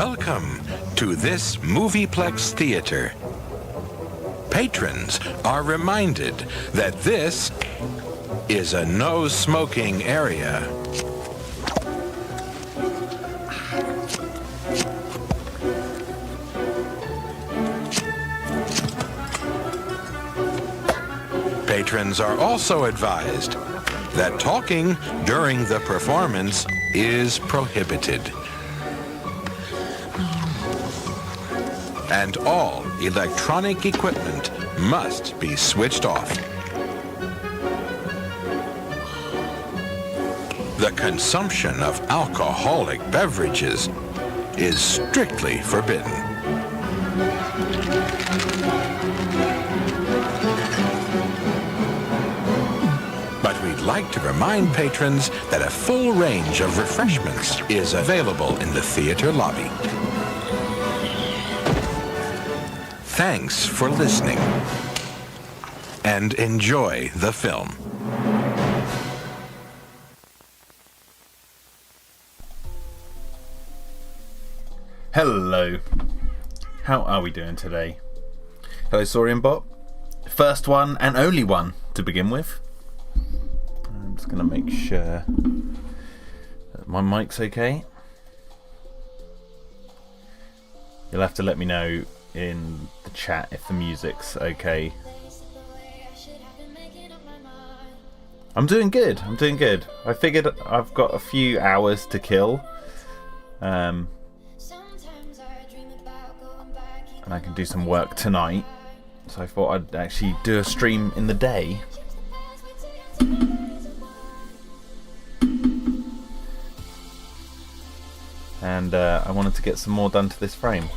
Welcome to this Movieplex Theater. Patrons are reminded that this is a no-smoking area. Patrons are also advised that talking during the performance is prohibited. And all electronic equipment must be switched off. The consumption of alcoholic beverages is strictly forbidden. But we'd like to remind patrons that a full range of refreshments is available in the theater lobby. Thanks for listening, and enjoy the film. Hello, how are we doing today? Hello, Saurian Bot. First one and only one to begin with. I'm just going to make sure that my mic's okay. You'll have to let me know in the chat if the music's okay. I'm doing good. I figured I've got a few hours to kill, and I can do some work tonight, so I thought I'd actually do a stream in the day. And I wanted to get some more done to this frame.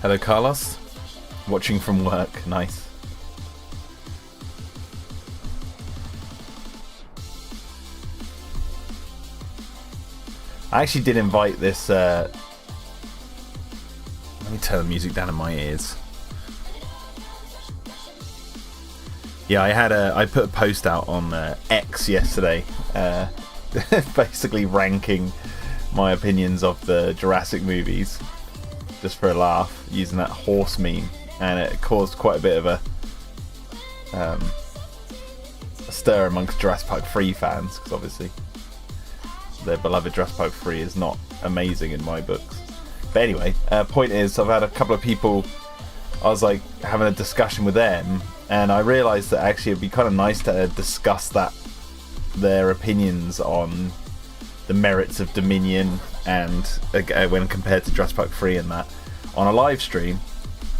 Hello, Carlos. Watching from work. Nice. I actually did invite this... let me turn the music down in my ears. Yeah, I put a post out on X yesterday, basically ranking my opinions of the Jurassic movies, just for a laugh, using that horse meme, and it caused quite a bit of a stir amongst Jurassic Park 3 fans, because obviously their beloved Jurassic Park 3 is not amazing in my books. But anyway, point is, I've had a couple of people, I was like having a discussion with them, and I realised that actually it'd be kind of nice to discuss their opinions on the merits of Dominion and when compared to Jurassic Park 3 and that on a live stream,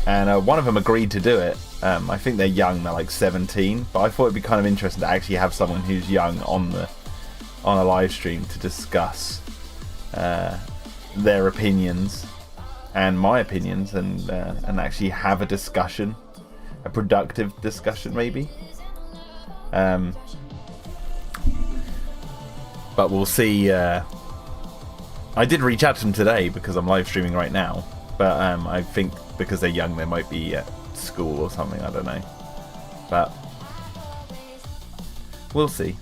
and one of them agreed to do it. I think they're young, they're like 17, but I thought it'd be kind of interesting to actually have someone who's young on a live stream to discuss their opinions and my opinions, and actually have a discussion, a productive discussion maybe. But we'll see. I did reach out to them today because I'm live streaming right now, but I think because they're young they might be at school or something, I don't know, but we'll see.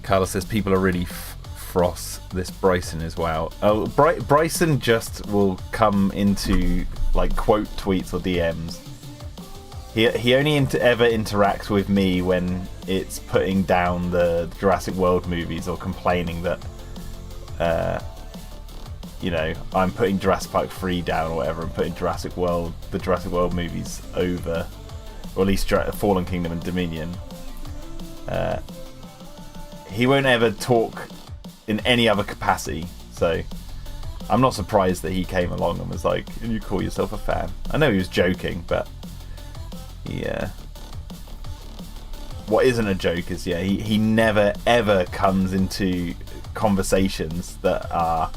Carlos says people are really frost this Bryson as well. Oh, Bryson just will come into like quote tweets or DMs. He only ever interacts with me when it's putting down the Jurassic World movies or complaining that I'm putting Jurassic Park 3 down or whatever, and putting the Jurassic World movies over, or at least Fallen Kingdom and Dominion. He won't ever talk in any other capacity, so I'm not surprised that he came along and was like, "Can you call yourself a fan?" I know he was joking, but yeah. What isn't a joke is, he never ever comes into conversations that are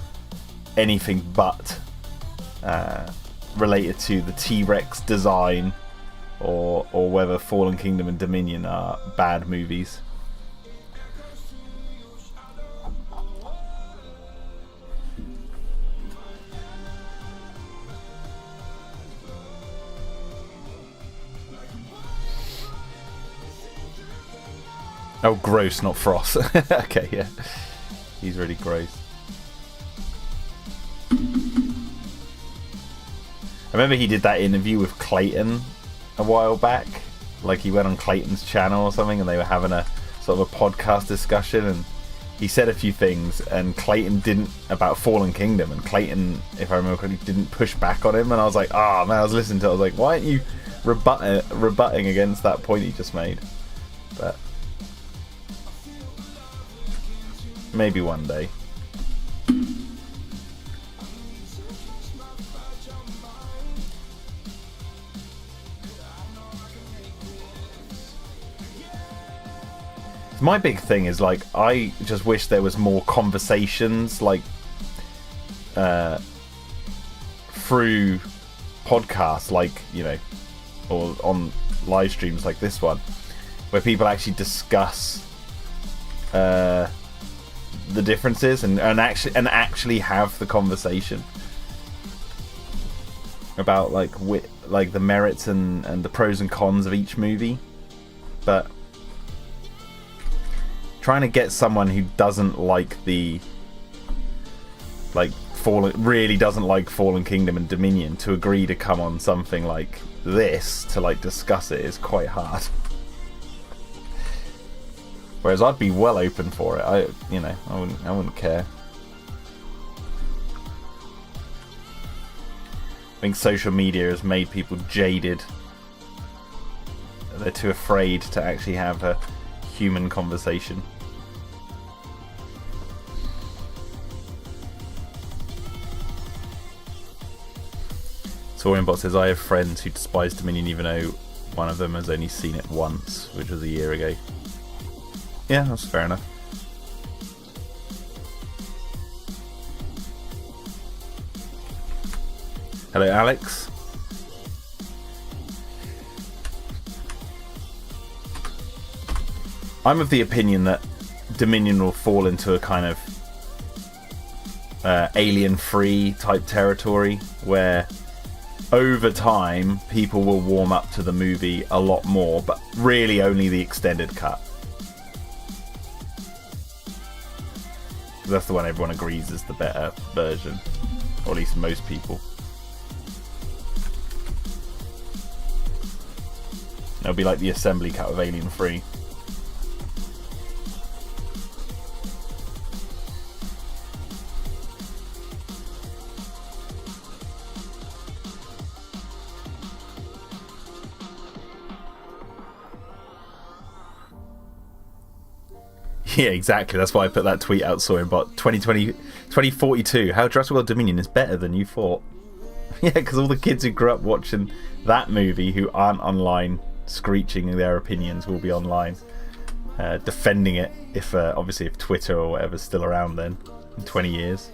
anything but related to the T-Rex design or whether Fallen Kingdom and Dominion are bad movies. Oh, gross, not Frost. Okay, yeah. He's really gross. I remember he did that interview with Clayton a while back. Like, he went on Clayton's channel or something, and they were having a sort of a podcast discussion, and he said a few things, and Clayton didn't, about Fallen Kingdom, and Clayton, if I remember correctly, didn't push back on him, and I was like, oh man, I was listening to it, I was like, why aren't you rebutting against that point he just made? But maybe one day. My big thing is, like, I just wish there was more conversations, like, through podcasts, like, you know, or on live streams like this one, where people actually discuss the differences and actually have the conversation about like the merits and the pros and cons of each movie. But trying to get someone who doesn't like really doesn't like Fallen Kingdom and Dominion to agree to come on something like this to like discuss it is quite hard. Whereas I'd be well open for it. I wouldn't care. I think social media has made people jaded. They're too afraid to actually have a human conversation. Saurianbot says, I have friends who despise Dominion even though one of them has only seen it once, which was a year ago. Yeah, that's fair enough. Hello, Alex. I'm of the opinion that Dominion will fall into a kind of alien-free type territory where over time people will warm up to the movie a lot more, but really only the extended cut. That's the one everyone agrees is the better version, or at least most people. It'll be like the assembly cut of Alien 3. Yeah, exactly. That's why I put that tweet out, Saurianbot. 2042. How Jurassic World Dominion is better than you thought. Yeah, because all the kids who grew up watching that movie who aren't online screeching their opinions will be online defending it if obviously if Twitter or whatever's still around then in 20 years.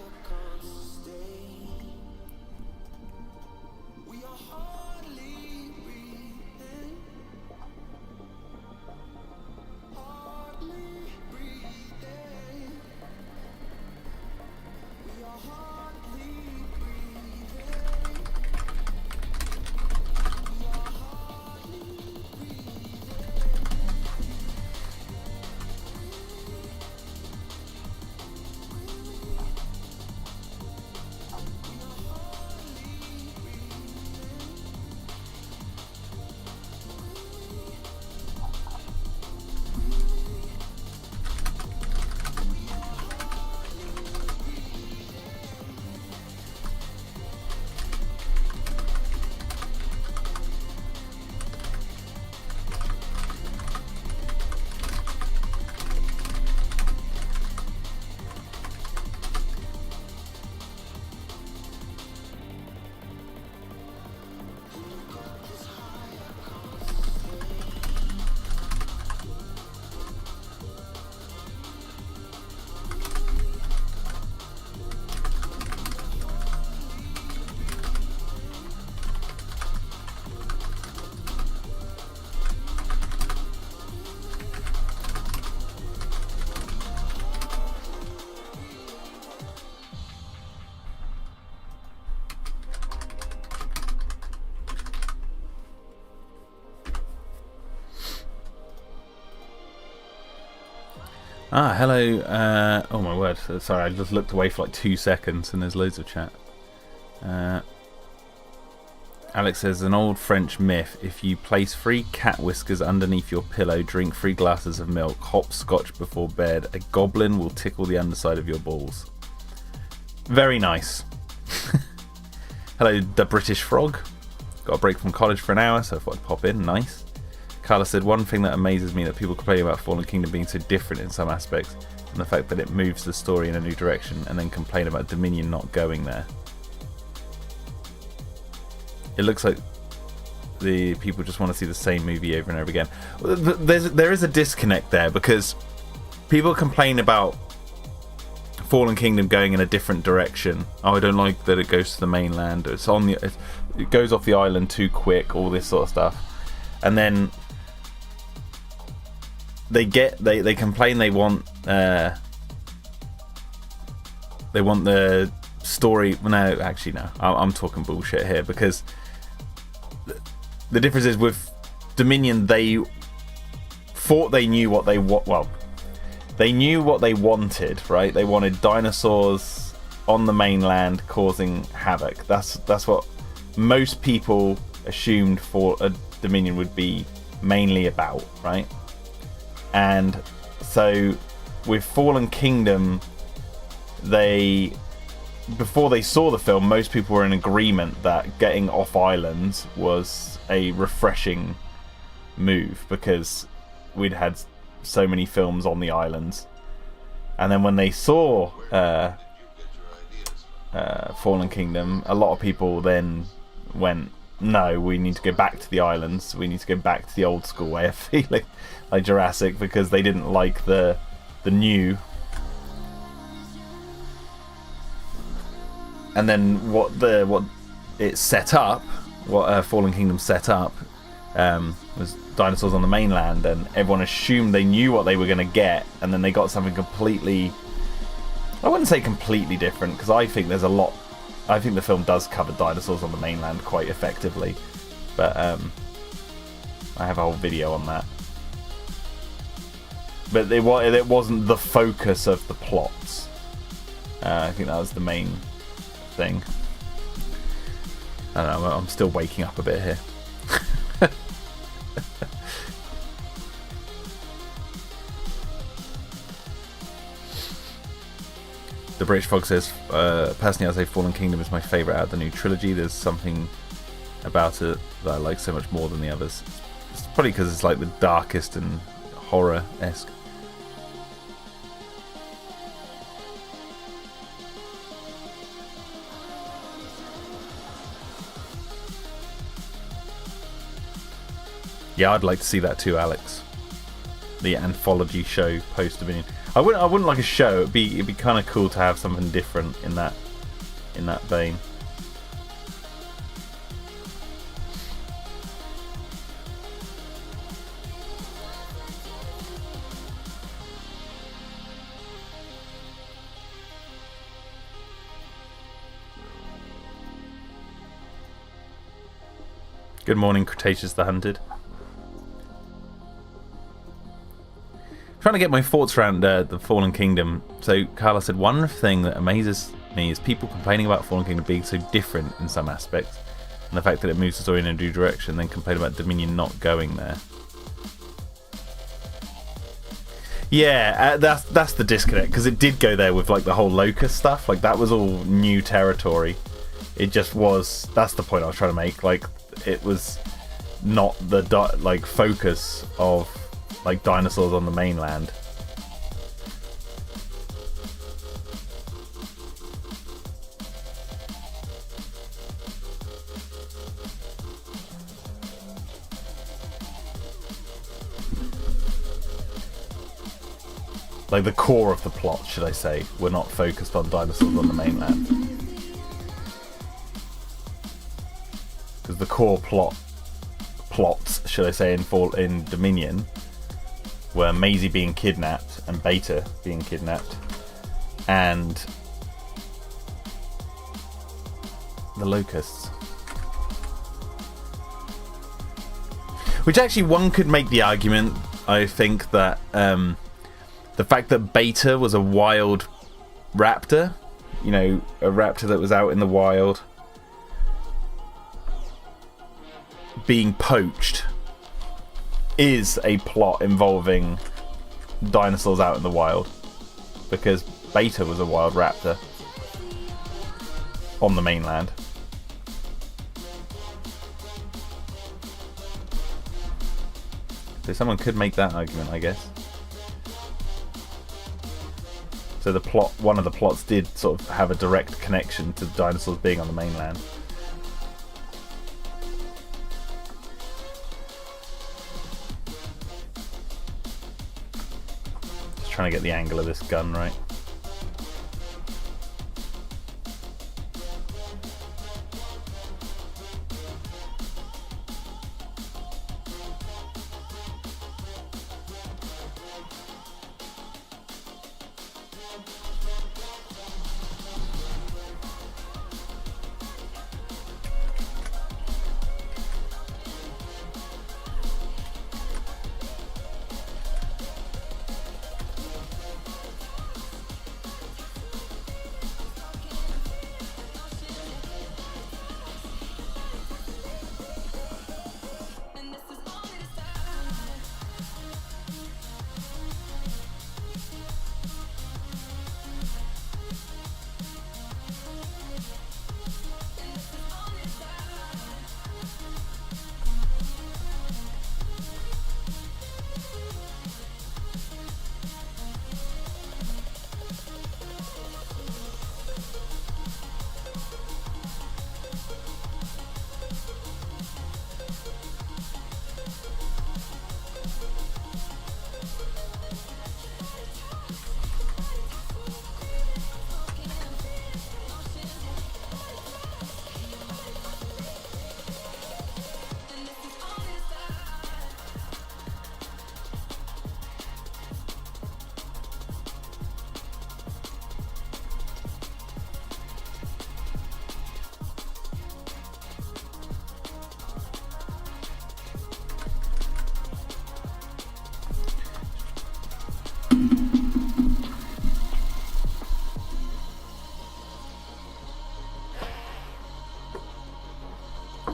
Hello. Oh my word. Sorry, I just looked away for like 2 seconds and there's loads of chat. Alex says, an old French myth: if you place 3 cat whiskers underneath your pillow, drink 3 glasses of milk, hopscotch before bed, a goblin will tickle the underside of your balls. Very nice. Hello, the British Frog. Got a break from college for an hour, so I thought I'd pop in. Nice. Carla said, one thing that amazes me that people complain about Fallen Kingdom being so different in some aspects, and the fact that it moves the story in a new direction, and then complain about Dominion not going there. It looks like the people just want to see the same movie over and over again. There is a disconnect there, because people complain about Fallen Kingdom going in a different direction. Oh, I don't like that it goes to the mainland. It goes off the island too quick. All this sort of stuff, and then they complain they want the story. No, actually no. I'm talking bullshit here, because the difference is with Dominion, they thought they knew what they they knew what they wanted, right? They wanted dinosaurs on the mainland causing havoc. That's what most people assumed for a Dominion would be mainly about, right? And so with Fallen Kingdom, before they saw the film, most people were in agreement that getting off islands was a refreshing move, because we'd had so many films on the islands. And then when they saw Fallen Kingdom, a lot of people then went, no, we need to go back to the islands. We need to go back to the old school way of feeling like Jurassic, because they didn't like the new. And then what it set up, what Fallen Kingdom set up, was dinosaurs on the mainland, and everyone assumed they knew what they were going to get, and then they got something completely, I wouldn't say completely different, because I think there's a lot. I think the film does cover dinosaurs on the mainland quite effectively, but I have a whole video on that. But it wasn't the focus of the plots. I think that was the main thing. I don't know, I'm still waking up a bit here. The British Frog says, personally I'd say Fallen Kingdom is my favourite out of the new trilogy. There's something about it that I like so much more than the others. It's probably because it's like the darkest and horror-esque. Yeah, I'd like to see that too, Alex. The anthology show post Dominion. I wouldn't like a show. It'd be kind of cool to have something different in that vein. Good morning, Cretaceous the Hunted. Trying to get my thoughts around the Fallen Kingdom. So Carla said, one thing that amazes me is people complaining about Fallen Kingdom being so different in some aspects, and the fact that it moves the story in a new direction, then complain about Dominion not going there. Yeah, that's the disconnect, because it did go there with like the whole locust stuff. Like that was all new territory. It just was. That's the point I was trying to make. Like it was not the focus of like dinosaurs on the mainland. Like the core of the plot, should I say, were not focused on dinosaurs on the mainland. Because the core plots, should I say, in Dominion were Maisie being kidnapped and Beta being kidnapped, and the locusts. Which actually, one could make the argument, I think, that the fact that Beta was a wild raptor, you know, a raptor that was out in the wild, being poached, is a plot involving dinosaurs out in the wild, because Beta was a wild raptor on the mainland. So someone could make that argument, I guess. So the plot, one of the plots did sort of have a direct connection to the dinosaurs being on the mainland. Just trying to get the angle of this gun right.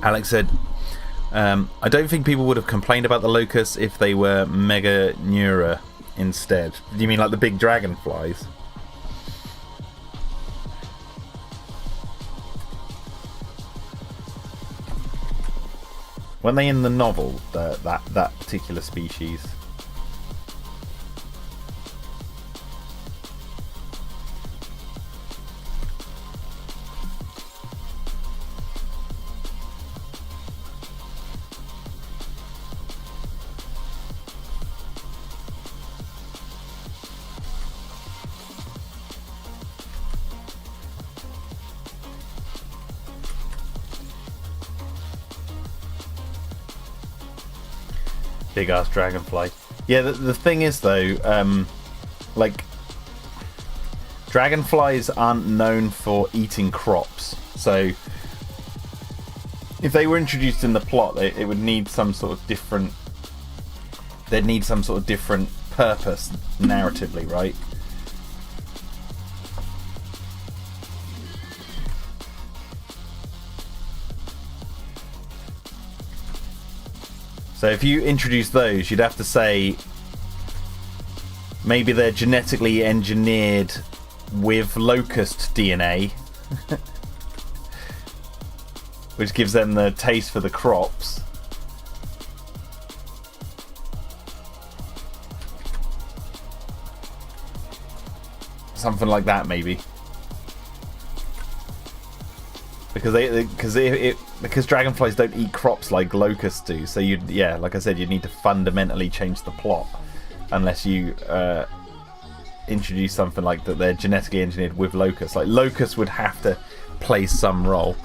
Alex said, I don't think people would have complained about the locusts if they were mega neura instead. Do you mean like the big dragonflies? Weren't they in the novel, that particular species? Big ass dragonfly. Yeah, the thing is though, like, dragonflies aren't known for eating crops, so if they were introduced in the plot, it would need some sort of different. They'd need some sort of different purpose narratively, right? So if you introduce those, you'd have to say maybe they're genetically engineered with locust DNA, which gives them the taste for the crops. Something like that, maybe. Because dragonflies don't eat crops like locusts do, so like I said, you'd need to fundamentally change the plot unless you introduce something like that they're genetically engineered with locusts. Like locusts would have to play some role.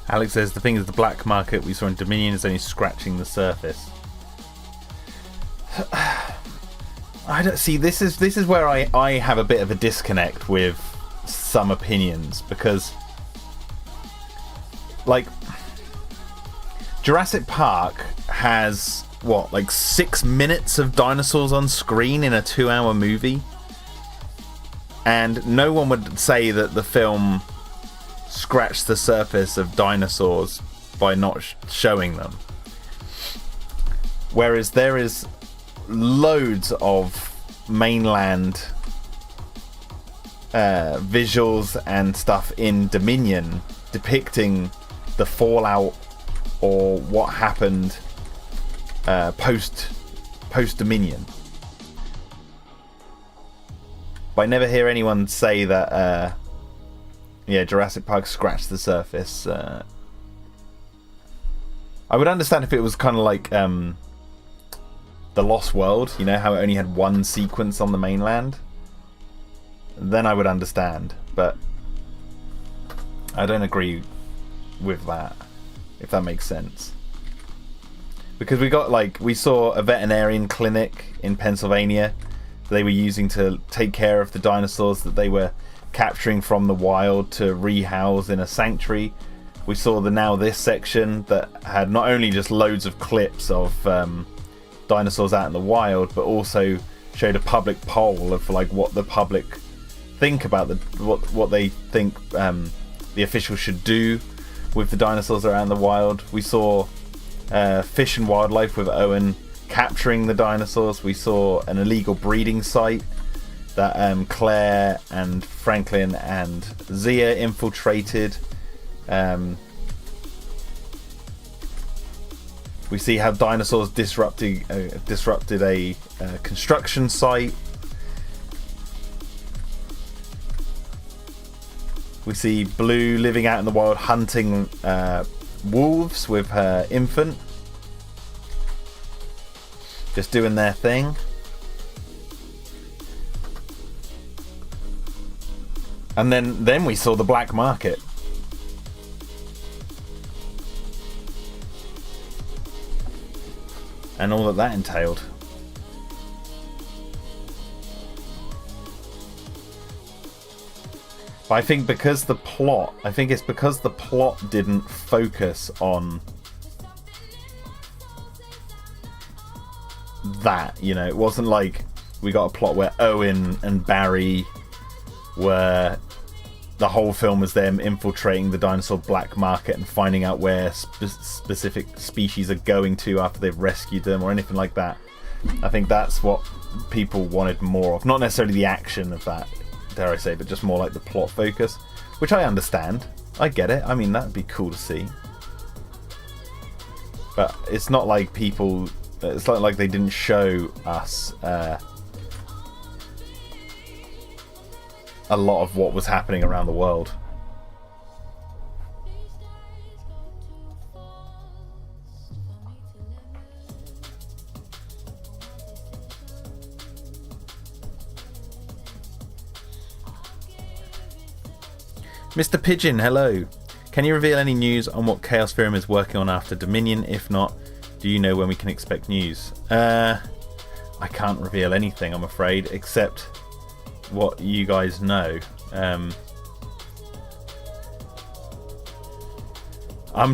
Alex says the thing is the black market we saw in Dominion is only scratching the surface. I don't see. This is where I have a bit of a disconnect with some opinions, because like Jurassic Park has what, like 6 minutes of dinosaurs on screen in a 2-hour movie, and no one would say that the film scratched the surface of dinosaurs by not showing them. Whereas there is loads of mainland visuals and stuff in Dominion depicting the fallout or what happened post Dominion. But I never hear anyone say that Jurassic Park scratched the surface. I would understand if it was kind of like The Lost World, you know, how it only had one sequence on the mainland. Then I would understand, but I don't agree with that, if that makes sense. Because we saw a veterinarian clinic in Pennsylvania they were using to take care of the dinosaurs that they were capturing from the wild to rehouse in a sanctuary. We saw the Now This section that had not only just loads of clips of dinosaurs out in the wild, but also showed a public poll of like what the public think about what they think the officials should do with the dinosaurs that are out in the wild. We saw Fish and Wildlife with Owen capturing the dinosaurs. We saw an illegal breeding site that Claire and Franklin and Zia infiltrated. We see how dinosaurs disrupted a construction site. We see Blue living out in the wild hunting wolves with her infant. Just doing their thing. And then we saw the black market. And all that entailed. But I think it's because the plot didn't focus on that, you know. It wasn't like we got a plot where Owen and Barry were, the whole film was them infiltrating the dinosaur black market and finding out where specific species are going to after they've rescued them or anything like that. I think that's what people wanted more of. Not necessarily the action of that, dare I say, but just more like the plot focus, which I understand. I get it. I mean, that'd be cool to see. But it's not like people... It's not like they didn't show us a lot of what was happening around the world. Mr. Pigeon, hello. Can you reveal any news on what Chaos Theorem is working on after Dominion? If not, do you know when we can expect news? I can't reveal anything, I'm afraid, except what you guys know. I'm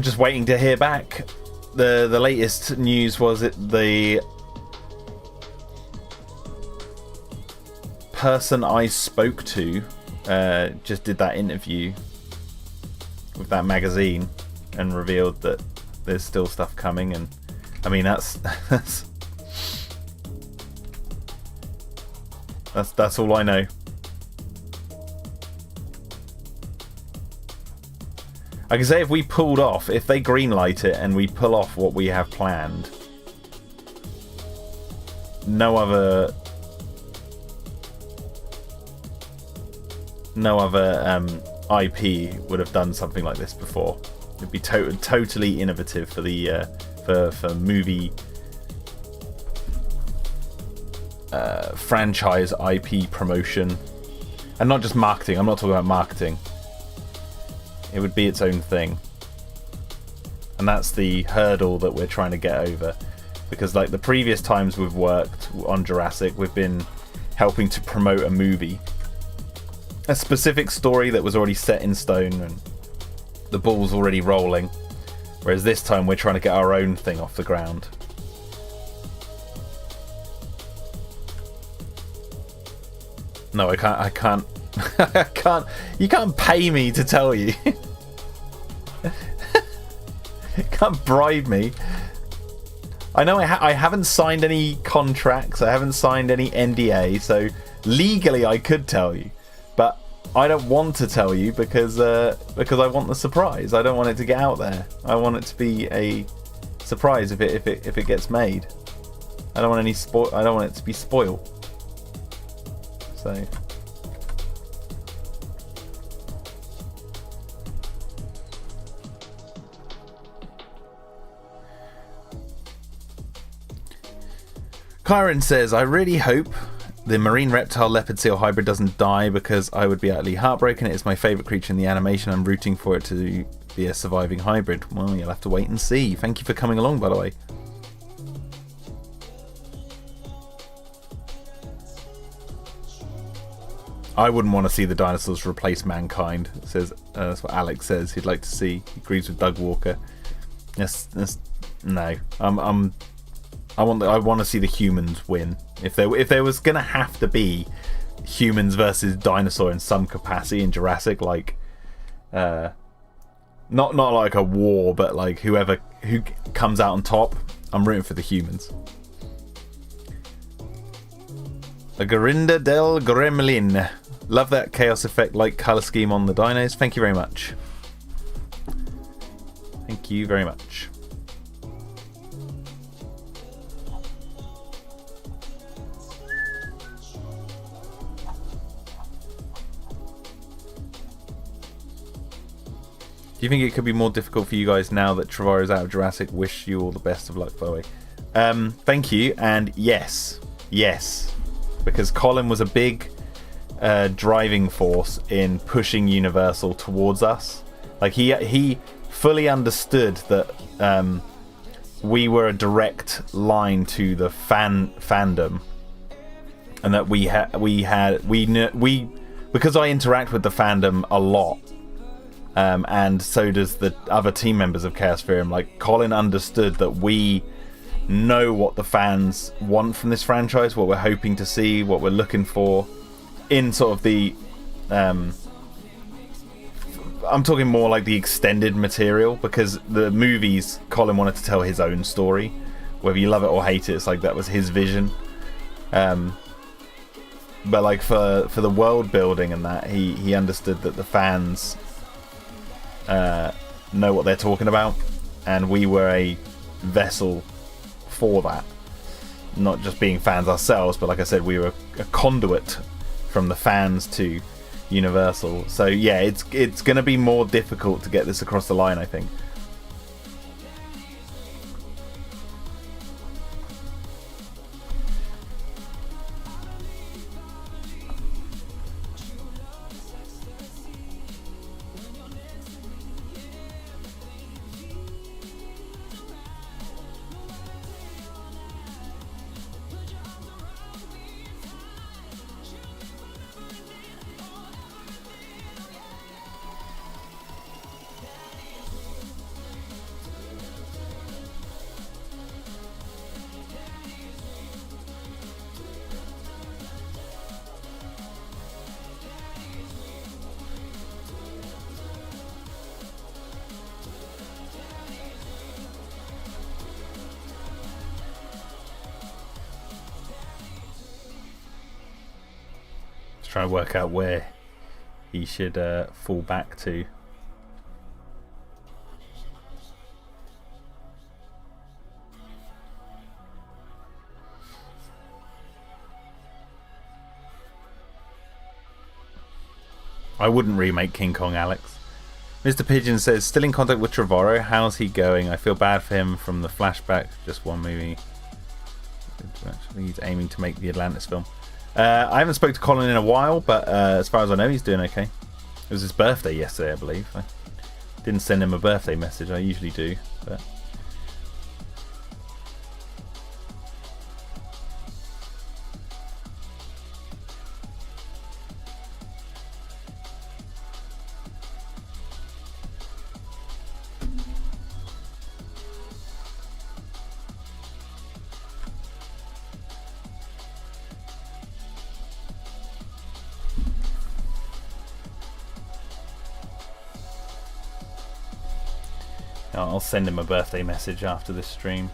just waiting to hear back. The latest news was that the person I spoke to just did that interview with that magazine and revealed that there's still stuff coming, and I mean that's all I know. I can say if we pulled off, if they greenlight it and we pull off what we have planned, no other IP would have done something like this before. It'd be totally innovative for the for movie franchise IP promotion, and not just marketing. I'm not talking about marketing. It would be its own thing. and that's the hurdle that we're trying to get over. Because like the previous times we've worked on Jurassic, we've been helping to promote a movie, a specific story that was already set in stone and the ball's already rolling. Whereas this time we're trying to get our own thing off the ground. No, I can't. I can't. You can't pay me to tell you. You can't bribe me. I know I haven't signed any contracts. I haven't signed any NDA. So legally I could tell you, but I don't want to tell you because I want the surprise. I don't want it to get out there. I want it to be a surprise if it gets made. I don't want I don't want it to be spoiled. So. Kyron says, I really hope the marine reptile leopard seal hybrid doesn't die because I would be utterly heartbroken. It is my favourite creature in the animation. I'm rooting for it to be a surviving hybrid. Well, you'll have to wait and see. Thank you for coming along, by the way. I wouldn't want to see the dinosaurs replace mankind. Says that's what Alex says. He'd like to see. He agrees with Doug Walker. Yes, no. I want to see the humans win. If there was gonna have to be humans versus dinosaur in some capacity in Jurassic, like not like a war, but like who comes out on top, I'm rooting for the humans. The Garinda del Gremlin. Love that chaos effect like colour scheme on the dinos. Thank you very much. Thank you very much. Do you think it could be more difficult for you guys now that Trevorrow's out of Jurassic? Wish you all the best of luck, by the way. Thank you, and yes, because Colin was a big driving force in pushing Universal towards us. Like he fully understood that we were a direct line to the fandom, and that we because I interact with the fandom a lot. And so does the other team members of Chaospherium. Like Colin understood that we know what the fans want from this franchise, what we're hoping to see, what we're looking for in sort of the I'm talking more like the extended material, because the movies, Colin wanted to tell his own story, whether you love it or hate it. It's like that was his vision. But like for the world building and that, he understood that the fans know what they're talking about, and we were a vessel for that, not just being fans ourselves, but like I said, we were a conduit from the fans to Universal. So yeah, it's going to be more difficult to get this across the line, I think. Try and work out where he should fall back to. I wouldn't remake King Kong, Alex. Mr. Pigeon says, still in contact with Trevorrow. How's he going? I feel bad for him from the flashback. Just one movie. Actually, he's aiming to make the Atlantis film. I haven't spoken to Colin in a while, but as far as I know, he's doing okay. It was his birthday yesterday, I believe. Didn't send him a birthday message. I usually do, but. I'll send him a birthday message after this stream.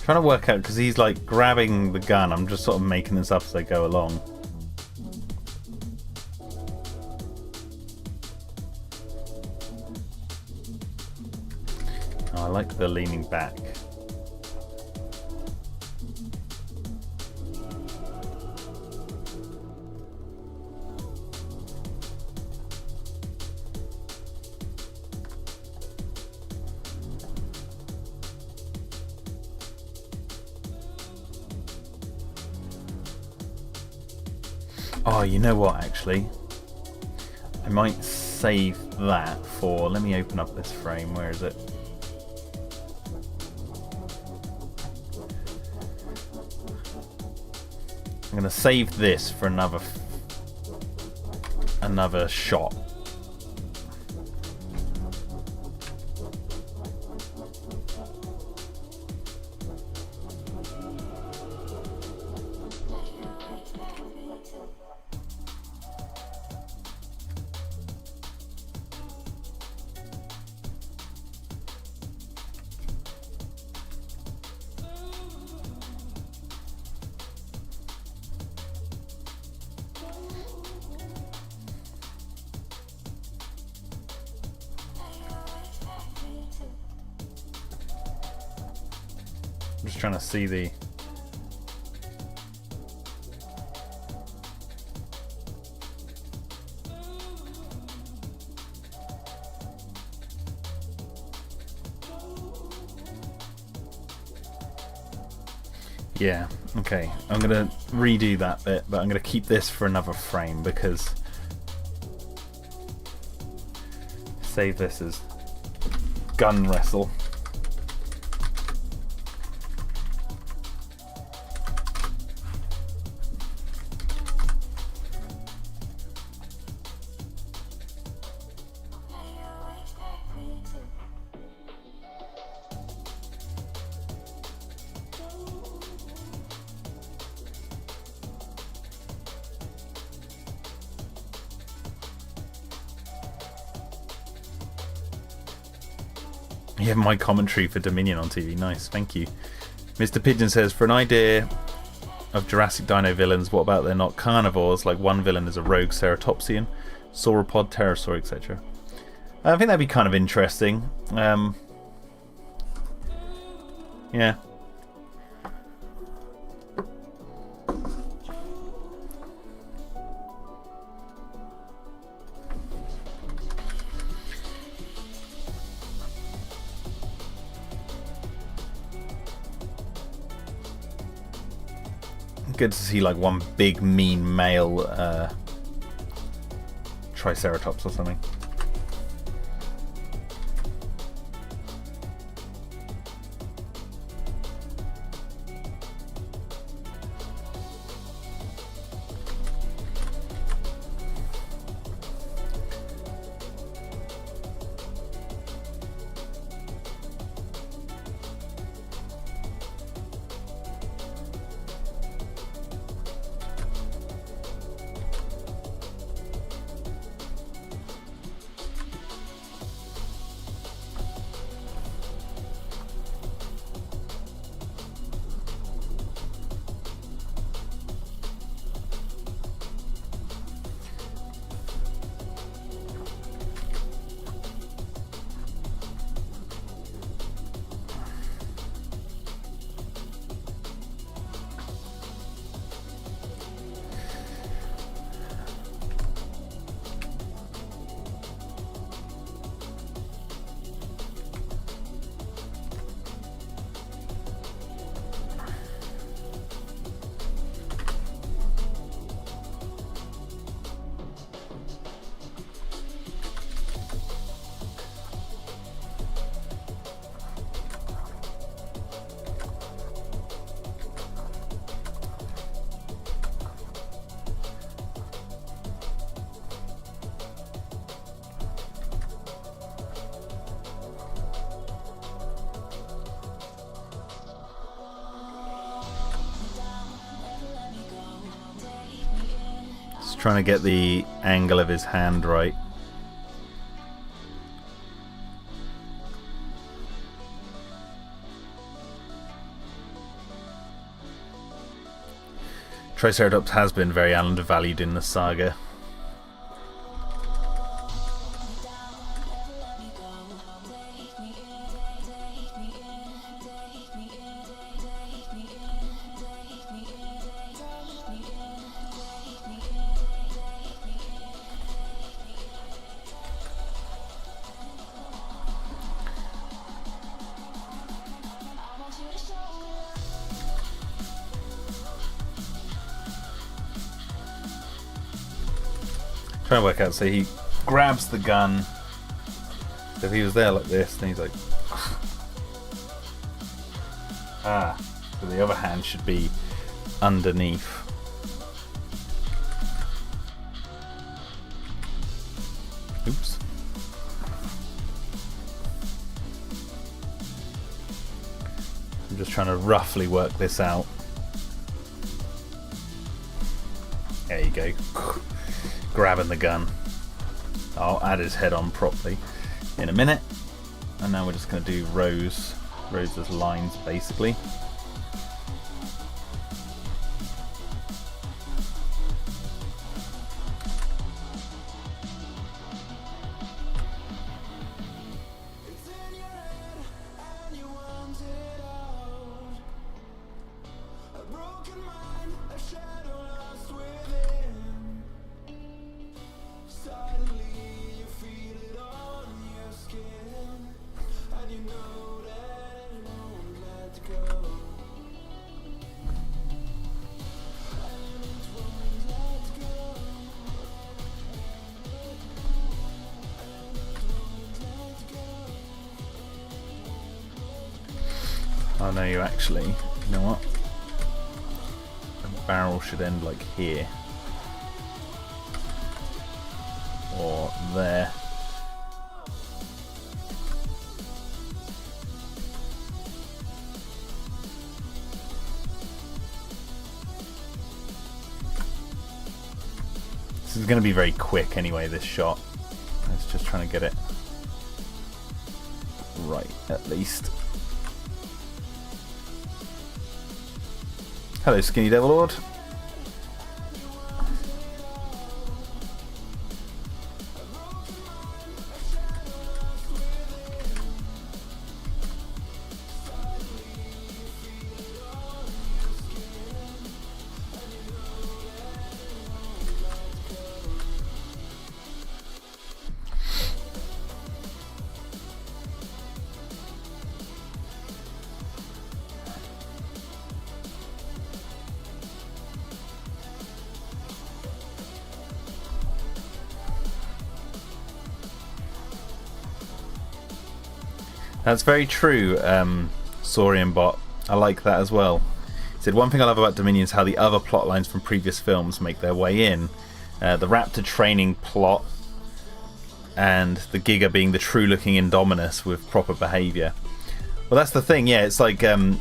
Trying to work out, because he's like grabbing the gun. I'm just sort of making this up as I go along. Oh, I like the leaning back. Oh, you know what, actually? I might save that for... Let me open up this frame. Where is it? I'm going to save this for another shot. I'm just trying to see the... Yeah, okay. I'm going to redo that bit, but I'm going to keep this for another frame because... Save this as gun wrestle. You have my commentary for Dominion on TV. Nice, thank you. Mr. Pigeon says, for an idea of Jurassic Dino villains, what about they're not carnivores? Like one villain is a rogue ceratopsian, sauropod, pterosaur, etc. I think that'd be kind of interesting. Yeah. Good to see like one big mean male Triceratops or something. Trying to get the angle of his hand right. Triceratops has been very undervalued in the saga. Trying to work out, so he grabs the gun. If he was there like this, then he's like, ah, so the other hand should be underneath. Oops. I'm just trying to roughly work this out. There you go. Grabbing the gun. I'll add his head on properly in a minute. And now we're just going to do rows as lines basically. Oh no, you actually, you know what? The barrel should end like here. Or there. This is going to be very quick anyway, this shot. It's just trying to get it right, at least. Hello, Skinny Devil Lord. That's very true, Saurian Bot. I like that as well. He said, one thing I love about Dominion is how the other plot lines from previous films make their way in. The raptor training plot and the Giga being the true-looking Indominus with proper behaviour. Well, that's the thing, yeah. It's like the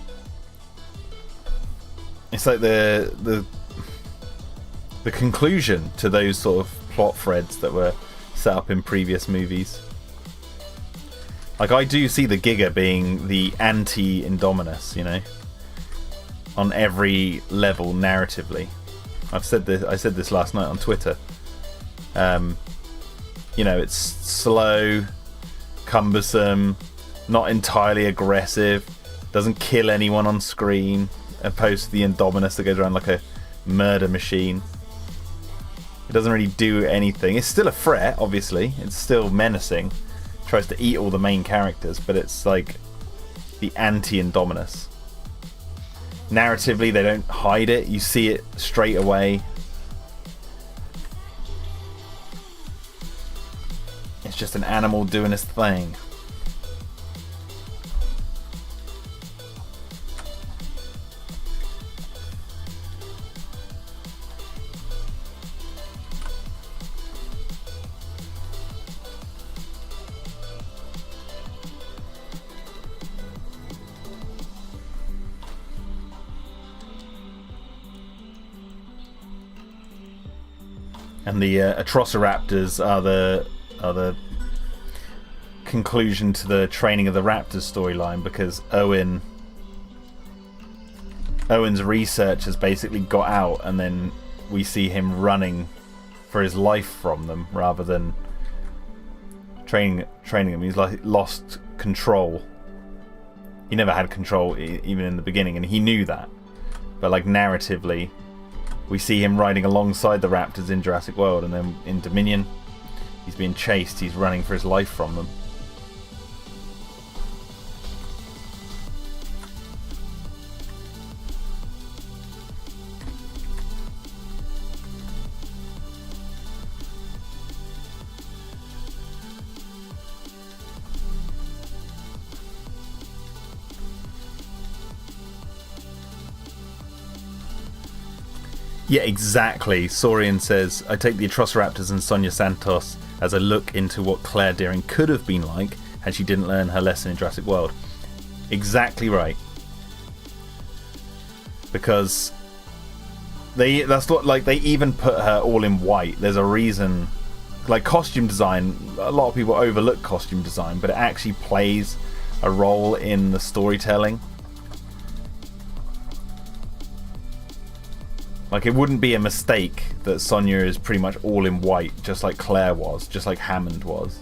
conclusion to those sort of plot threads that were set up in previous movies. Like, I do see the Giga being the anti-Indominus, you know, on every level narratively. I said this last night on Twitter. You know, it's slow, cumbersome, not entirely aggressive, doesn't kill anyone on screen, opposed to the Indominus that goes around like a murder machine. It doesn't really do anything. It's still a threat, obviously. It's still menacing. Tries to eat all the main characters, but it's like the anti-Indominus. Narratively, they don't hide it. You see it straight away. It's just an animal doing its thing. And the Atrociraptors are the conclusion to the training of the Raptors storyline, because Owen's research has basically got out, and then we see him running for his life from them rather than training them. He's like lost control. He never had control even in the beginning, and he knew that. But like narratively, we see him riding alongside the raptors in Jurassic World, and then in Dominion, he's being chased. He's running for his life from them. Yeah, exactly. Saurian says, I take the Atrociraptors and Sonia Santos as a look into what Claire Dearing could have been like had she didn't learn her lesson in Jurassic World. Exactly right. Because they even put her all in white. There's a reason. Like costume design, a lot of people overlook costume design, but it actually plays a role in the storytelling. Like, it wouldn't be a mistake that Sonia is pretty much all in white, just like Claire was, just like Hammond was.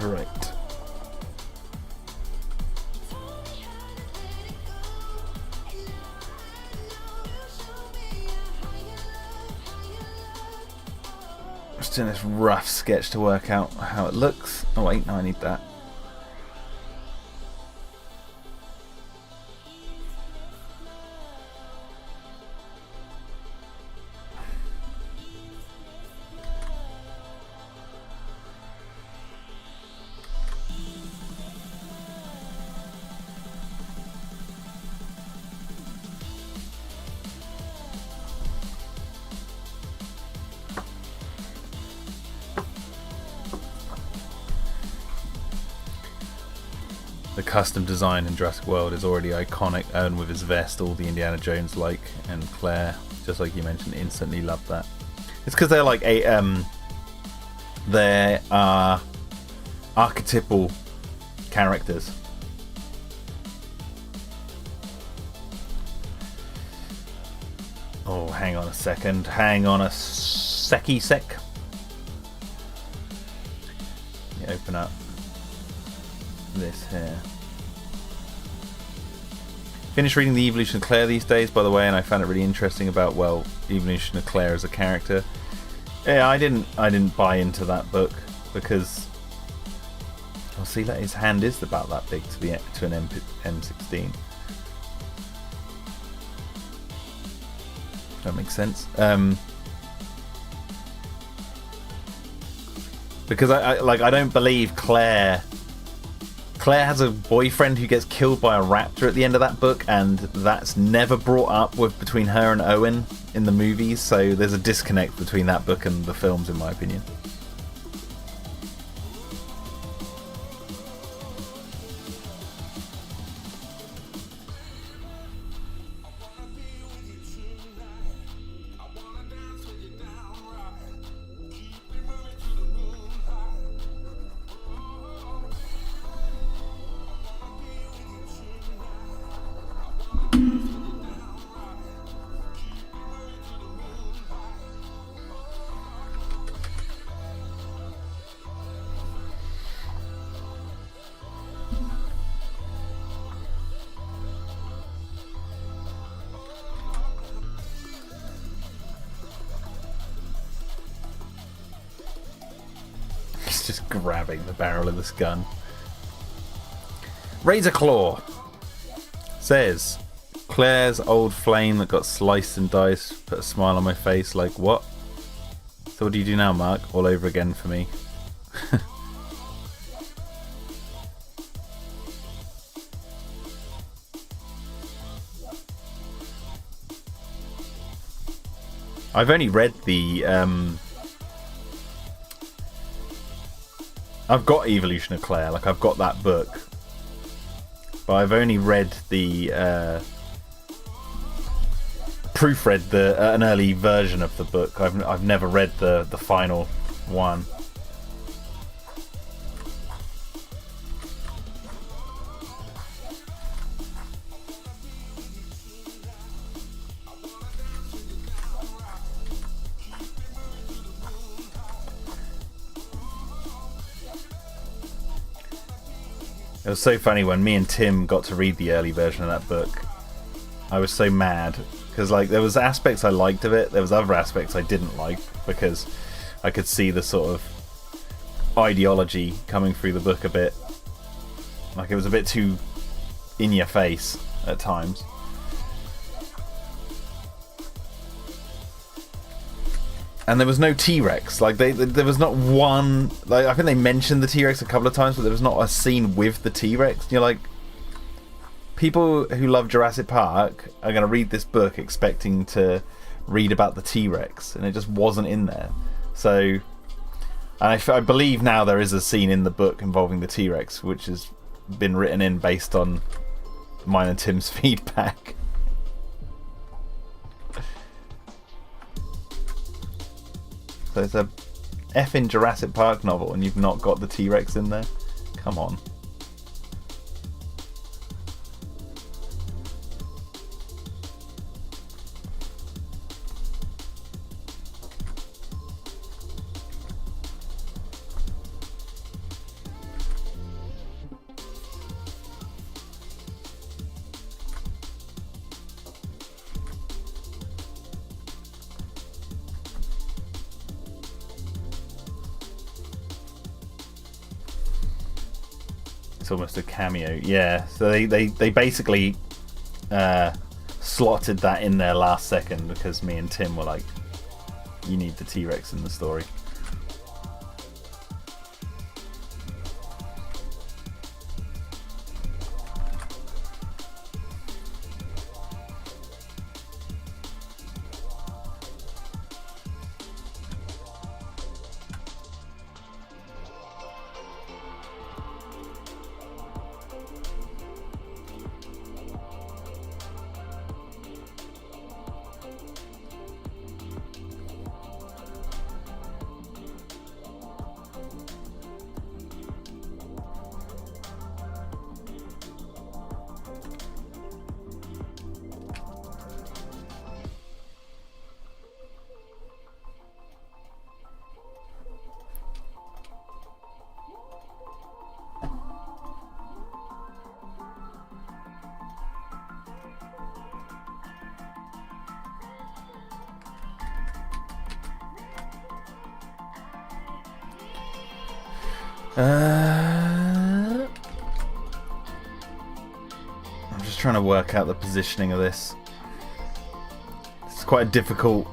Right. Just doing this rough sketch to work out how it looks. Oh wait, no, I need that. The custom design in Jurassic World is already iconic. Owen with his vest, all the Indiana Jones like, and Claire, just like you mentioned, instantly loved that. It's because they're like they are archetypal characters. Oh, hang on a second. Hang on a sec. Let me open up this here. Finished reading The Evolution of Claire these days, by the way, and I found it really interesting about, well, the evolution of Claire as a character. Yeah, I didn't buy into that book because, well, see, that his hand is about that big to an M16. That makes sense. Because I don't believe Claire has a boyfriend who gets killed by a raptor at the end of that book, and that's never brought up between her and Owen in the movies, so there's a disconnect between that book and the films, in my opinion. Just grabbing the barrel of this gun. Razor Claw says, Claire's old flame that got sliced and diced put a smile on my face. Like, what? So what do you do now, Mark? All over again for me. I've only read the I've got Evolution of Claire, like I've got that book, but I've only read the proofread an early version of the book. I've never read the final one. It was so funny when me and Tim got to read the early version of that book. I was so mad because like there was aspects I liked of it, there was other aspects I didn't like because I could see the sort of ideology coming through the book a bit. Like it was a bit too in your face at times. And there was no T-Rex. Like there was not one. Like I think they mentioned the T-Rex a couple of times, but there was not a scene with the T-Rex. And you're like, people who love Jurassic Park are going to read this book expecting to read about the T-Rex, and it just wasn't in there. So, and I believe now there is a scene in the book involving the T-Rex, which has been written in based on mine and Tim's feedback. So it's a effing Jurassic Park novel and you've not got the T-Rex in there? Come on. Almost a cameo, yeah. So they basically slotted that in there last second because me and Tim were like, you need the T-Rex in the story. I'm just trying to work out the positioning of this. It's quite a difficult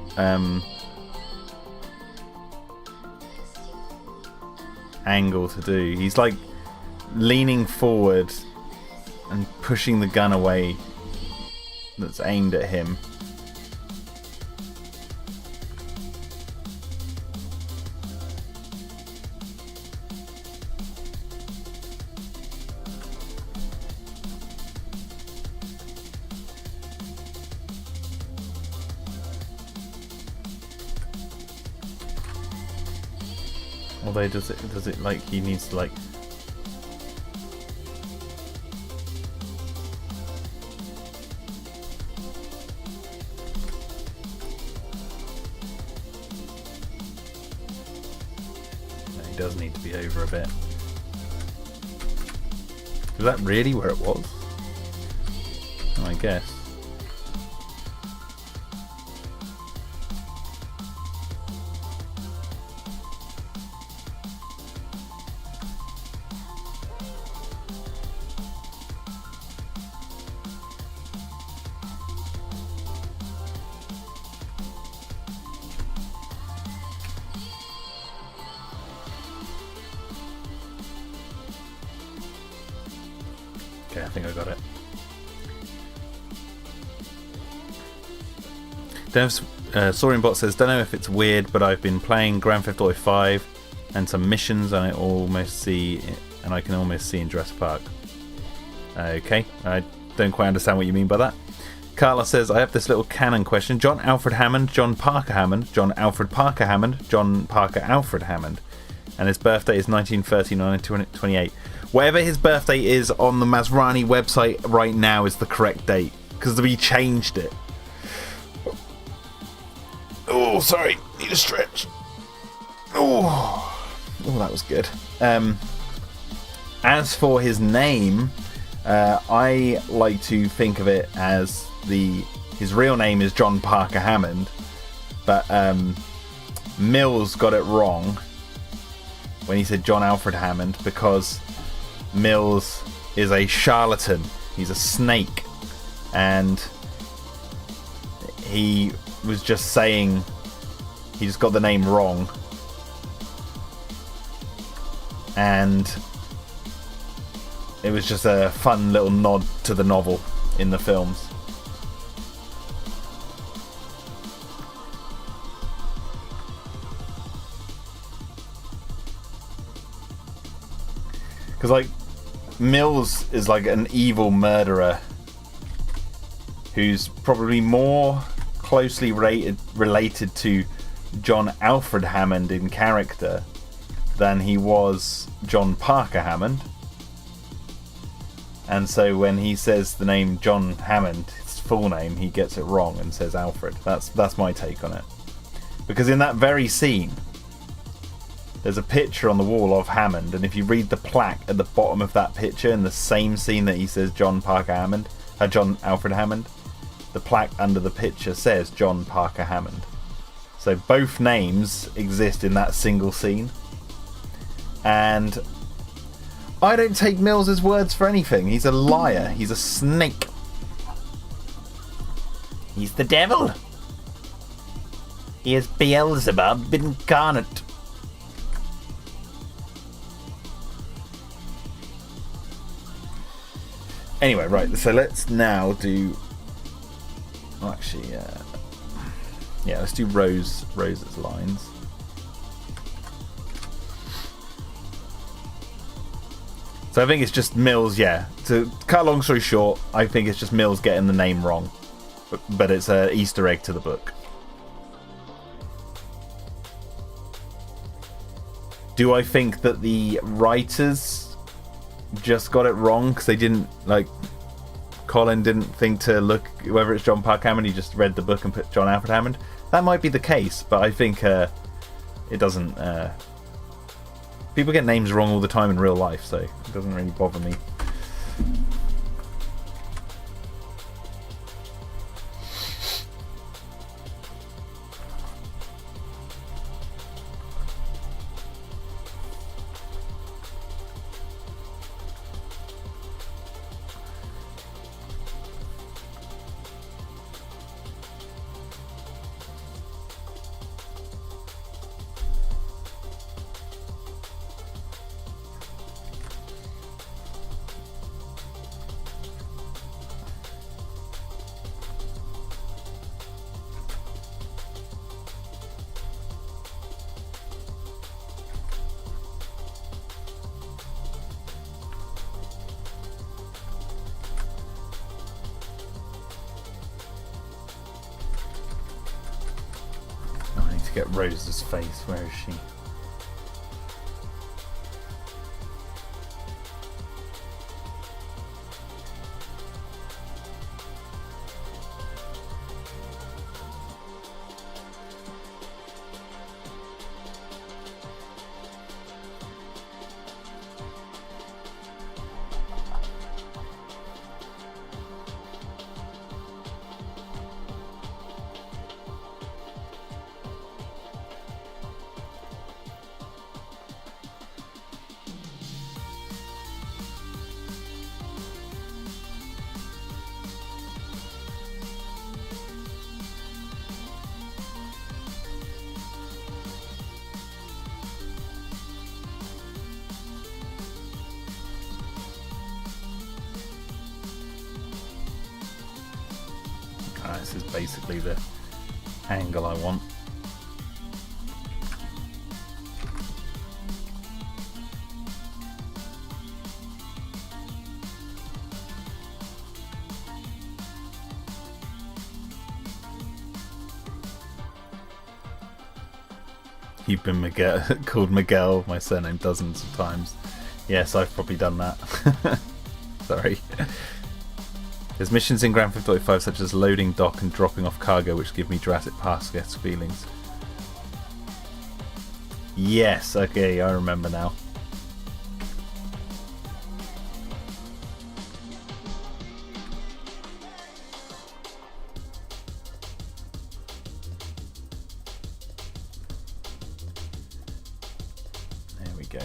angle to do. He's like leaning forward and pushing the gun away that's aimed at him. Although does it like he needs to like no, he does need to be over a bit. Is that really where it was? I guess. I think I got it. Soaringbot says, don't know if it's weird, but I've been playing Grand Theft Auto 5 and some missions, and I can almost see in Jurassic Park. Okay, I don't quite understand what you mean by that. Carla says, I have this little canon question. John Alfred Hammond, John Parker Hammond, John Alfred Parker Hammond, John Parker Alfred Hammond, and his birthday is 1939 and 28. Whatever his birthday is on the Masrani website right now is the correct date, because we changed it. Oh, sorry. Need a stretch. Oh, that was good. As for his name, I like to think of it as his real name is John Parker Hammond, but Mills got it wrong when he said John Alfred Hammond, because Mills is a charlatan. He's a snake, and he was just saying he just got the name wrong, and it was just a fun little nod to the novel in the films. Because, like, Mills is like an evil murderer who's probably more closely related to John Alfred Hammond in character than he was John Parker Hammond. And so when he says the name John Hammond, his full name, he gets it wrong and says Alfred. That's my take on it. Because in that very scene, there's a picture on the wall of Hammond, and if you read the plaque at the bottom of that picture in the same scene that he says John Alfred Hammond, the plaque under the picture says John Parker Hammond. So both names exist in that single scene. And I don't take Mills' words for anything. He's a liar. He's a snake. He's the devil. He is Beelzebub incarnate. Anyway, right, so let's now do... let's do Rose's lines. So I think it's just Mills, to cut a long story short, I think it's just Mills getting the name wrong. But it's an Easter egg to the book. Do I think that the writers just got it wrong because they didn't, Colin didn't think to look whether it's John Parker Hammond, he just read the book and put John Alfred Hammond? That might be the case, but I think it doesn't... people get names wrong all the time in real life, so it doesn't really bother me. Get Rose's face. Where is she? This is basically the angle I want. You've been called Miguel, my surname, dozens of times. Yes, I've probably done that. Sorry. There's missions in Grand Theft Auto 5 such as loading dock and dropping off cargo which give me Jurassic Park-esque feelings. Yes, okay, I remember now. There we go.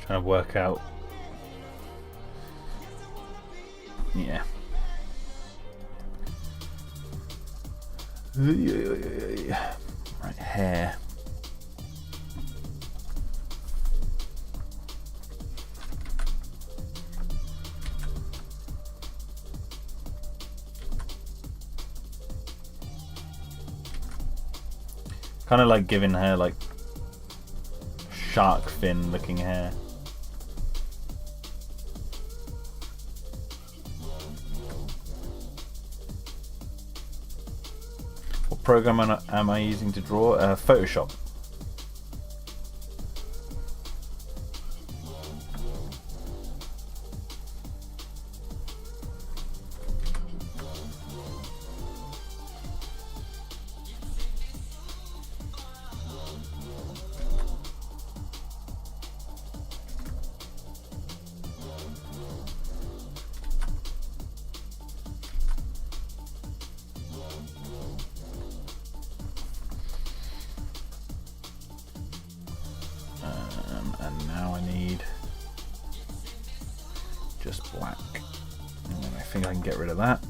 Trying to work out. Yeah. Right, hair. Kind of like giving her like shark fin looking hair. What program am I using to draw? Photoshop. And now I need just black. And I think I can get rid of that.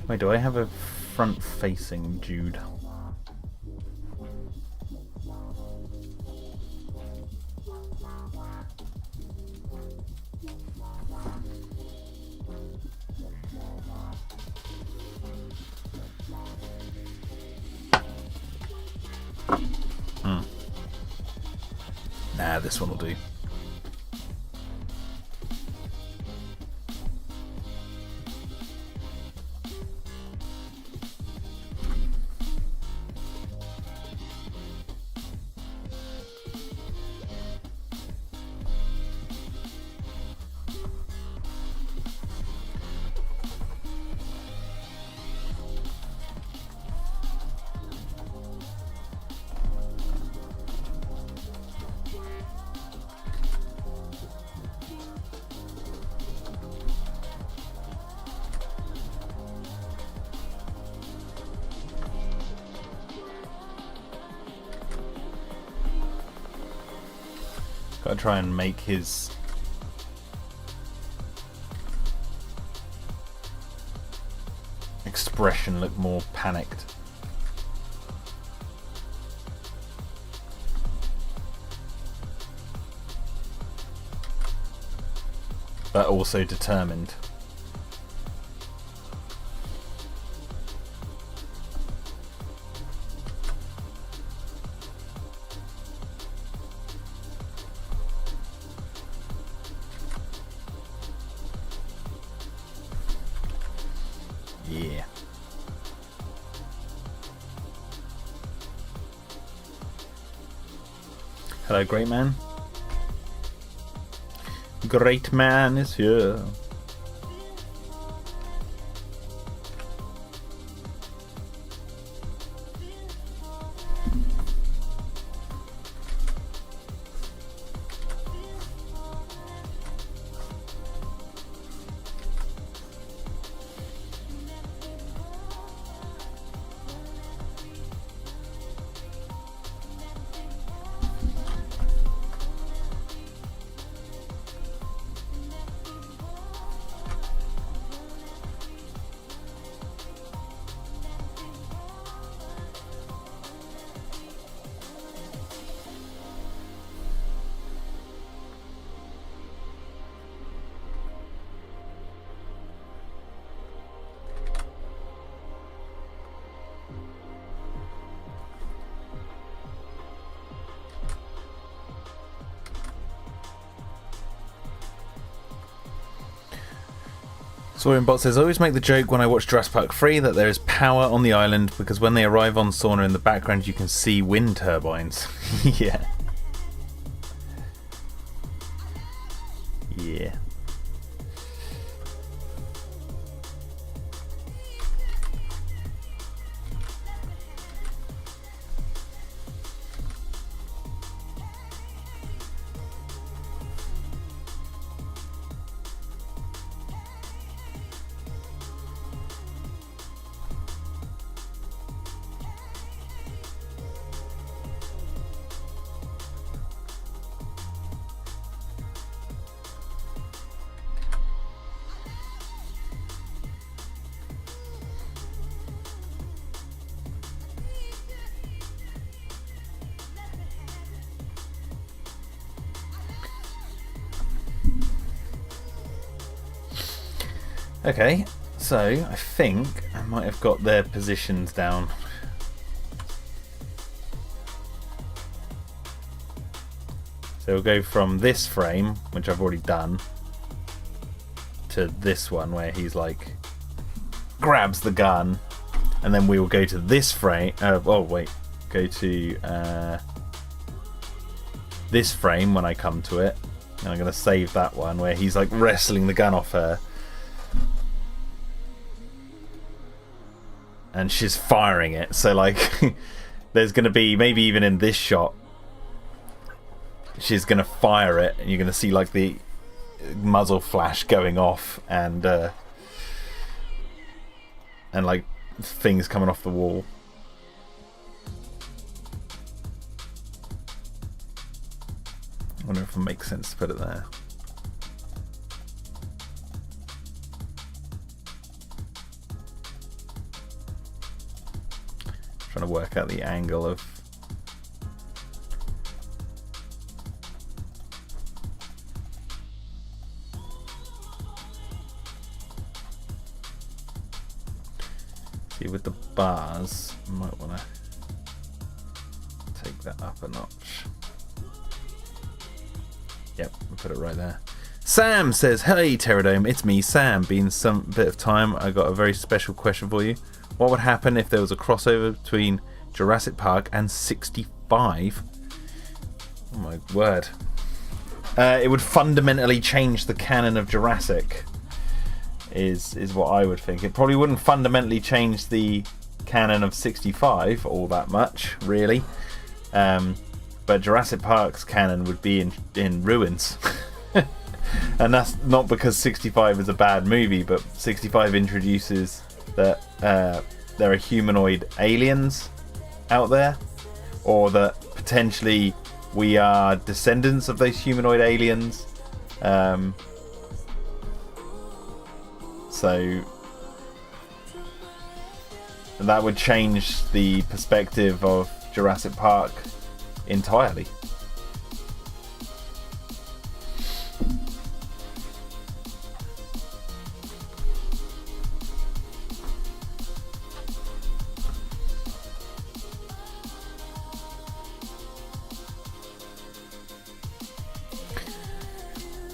Wait, do I have a front-facing Jude? Nah, this one will do. Gotta try and make his expression look more panicked. But also determined. Yeah. Hello, great man. Great man is here. Bot says, I always make the joke when I watch Jurassic Park 3 that there is power on the island because when they arrive on Sauna in the background you can see wind turbines. Yeah. Yeah. Okay, so I think I might have got their positions down. So we'll go from this frame, which I've already done, to this one where he's like grabs the gun, and then we will go to this frame. Go to this frame when I come to it, and I'm going to save that one where he's like wrestling the gun off her. And she's firing it, so like there's going to be, maybe even in this shot, she's going to fire it and you're going to see like the muzzle flash going off and like things coming off the wall. I wonder if it makes sense to put it there. trying to work out the angle of... See, with the bars, you might want to take that up a notch. Yep, we'll put it right there. Sam says, "Hey Pterodome, it's me, Sam. Been some bit of time. I got a very special question for you. What would happen if there was a crossover between Jurassic Park and 65? Oh my word. It would fundamentally change the canon of Jurassic, is what I would think. It probably wouldn't fundamentally change the canon of 65 all that much, really. But Jurassic Park's canon would be in ruins." And that's not because 65 is a bad movie, but 65 introduces that there are humanoid aliens out there, or that potentially we are descendants of those humanoid aliens. So that would change the perspective of Jurassic Park entirely.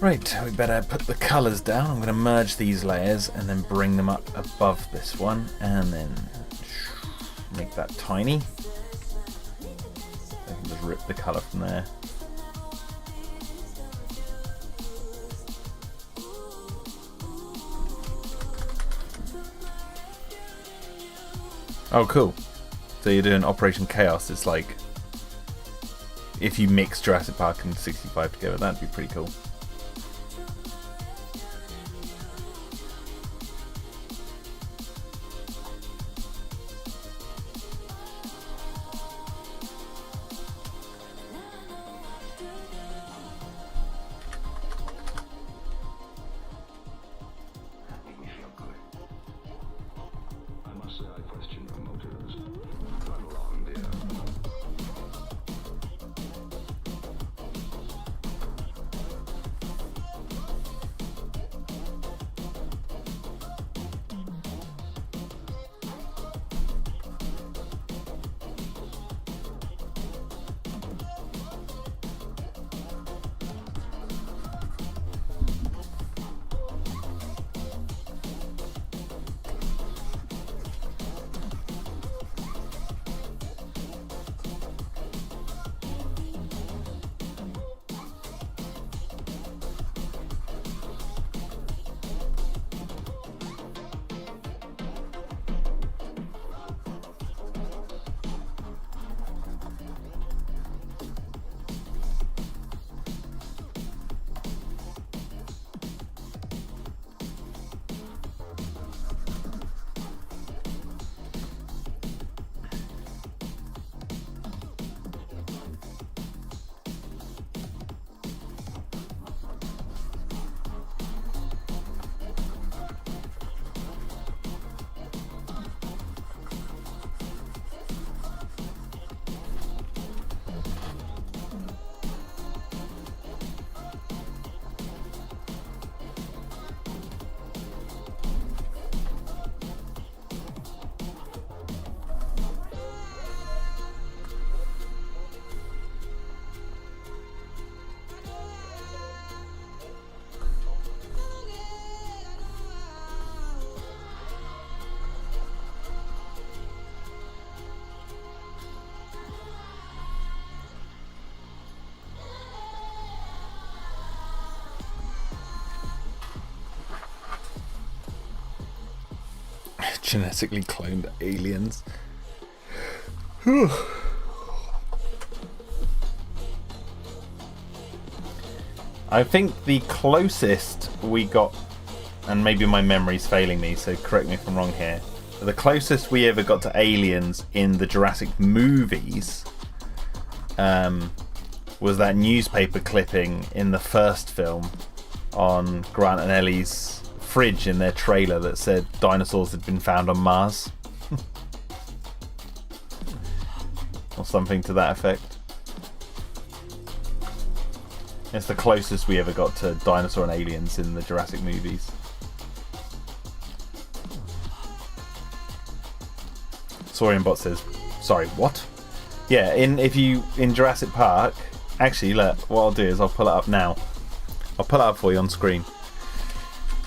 Right, we better put the colours down. I'm going to merge these layers and then bring them up above this one, and then make that tiny. I can just rip the colour from there. Oh, cool. So you're doing Operation Chaos. It's like if you mix Jurassic Park and 65 together, that'd be pretty cool. Genetically cloned aliens. I think the closest we got, and maybe my memory's failing me, so correct me if I'm wrong here, but the closest we ever got to aliens in the Jurassic movies was that newspaper clipping in the first film on Grant and Ellie's fridge in their trailer that said dinosaurs had been found on Mars. or something to that effect. It's the closest we ever got to dinosaur and aliens in the Jurassic movies. Saurianbot says, sorry, what? Yeah, in Jurassic Park, actually, look, what I'll do is I'll pull it up now. I'll pull it up for you on screen.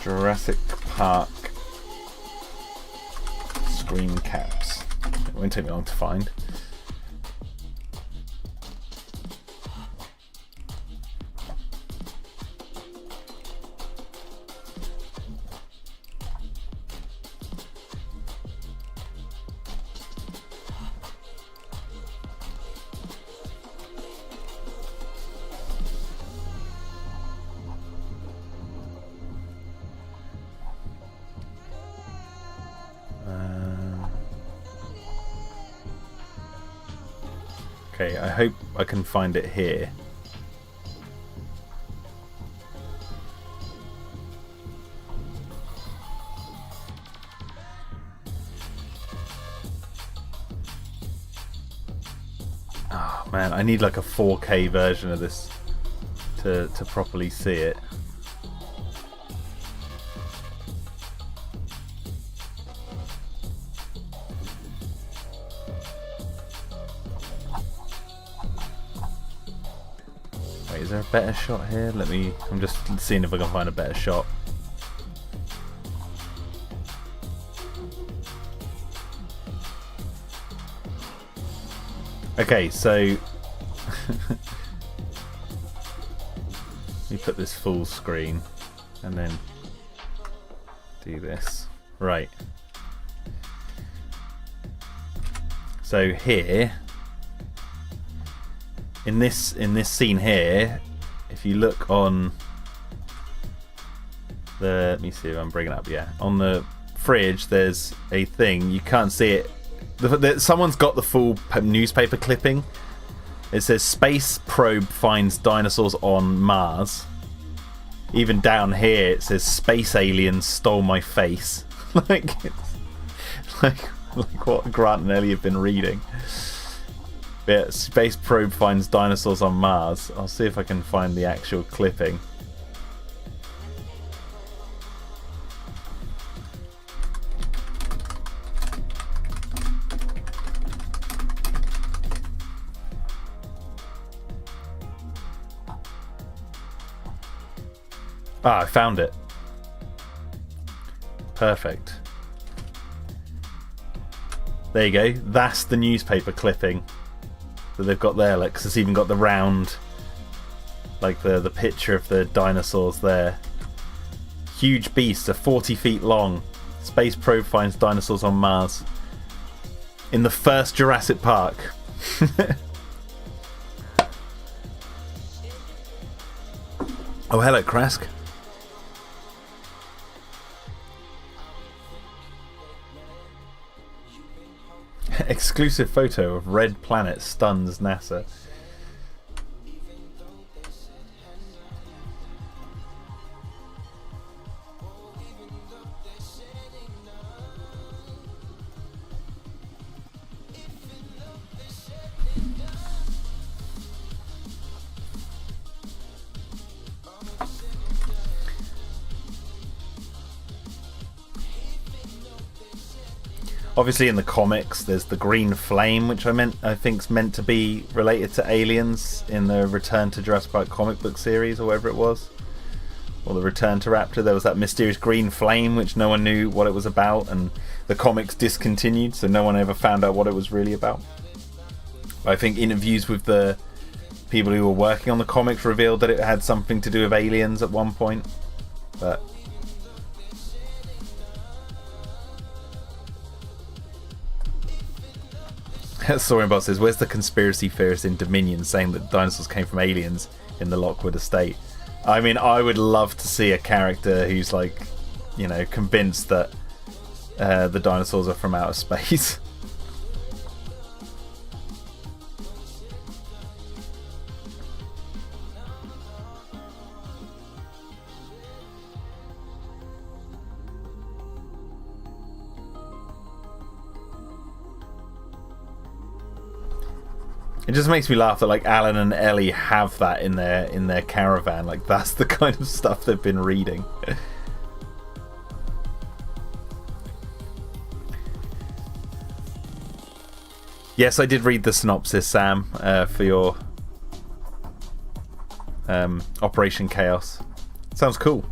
Jurassic Park screen caps. It won't take me long to find. Okay, I hope I can find it here. Oh man, I need like a 4K version of this to properly see it. Is there a better shot here? I'm just seeing if I can find a better shot. Okay, so let me put this full screen and then do this. Right. So here in this scene here, if you look on the, let me see if I'm bringing it up. Yeah, on the fridge, there's a thing you can't see it. Someone's got the full newspaper clipping. It says space probe finds dinosaurs on Mars. Even down here, it says space aliens stole my face. like what Grant and Ellie have been reading. Yeah, space probe finds dinosaurs on Mars. I'll see if I can find the actual clipping. Ah, I found it. Perfect. There you go. That's the newspaper clipping that they've got there. Like, 'cause it's even got the round, like the picture of the dinosaurs there. Huge beasts are 40 feet long. Space probe finds dinosaurs on Mars. In the first Jurassic Park. Oh, hello, Krask. Exclusive photo of red planet stuns NASA. Obviously, in the comics, there's the green flame, which I think's meant to be related to aliens in the Return to Jurassic Park comic book series, or whatever it was, or the Return to Raptor. There was that mysterious green flame, which no one knew what it was about, and the comics discontinued, so no one ever found out what it was really about. I think interviews with the people who were working on the comics revealed that it had something to do with aliens at one point, but. Sorenbot says, where's the conspiracy theorist in Dominion saying that dinosaurs came from aliens in the Lockwood estate? I mean, I would love to see a character who's like, you know, convinced that the dinosaurs are from outer space. It just makes me laugh that like Alan and Ellie have that in their caravan. Like that's the kind of stuff they've been reading. Yes, I did read the synopsis, Sam, for your Operation Chaos. Sounds cool.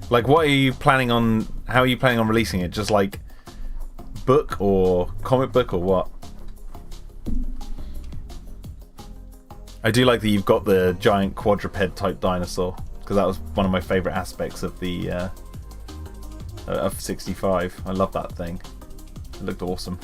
Like, what are you planning on? How are you planning on releasing it? Just like book or comic book or what? I do like that you've got the giant quadruped type dinosaur, because that was one of my favourite aspects of the of 65. I love that thing. It looked awesome.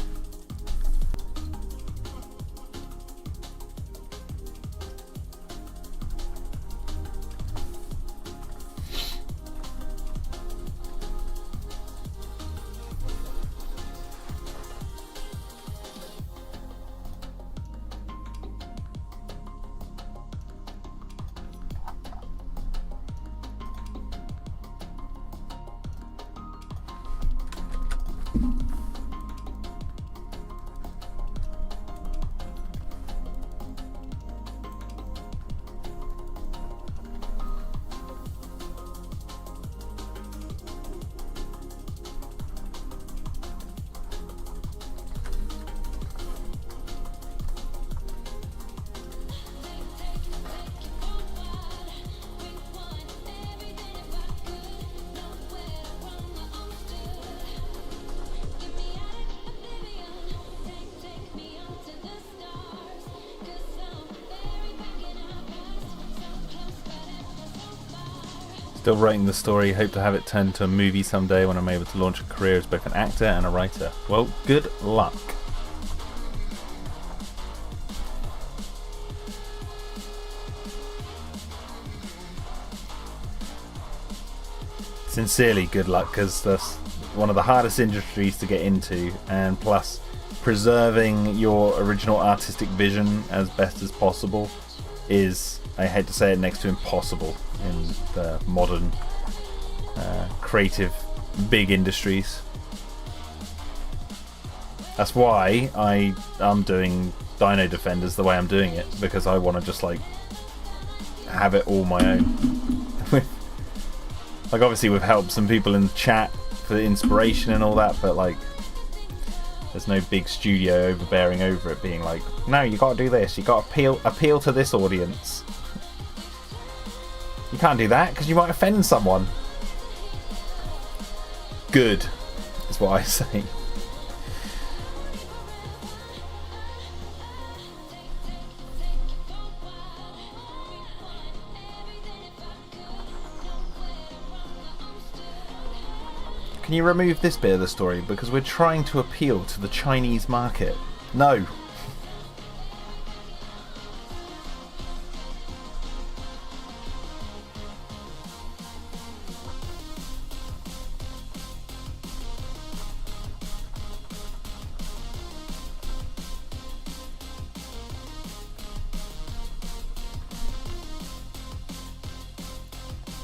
Still writing the story, hope to have it turned into a movie someday when I'm able to launch a career as both an actor and a writer. Well, good luck. Sincerely, good luck, because that's one of the hardest industries to get into, and plus preserving your original artistic vision as best as possible is, I hate to say it, next to impossible in the modern creative big industries. That's why I'm doing Dino-Defenders the way I'm doing it, because I want to just like have it all my own. Like, obviously we've helped some people in the chat for inspiration and all that, but like there's no big studio overbearing over it being like, no, you got to do this, you got to appeal to this audience. You can't do that because you might offend someone. Good, is what I say. Can you remove this bit of the story because we're trying to appeal to the Chinese market? No.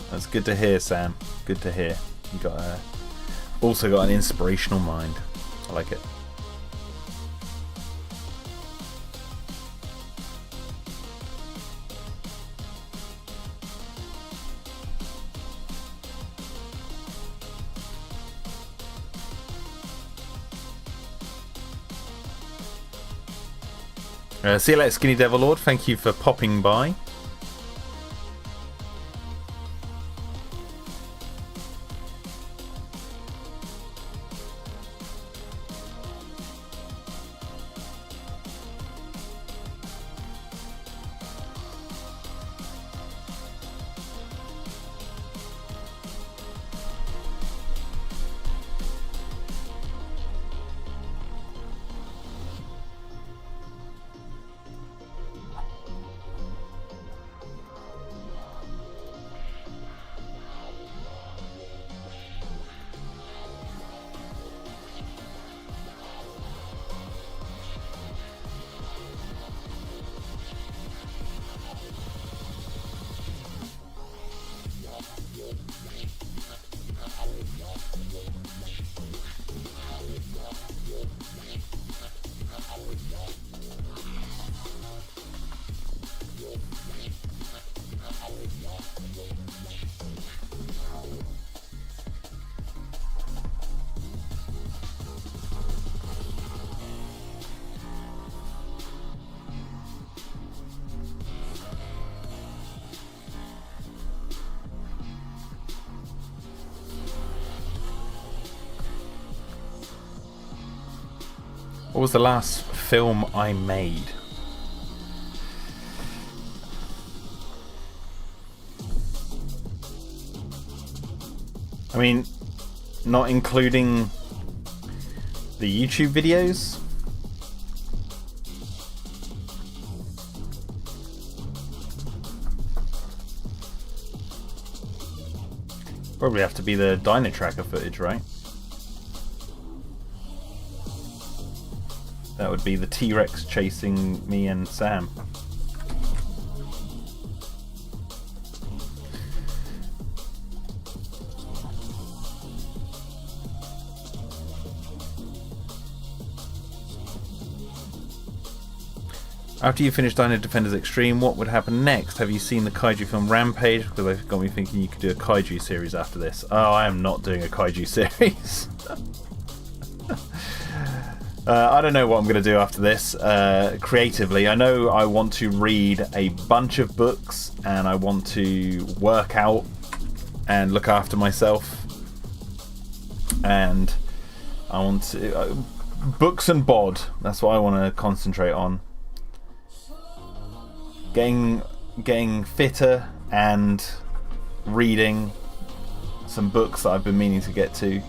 That's good to hear, Sam. Good to hear. You got also got an inspirational mind. I like it. See you later, Skinny Devil Lord. Thank you for popping by. What was the last film I made? I mean, not including the YouTube videos. Probably have to be the Dino Tracker footage, right? That would be the T-Rex chasing me and Sam. After you finish Dino-Defenders Extreme, what would happen next? Have you seen the kaiju film Rampage? Because they've got me thinking you could do a kaiju series after this. Oh, I am not doing a kaiju series. I don't know what I'm going to do after this creatively. I know I want to read a bunch of books and I want to work out and look after myself. And I want to... books and bod. That's what I want to concentrate on. Getting fitter and reading some books that I've been meaning to get to,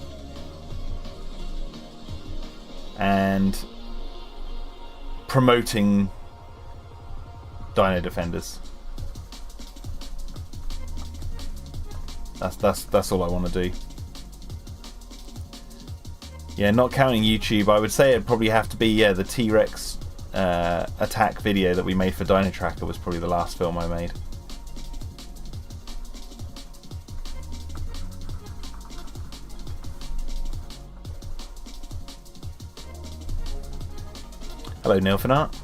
and promoting Dino-Defenders. That's all I want to do. Yeah, not counting YouTube, I would say it'd probably have to be the T-Rex attack video that we made for Dino Tracker was probably the last film I made. Hello, Neil Fanart.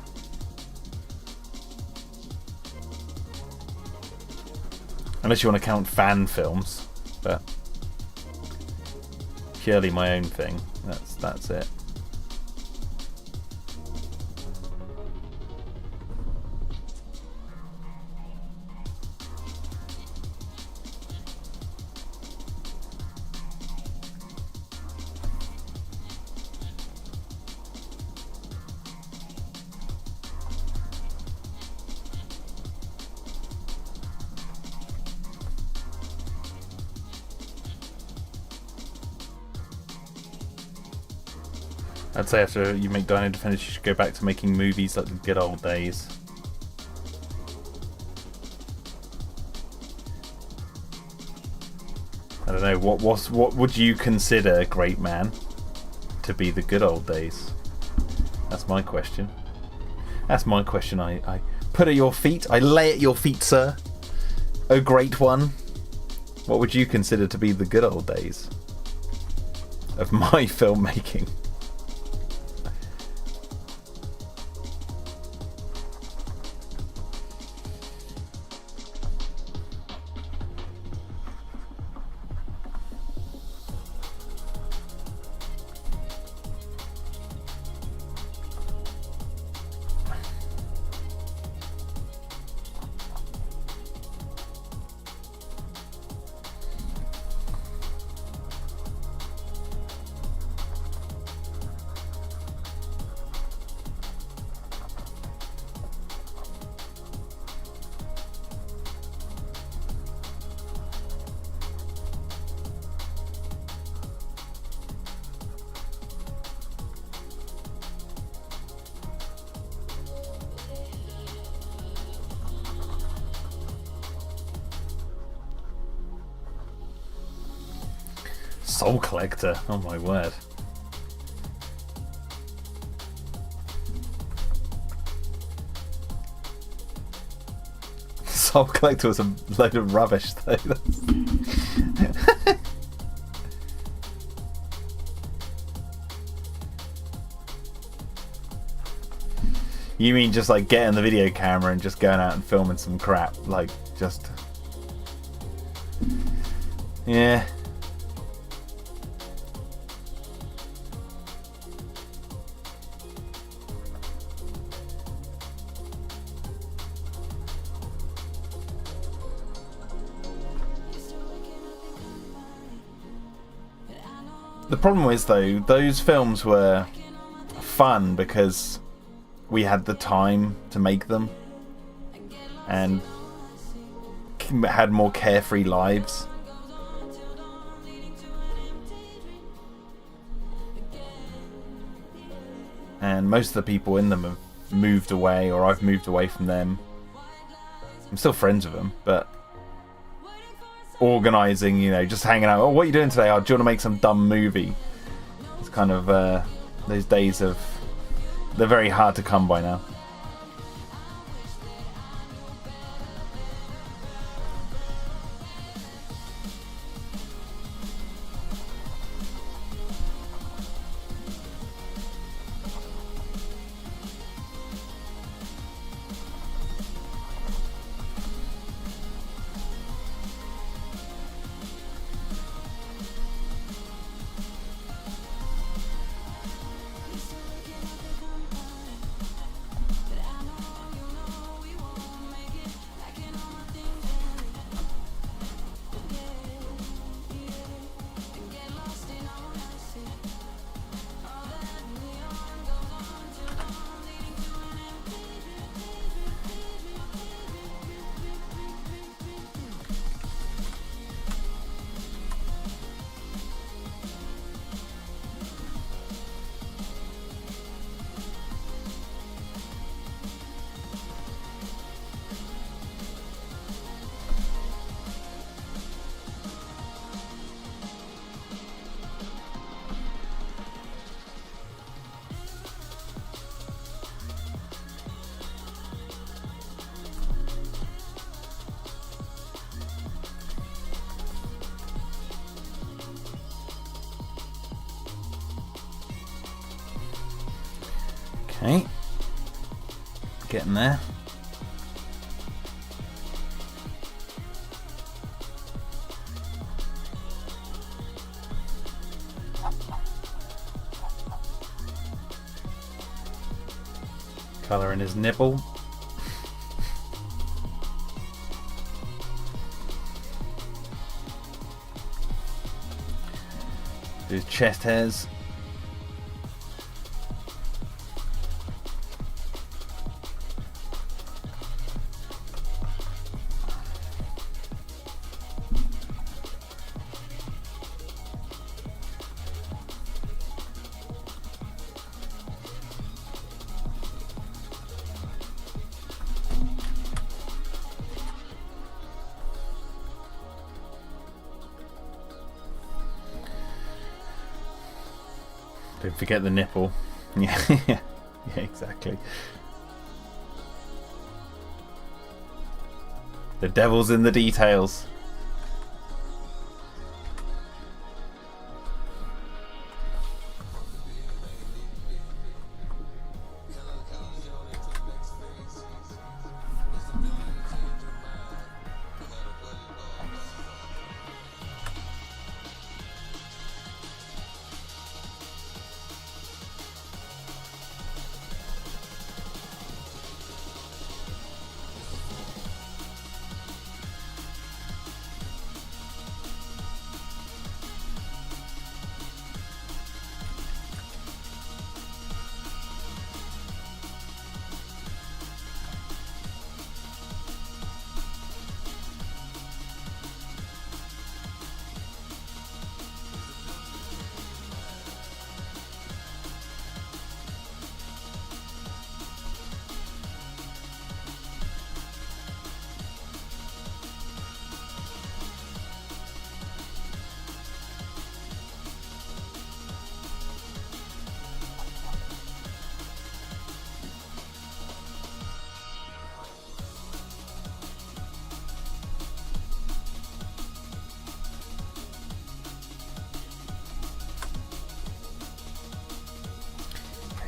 Unless you want to count fan films, but purely my own thing. That's it. I'd say after you make Dino-Defenders, you should go back to making movies like the good old days. I don't know, what would you consider, great man, to be the good old days? That's my question. That's my question I put at your feet. I lay at your feet, sir. Oh, great one. What would you consider to be the good old days of my filmmaking? Soul Collector, oh my word. Soul Collector was a load of rubbish though. You mean just like getting the video camera and just going out and filming some crap? Like, just... Yeah. The problem is, though, those films were fun because we had the time to make them and had more carefree lives. And most of the people in them have moved away, or I've moved away from them. I'm still friends with them, but organising, you know, just hanging out. Oh, what are you doing today? Oh, do you want to make some dumb movie? It's kind of those days of, they're very hard to come by now. Okay, getting there. Colour in his nipple. His chest hairs. Don't forget the nipple. Yeah, yeah, exactly. The devil's in the details.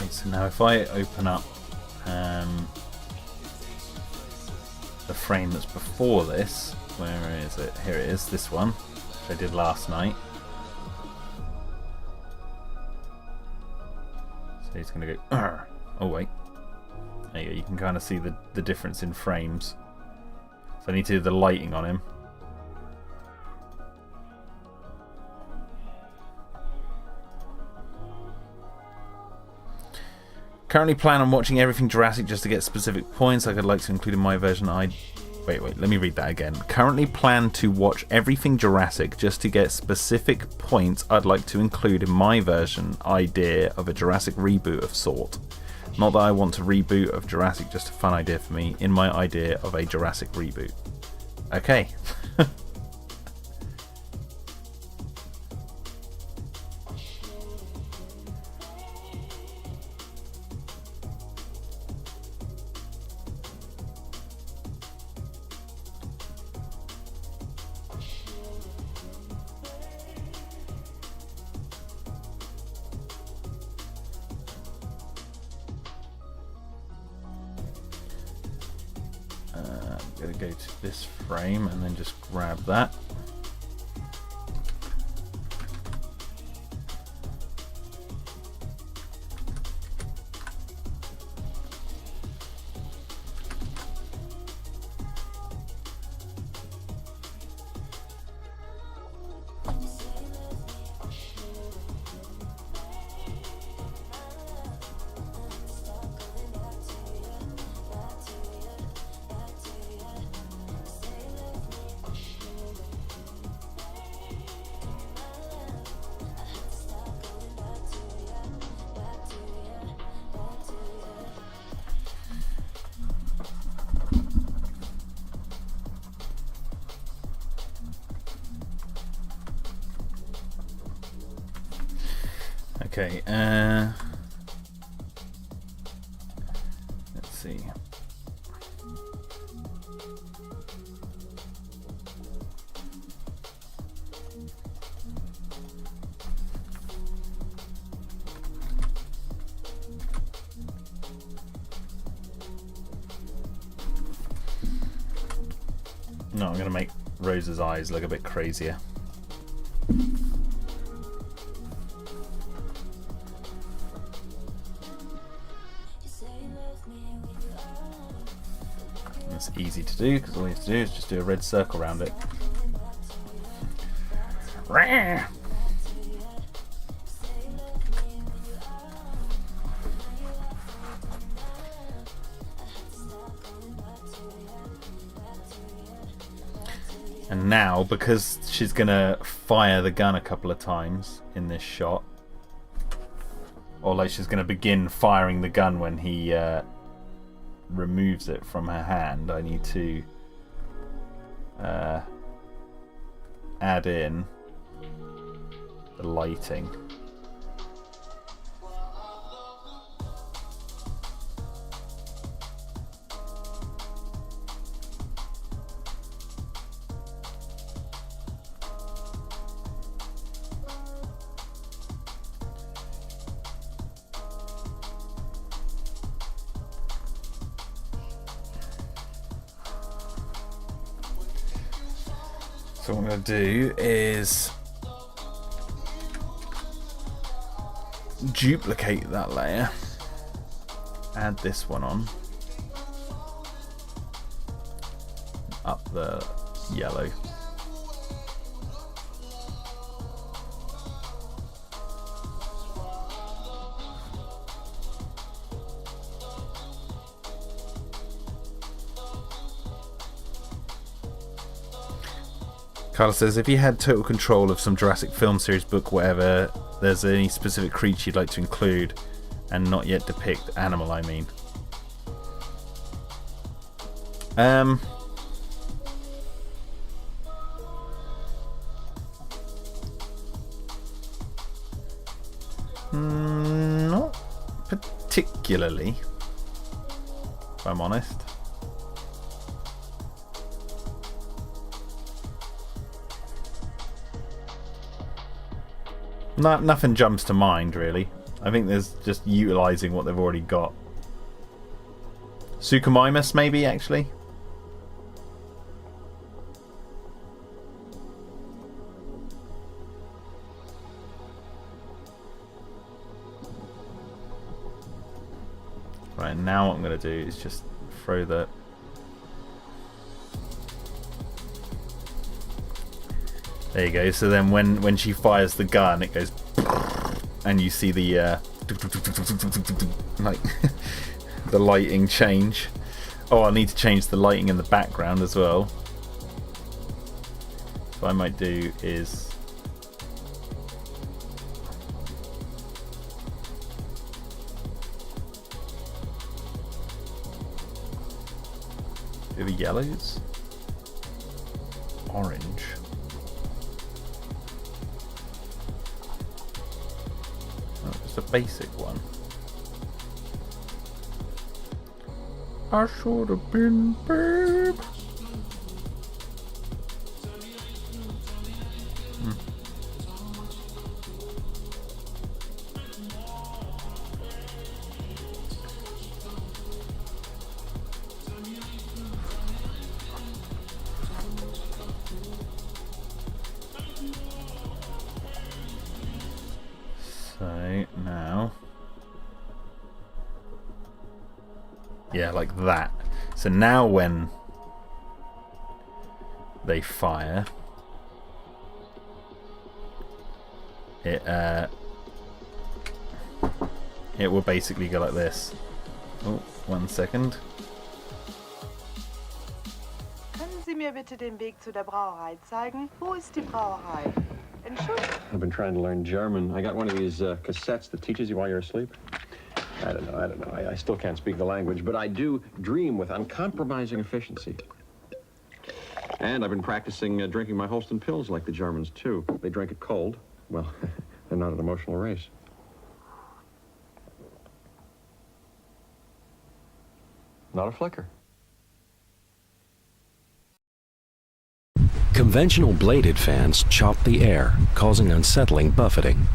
So now if I open up the frame that's before this, where is it? Here it is, this one, which I did last night. So he's going to go, Arr! Oh wait, there you go, you can kind of see the difference in frames. So I need to do the lighting on him. Currently plan on watching everything Jurassic just to get specific points I'd like to include in my version. Wait, let me read that again. Currently plan to watch everything Jurassic just to get specific points I'd like to include in my version idea of a Jurassic reboot of sort. Not that I want to reboot of Jurassic, just a fun idea for me, in my idea of a Jurassic reboot. Okay. I'm going to go to this frame and then just grab that. Okay, let's see. No, I'm going to make Rose's eyes look a bit crazier. It's easy to do because all you have to do is just do a red circle around it. And now, because she's gonna fire the gun a couple of times in this shot, or like she's gonna begin firing the gun when he removes it from her hand, I need to add in the lighting. So what I'm going to do is duplicate that layer, add this one on, up the yellow. Carlos says, if you had total control of some Jurassic film series book, whatever, there's any specific creature you'd like to include and not yet depict animal, I mean. Not particularly, if I'm honest. Nothing jumps to mind, really. I think there's just utilising what they've already got. Suchomimus, maybe, actually? Right, now what I'm going to do is just throw the... There you go. So then when she fires the gun, it goes... And you see the like the lighting change. Oh, I need to change the lighting in the background as well. What I might do is do the yellows, orange. Oh, just a basic one. I should have been babe. So now, yeah, like that. So now when they fire, it will basically go like this. Oh, 1 second. Können Sie mir bitte den Weg zu der Brauerei zeigen? Wo ist die Brauerei? Entschuldigung. I've been trying to learn German. I got one of these cassettes that teaches you while you're asleep. I don't know. I still can't speak the language, but I do dream with uncompromising efficiency. And I've been practicing drinking my Holston pills like the Germans, too. They drink it cold. Well, they're not an emotional race. Not a flicker. Conventional bladed fans chop the air, causing unsettling buffeting.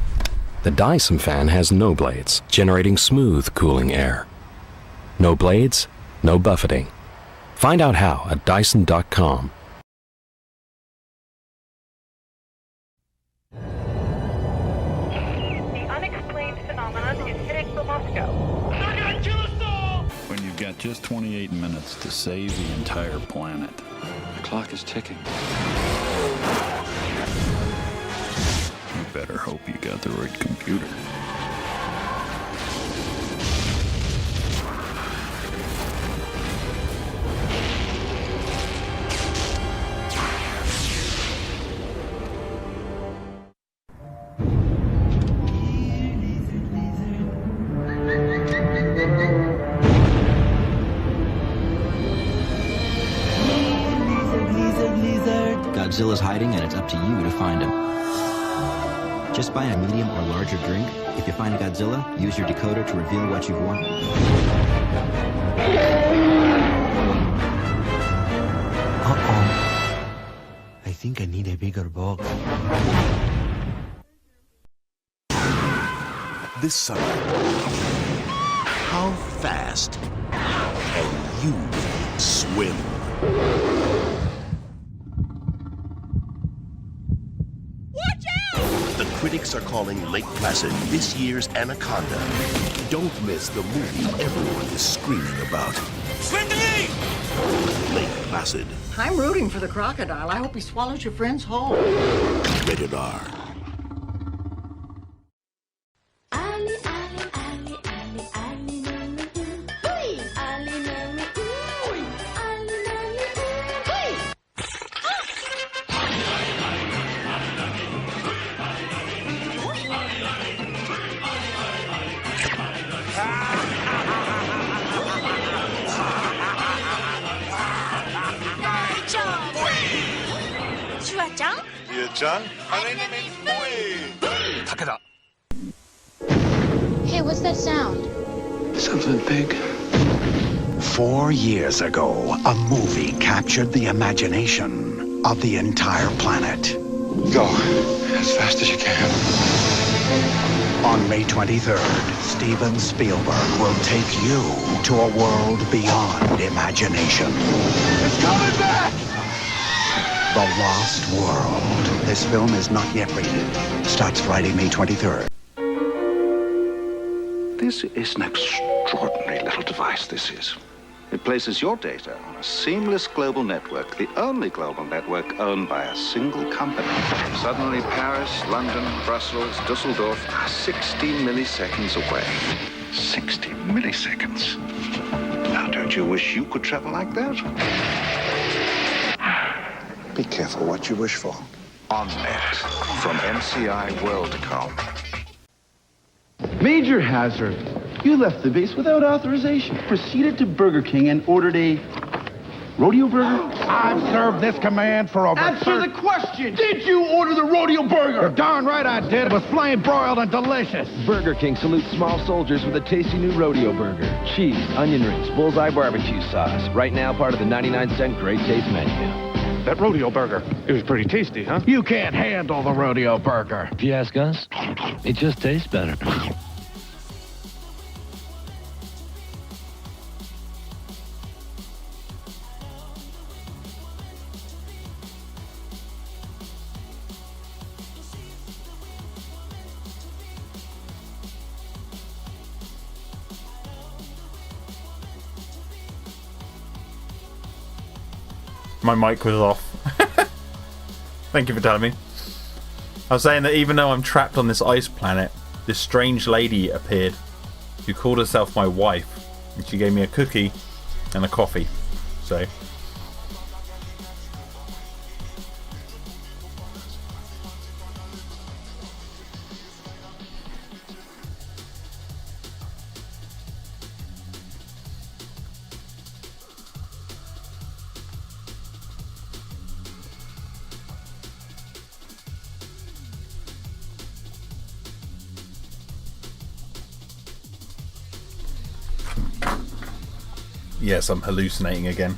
The Dyson fan has no blades, generating smooth, cooling air. No blades, no buffeting. Find out how at Dyson.com. The unexplained phenomenon is heading for Moscow. When you've got just 28 minutes to save the entire planet. The clock is ticking. You better hope you got the right computer. Godzilla's hiding, and it's up to you to find him. Just buy a medium or larger drink. If you find a Godzilla, use your decoder to reveal what you've won. Uh-oh. I think I need a bigger box. This summer, how fast can you swim? The critics are calling Lake Placid this year's Anaconda. Don't miss the movie everyone is screaming about. Swim to me! Lake Placid. I'm rooting for the crocodile. I hope he swallows your friends whole. Rated R. Hey, what's that sound? Something big. 4 years ago, a movie captured the imagination of the entire planet. Go as fast as you can. On May 23rd, Steven Spielberg will take you to a world beyond imagination. It's coming back! The Lost World. This film is not yet rated. Starts Friday, May 23rd. This is an extraordinary little device, this is. It places your data on a seamless global network, the only global network owned by a single company. Suddenly, Paris, London, Brussels, Dusseldorf are 60 milliseconds away. 60 milliseconds? Now, don't you wish you could travel like that? Be careful what you wish for. On Net, from MCI Worldcom. Major hazard. You left the base without authorization. Proceeded to Burger King and ordered a rodeo burger? I've served this command for over Answer the question! Did you order the rodeo burger? You're darn right I did. It was flame broiled and delicious. Burger King salutes small soldiers with a tasty new rodeo burger. Cheese, onion rings, bullseye barbecue sauce. Right now, part of the 99-cent Great Taste menu. That rodeo burger, it was pretty tasty, huh? You can't handle the rodeo burger. If you ask us, it just tastes better. My mic was off. Thank you for telling me. I was saying that even though I'm trapped on this ice planet, this strange lady appeared who called herself my wife, and she gave me a cookie and a coffee. So yes, I'm hallucinating again.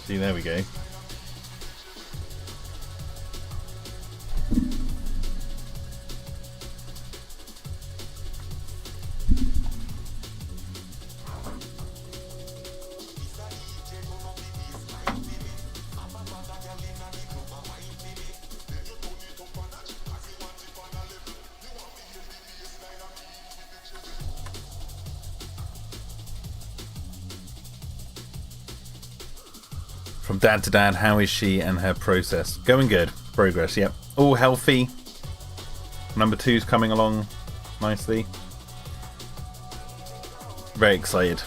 See, there we go. From Dan to Dan, how is she and her process? Going good. Progress, yep. All healthy. Number 2's coming along nicely. Very excited.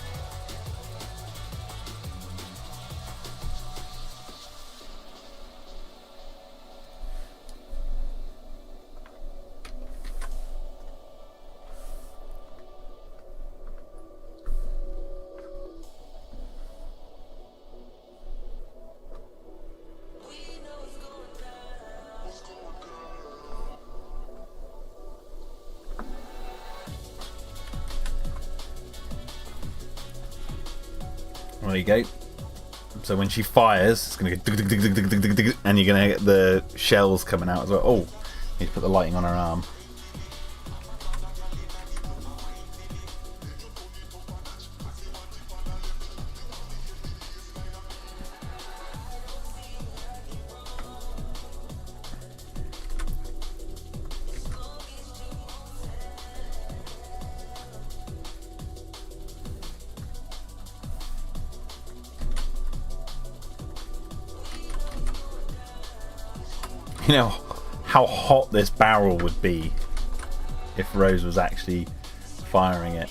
There you go. So when she fires, it's going to go, and you're going to get the shells coming out as well. Oh, need to put the lighting on her arm. You know how hot this barrel would be if Rose was actually firing it.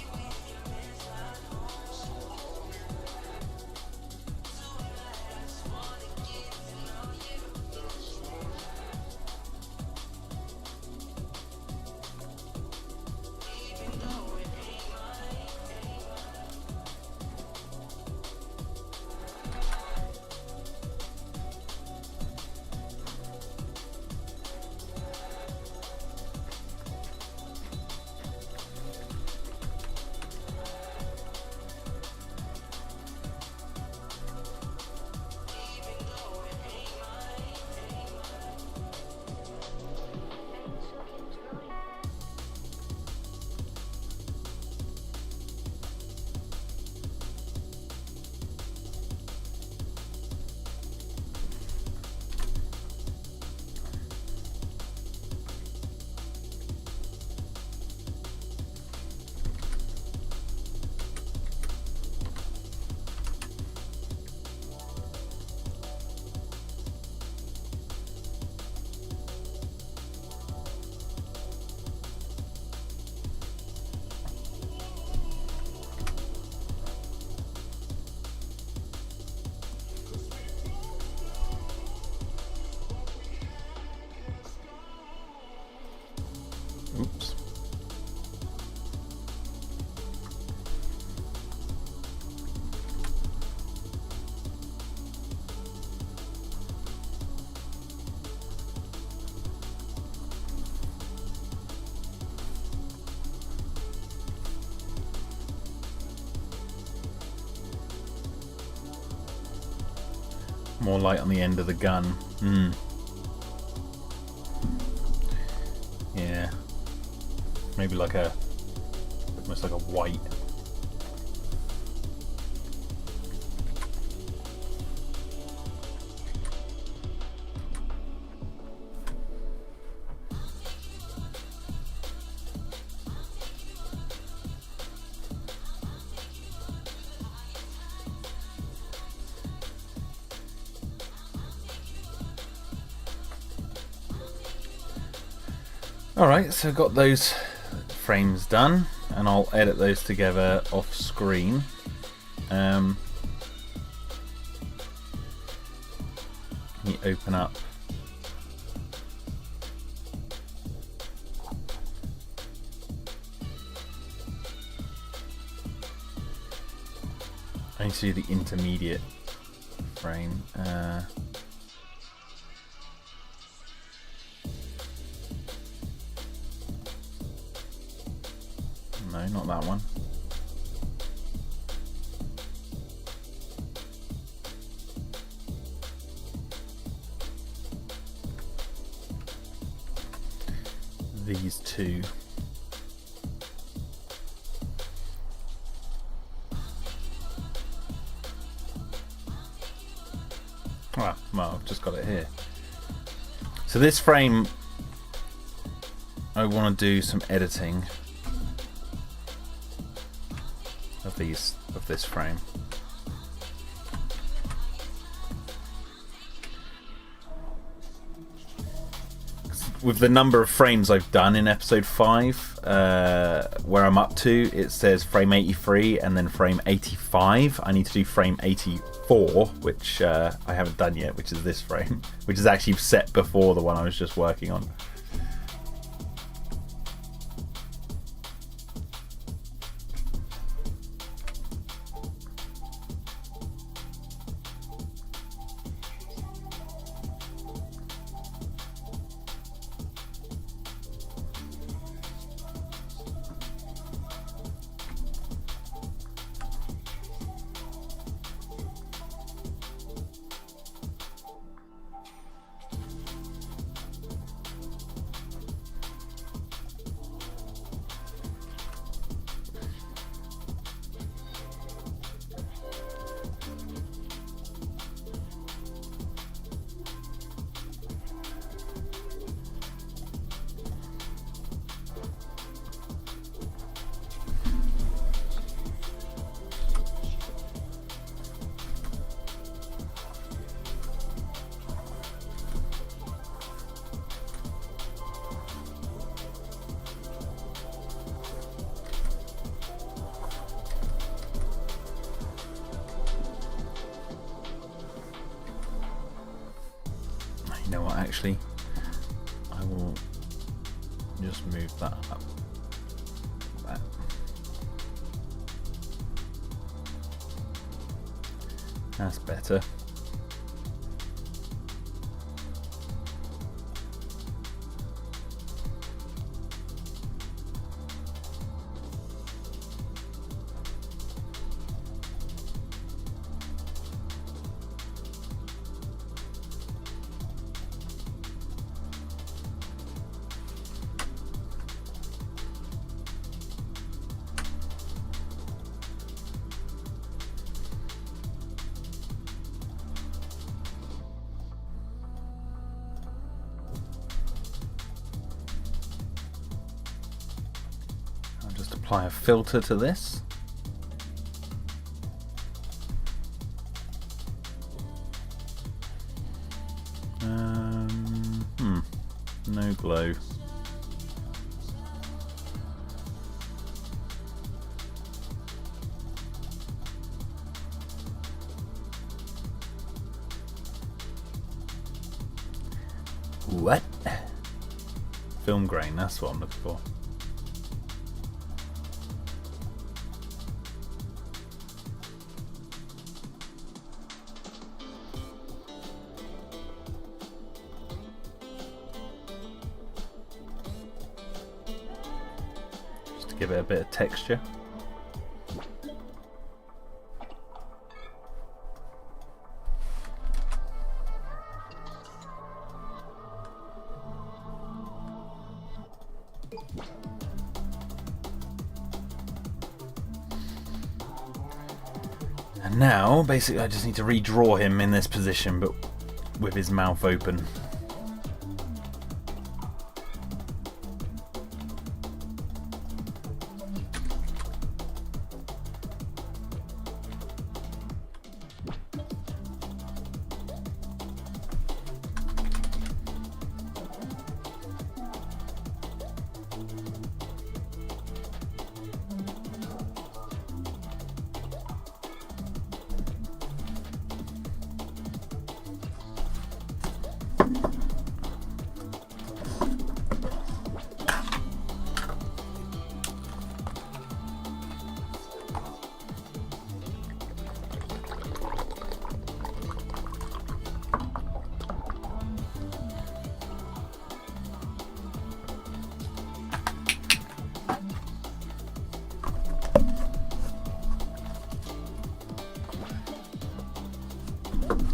More light on the end of the gun. Yeah. Maybe like almost like a white. Alright, so got those frames done, and I'll edit those together off screen. Let me open up I need to do the intermediate frame. No, not that one. These two. Ah, well, I've just got it here. So this frame, I want to do some editing of this frame. With the number of frames I've done in episode 5, where I'm up to, it says frame 83 and then frame 85. I need to do frame 84, which I haven't done yet, which is this frame, which is actually set before the one I was just working on. You know what, actually, I will just move that up. That. That's better. Apply a filter to this. No glow. What? Film grain, that's what I'm looking for. Give it a bit of texture. And now, basically, I just need to redraw him in this position, but with his mouth open.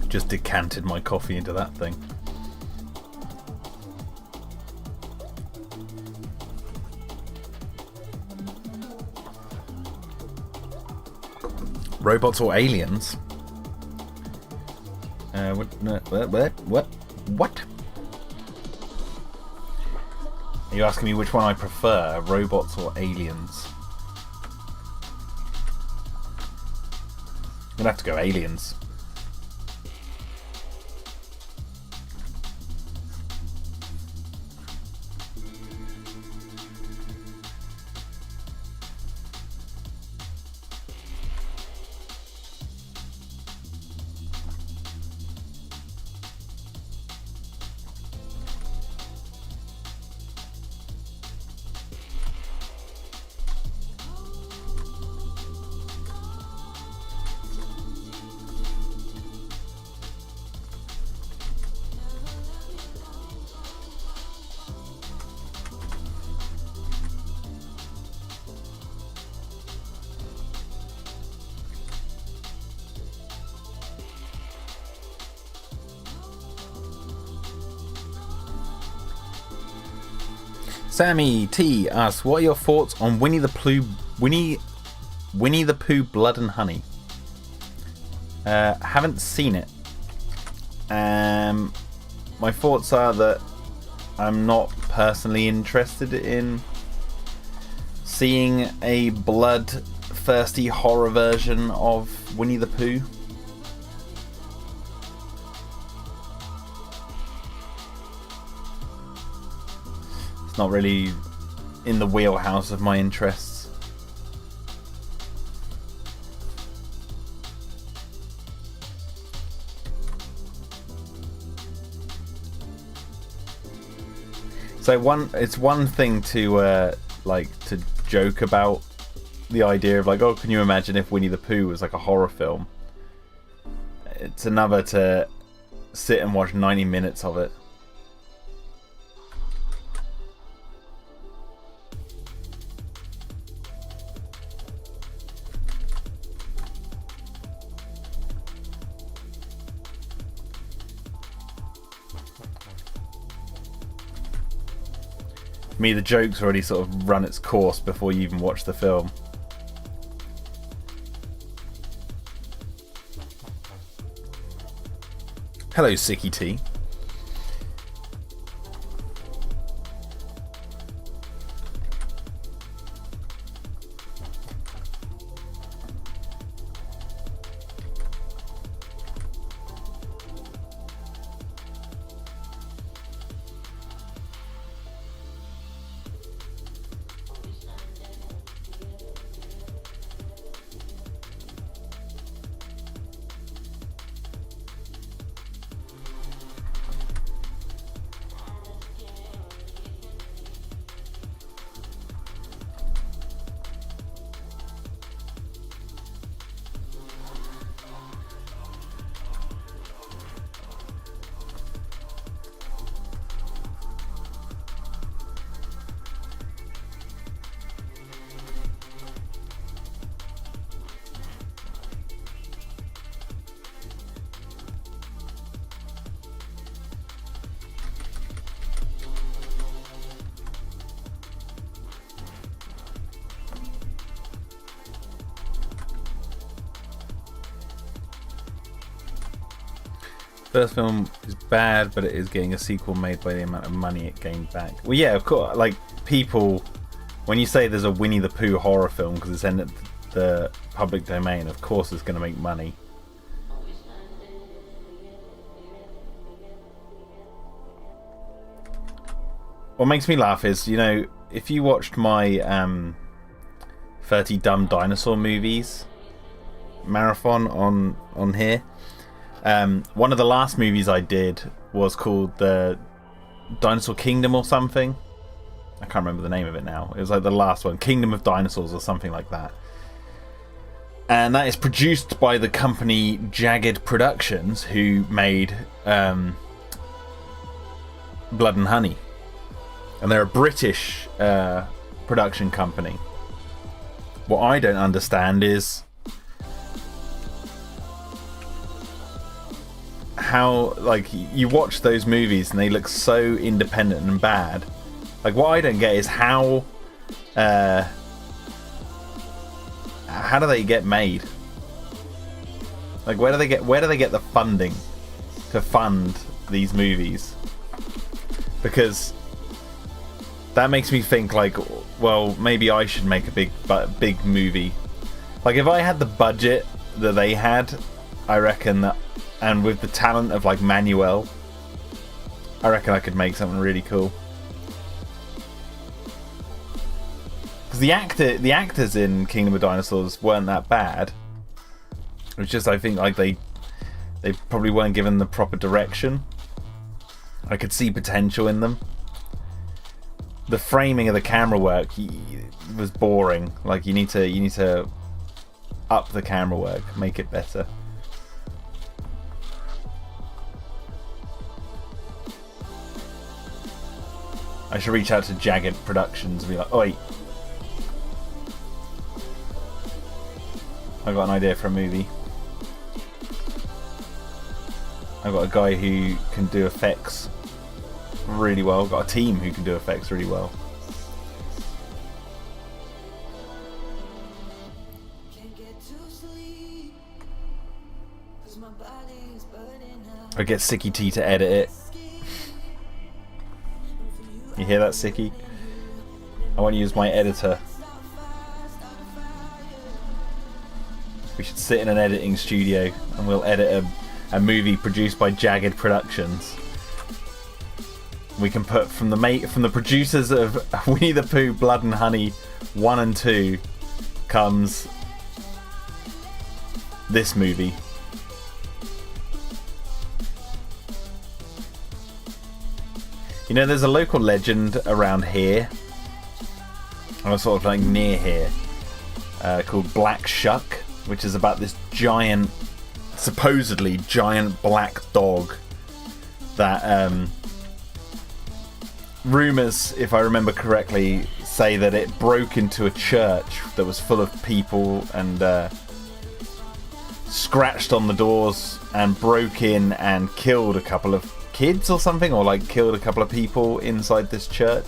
Just decanted my coffee into that thing. Robots or aliens? What? Are you asking me which one I prefer, robots or aliens? I'm gonna have to go aliens. Sammy T asks, what are your thoughts on Winnie the Pooh Blood and Honey? Haven't seen it. My thoughts are that I'm not personally interested in seeing a bloodthirsty horror version of Winnie the Pooh. Not really in the wheelhouse of my interests. So it's one thing to to joke about the idea of like, oh, can you imagine if Winnie the Pooh was like a horror film? It's another to sit and watch 90 minutes of it. For me, the joke's already sort of run its course before you even watch the film. Hello, Sicky T. First film is bad, but it is getting a sequel made by the amount of money it gained back. Well, yeah, of course. Like, people, when you say there's a Winnie the Pooh horror film because it's in the public domain, of course it's going to make money. What makes me laugh is, you know, if you watched my 30 Dumb Dinosaur Movies marathon on here, one of the last movies I did was called the Dinosaur Kingdom or something. I can't remember the name of it now. It was like the last one, Kingdom of Dinosaurs or something like that. And that is produced by the company Jagged Productions, who made Blood and Honey. And they're a British production company. What I don't understand is how, like, you watch those movies and they look so independent and bad. Like, what I don't get is how do they get made? Like, where do they get the funding to fund these movies? Because that makes me think, like, well, maybe I should make a big movie. Like, if I had the budget that they had, I reckon that, and with the talent of, like, Manuel, I reckon I could make something really cool. Because the actors in Kingdom of Dinosaurs weren't that bad. It was just, I think, like, they probably weren't given the proper direction. I could see potential in them. The framing of the camera work was boring. Like, you need to up the camera work, make it better. I should reach out to Jagged Productions and be like, oi, I got an idea for a movie. I've got a guy who can do effects really well. I've got a team who can do effects really well. I get Sicky T to edit it. You hear that, Sicky? I want to use my editor. We should sit in an editing studio and we'll edit a movie produced by Jagged Productions. We can put from the producers of Winnie the Pooh, Blood and Honey 1 and 2 comes this movie. You know, there's a local legend around here, or sort of like near here, called Black Shuck, which is about this giant, supposedly giant black dog that rumours, if I remember correctly, say that it broke into a church that was full of people and scratched on the doors and broke in and killed a couple of kids or something, or like killed a couple of people inside this church.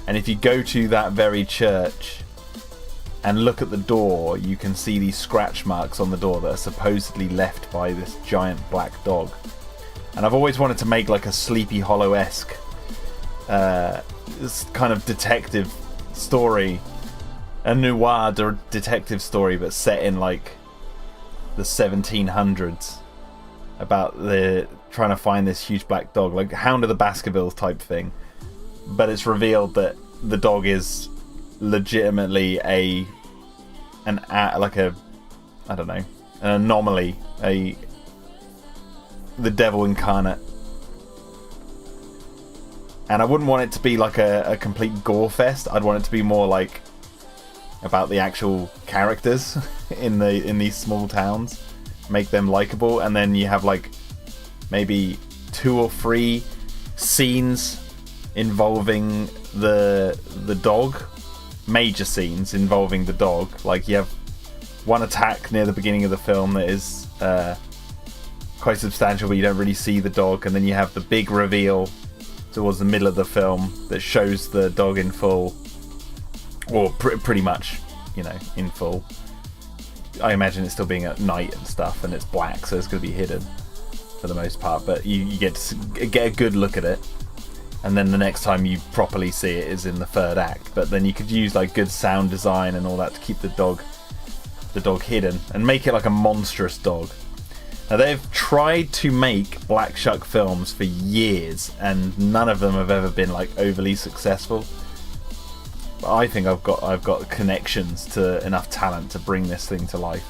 And if you go to that very church and look at the door, you can see these scratch marks on the door that are supposedly left by this giant black dog. And I've always wanted to make like a Sleepy Hollow-esque kind of detective story, a noir detective story, but set in like the 1700s, about trying to find this huge black dog, like Hound of the Baskervilles type thing. But it's revealed that the dog is legitimately an anomaly, the devil incarnate. And I wouldn't want it to be like a complete gore fest. I'd want it to be more like about the actual characters in these small towns, make them likable, and then you have like maybe 2 or 3 scenes involving the dog, major scenes involving the dog. Like, you have one attack near the beginning of the film that is quite substantial, but you don't really see the dog, and then you have the big reveal towards the middle of the film that shows the dog in full, or pretty much, you know, in full. I imagine it's still being at night and stuff, and it's black, so it's going to be hidden. for the most part, but you get to get a good look at it, and then the next time you properly see it is in the third act. But then you could use like good sound design and all that to keep the dog hidden and make it like a monstrous dog. Now they've tried to make Black Shuck films for years, and none of them have ever been like overly successful. But I think I've got connections to enough talent to bring this thing to life.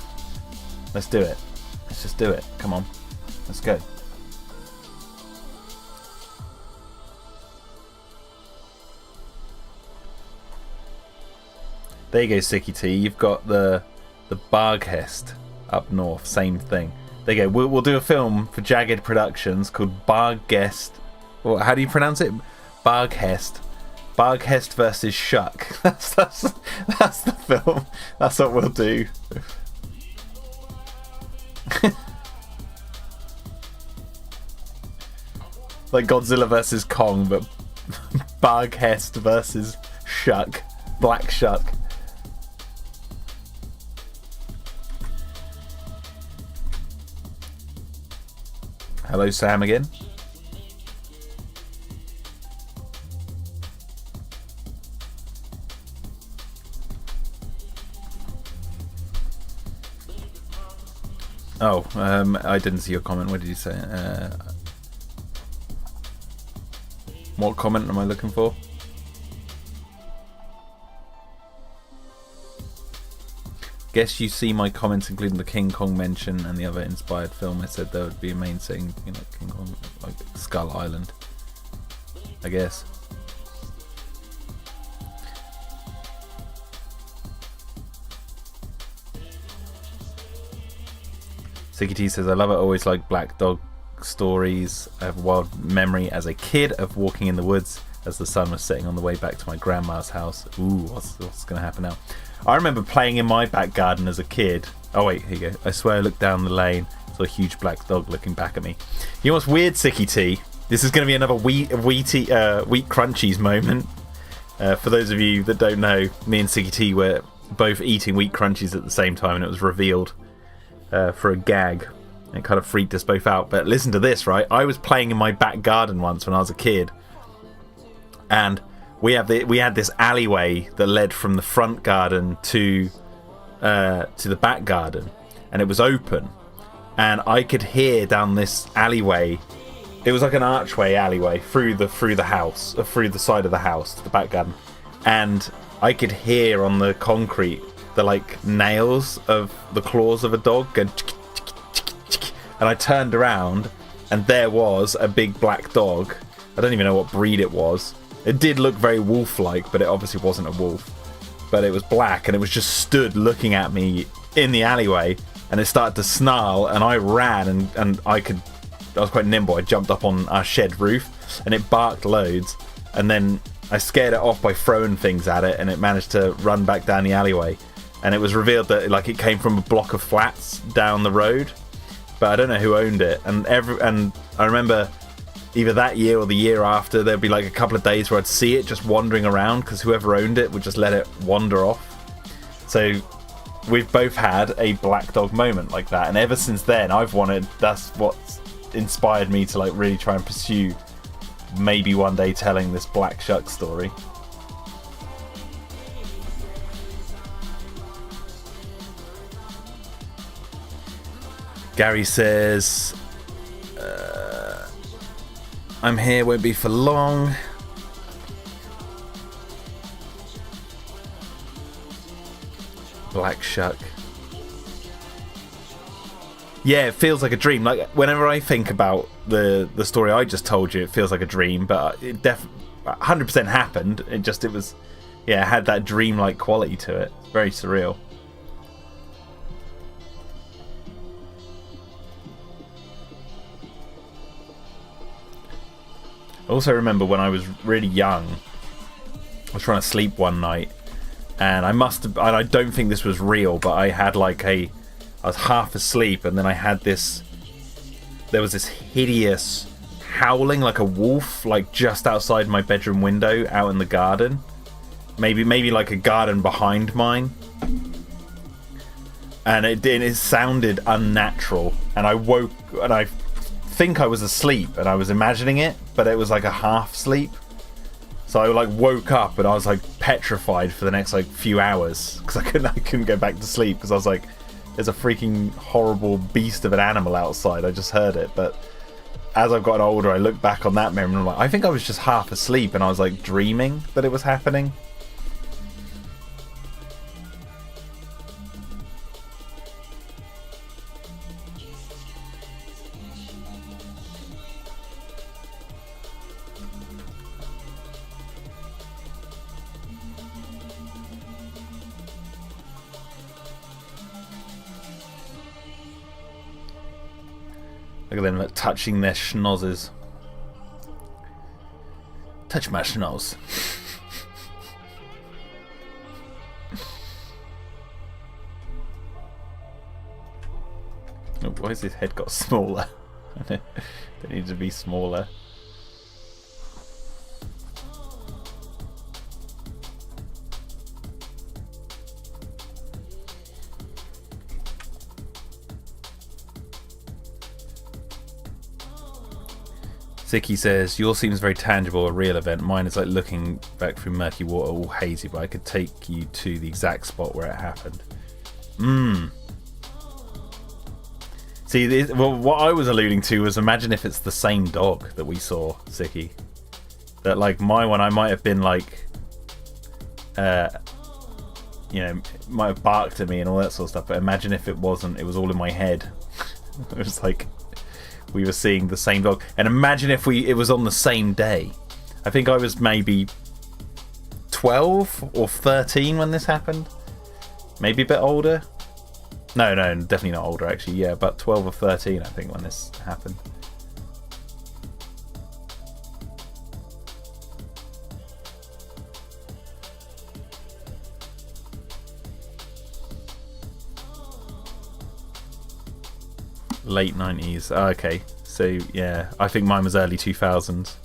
Let's do it. Let's just do it. Come on. Let's go. There you go, Sicky T. You've got the Barghest up north. Same thing. There you go. We'll do a film for Jagged Productions called Barghest. Well, how do you pronounce it? Barghest. Barghest versus Shuck. That's the film. That's what we'll do. Like Godzilla versus Kong, but Barghest versus Shuck. Black Shuck. Hello, Sam again. Oh, I didn't see your comment. What did you say? What comment am I looking for? Guess you see my comments, including the King Kong mention and the other inspired film. I said there would be a main setting, you know, King Kong, like Skull Island. I guess. Sicky T says, I love it. Always like black dog stories. I have a wild memory as a kid of walking in the woods as the sun was setting on the way back to my grandma's house. Ooh, what's going to happen now? I remember playing in my back garden as a kid. Oh wait, here you go. I swear I looked down the lane, saw a huge black dog looking back at me. You know what's weird, Sicky T? This is going to be another wheat crunchies moment. For those of you that don't know, me and Sicky T were both eating wheat crunchies at the same time, and it was revealed for a gag. It kind of freaked us both out. But listen to this, right? I was playing in my back garden once when I was a kid, and we had this alleyway that led from the front garden to the back garden, and it was open, and I could hear down this alleyway. It was like an archway alleyway through the house, through the side of the house to the back garden, and I could hear on the concrete the like nails of the claws of a dog going, and I turned around, and there was a big black dog. I don't even know what breed it was. It did look very wolf-like, but it obviously wasn't a wolf. But it was black, and it was just stood looking at me in the alleyway, and it started to snarl, and I ran, and I was quite nimble. I jumped up on our shed roof, and it barked loads, and then I scared it off by throwing things at it, and it managed to run back down the alleyway. And it was revealed that like it came from a block of flats down the road, but I don't know who owned it. And I remember either that year or the year after, there'd be like a couple of days where I'd see it just wandering around because whoever owned it would just let it wander off. So we've both had a black dog moment like that, and ever since then that's what's inspired me to like really try and pursue maybe one day telling this Black Shuck story. Gary says, I'm here, won't be for long. Black Shuck. Yeah, it feels like a dream. Like whenever I think about the story I just told you, it feels like a dream, but it 100% happened. It had that dream-like quality to it. Very surreal. I also remember when I was really young, I was trying to sleep one night, and I don't think this was real, but I had I was half asleep, and then there was this hideous howling like a wolf, like just outside my bedroom window out in the garden. Maybe like a garden behind mine. And it sounded unnatural, and I woke and I think I was asleep and I was imagining it, but it was like a half sleep. So I like woke up and I was like petrified for the next like few hours because I couldn't go back to sleep because I was like, there's a freaking horrible beast of an animal outside. I just heard it. But as I've gotten older, I look back on that memory and I'm like, I think I was just half asleep and I was like dreaming that it was happening. Look at them like, touching their schnozzes. Touch my schnoz. Oh, why has his head got smaller? They need to be smaller. Zicky says, yours seems very tangible, a real event. Mine is like looking back through murky water, all hazy, but I could take you to the exact spot where it happened. See, what I was alluding to was imagine if it's the same dog that we saw, Zicky. That like my one, I might have been like, you know, might have barked at me and all that sort of stuff, but imagine if it wasn't, it was all in my head. It was like we were seeing the same dog. And imagine if it was on the same day. I think I was maybe 12 or 13 when this happened. Maybe a bit older. No, definitely not older actually. Yeah, about 12 or 13 I think when this happened. Late 90s. Oh, okay. So, yeah. I think mine was early 2000s.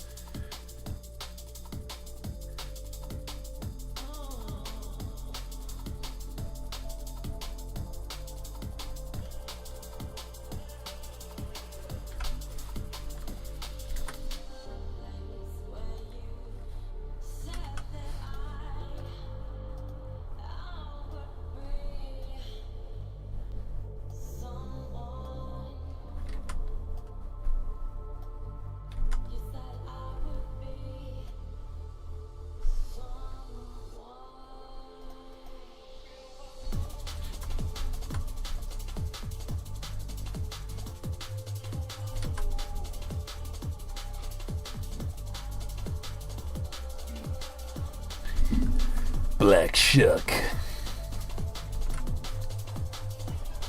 Black Shuck.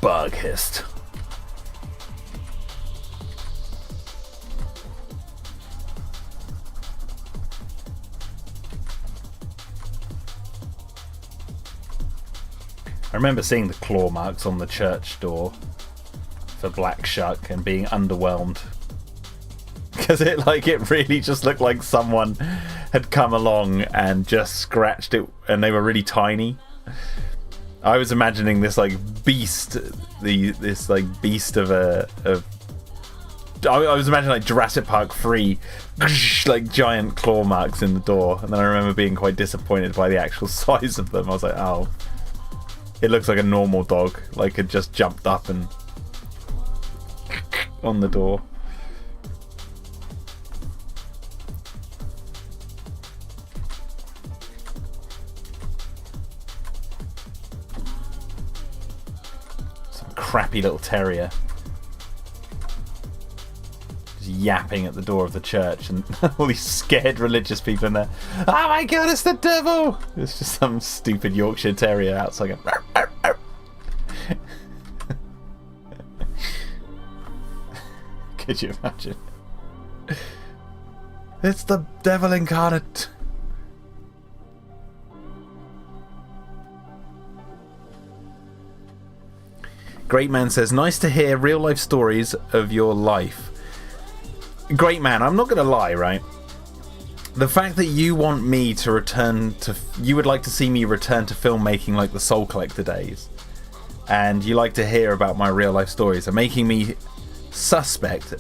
Barghest. I remember seeing the claw marks on the church door for Black Shuck and being underwhelmed because it really just looked like someone had come along and just scratched it, and they were really tiny. I was imagining this beast, this beast of I was imagining like Jurassic Park 3, like giant claw marks in the door, and then I remember being quite disappointed by the actual size of them. I was like, oh, it looks like a normal dog, like it just jumped up and on the door. Crappy little terrier just yapping at the door of the church, and all these scared religious people in there. Oh my god, it's the devil! It's just some stupid Yorkshire terrier outside going, "Arr, arr, arr." Could you imagine? It's the devil incarnate. Great Man says, nice to hear real life stories of your life. Great Man, I'm not going to lie, right? The fact that you want me to return to... You would like to see me return to filmmaking like the Soul Collector days. And you like to hear about my real life stories are making me suspect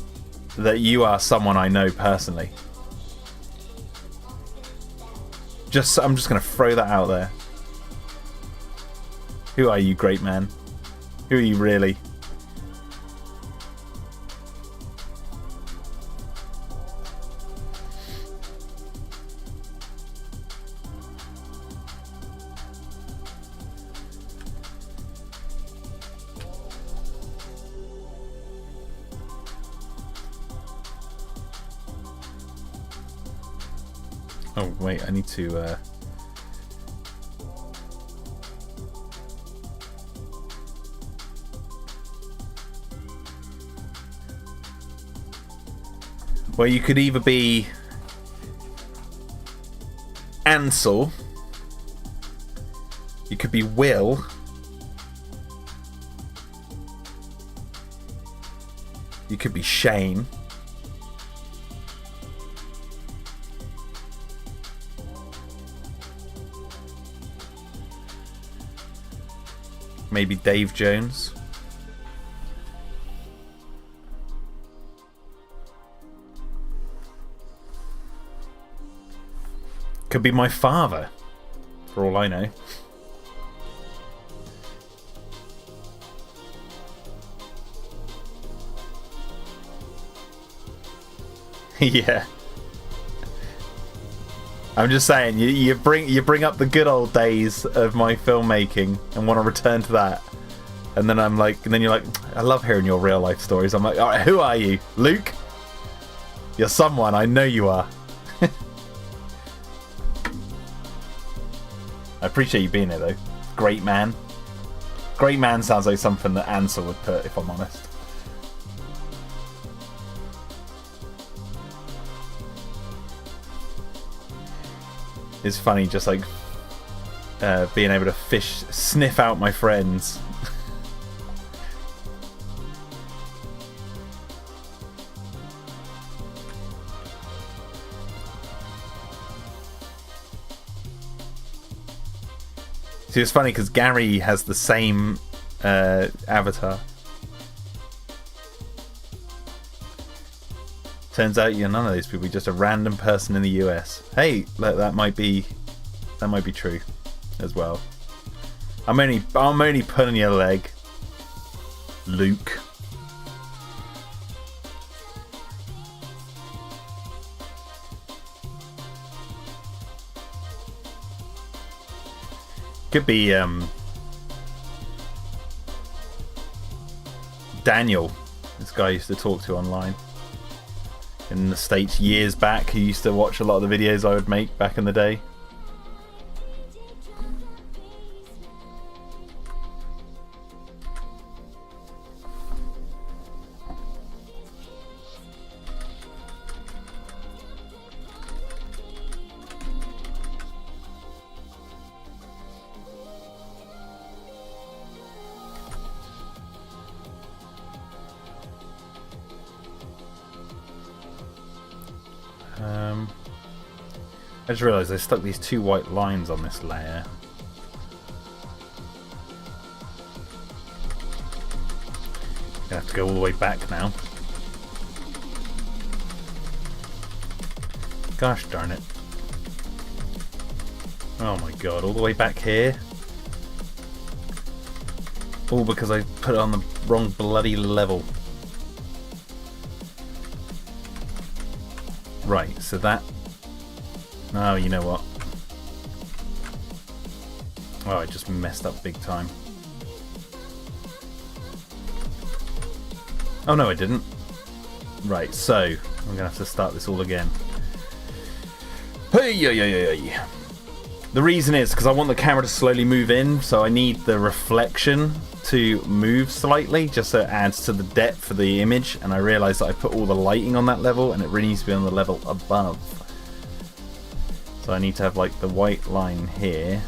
that you are someone I know personally. I'm just going to throw that out there. Who are you, great man? Who are you really? Oh, wait, I need to... Well, you could either be Ansel, you could be Will, you could be Shane, maybe Dave Jones. Could be my father, for all I know. Yeah. I'm just saying, you bring up the good old days of my filmmaking and want to return to that. And then I'm like, and then you're like, I love hearing your real life stories. I'm like, all right, who are you? Luke? You're someone, I know you are. I appreciate you being here, though. Great man. Great man sounds like something that Ansel would put, if I'm honest. It's funny, just like being able to sniff out my friends. See, it's funny because Gary has the same avatar. Turns out you're none of those people. You're just a random person in the US. Hey, that might be true as well. I'm only pulling your leg, Luke. Could be Daniel, this guy I used to talk to online in the States years back. He used to watch a lot of the videos I would make back in the day. I just realised I stuck these two white lines on this layer. I have to go all the way back now. Gosh darn it. Oh my god, all the way back here? All because I put it on the wrong bloody level. Right, so that... Oh, you know what? Oh, I just messed up big time. Oh no, I didn't. Right, so I'm gonna have to start this all again. Hey. The reason is because I want the camera to slowly move in, so I need the reflection to move slightly, just so it adds to the depth of the image. And I realised that I put all the lighting on that level, and it really needs to be on the level above. So I need to have like the white line here.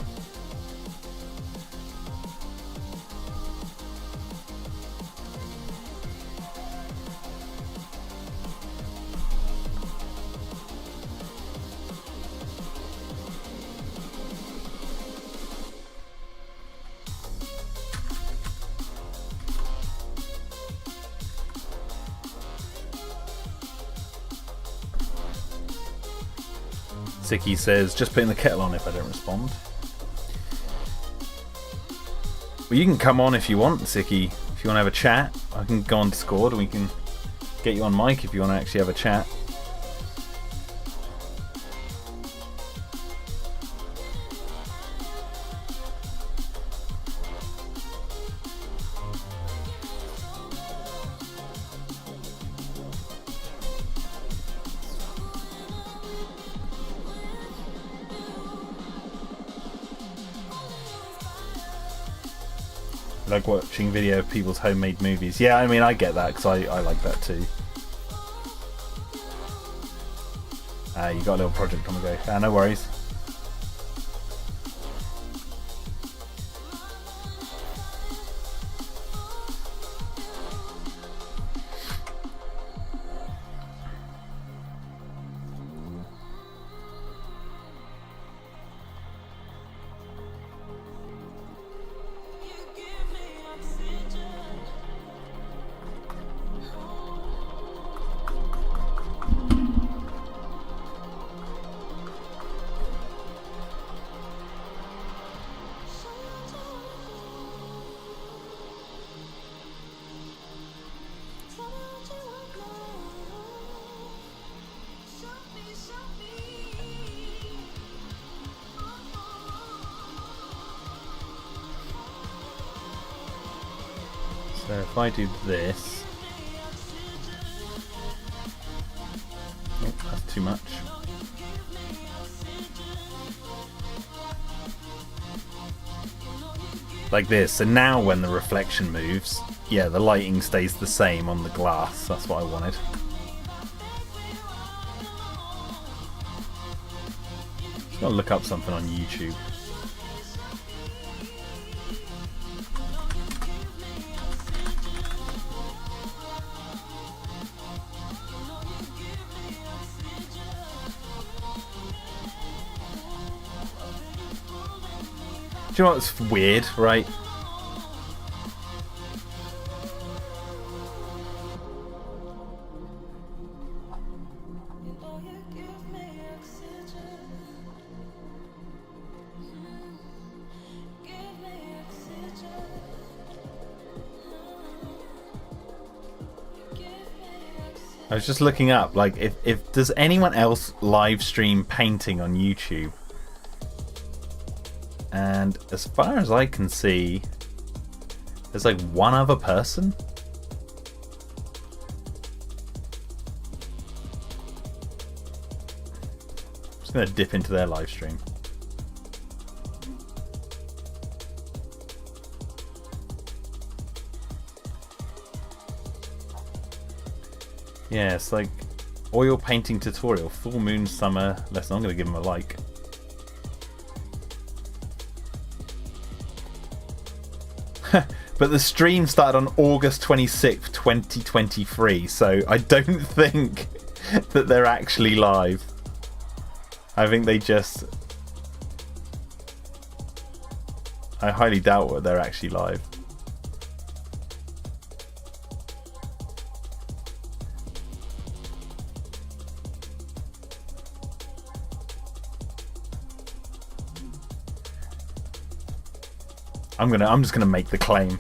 Sicky says, just putting the kettle on if I don't respond. Well, you can come on if you want, Sicky. If you want to have a chat, I can go on Discord and we can get you on mic if you want to actually have a chat. Like watching video of people's homemade movies. Yeah, I mean, I get that because I like that too. You got a little project on the go. No worries. So if I do this, oh, that's too much. Like this. So now when the reflection moves, yeah, the lighting stays the same on the glass. That's what I wanted. Just gotta look up something on YouTube. Do you know what's weird, right? I was just looking up, like, if does anyone else live stream painting on YouTube? And as far as I can see, there's like one other person. I'm just going to dip into their live stream. Yeah, it's like oil painting tutorial, full moon summer lesson. I'm going to give them a like. But the stream started on August 26th, 2023, so I don't think that they're actually live. I think they just... I highly doubt that they're actually live. I'm just gonna make the claim.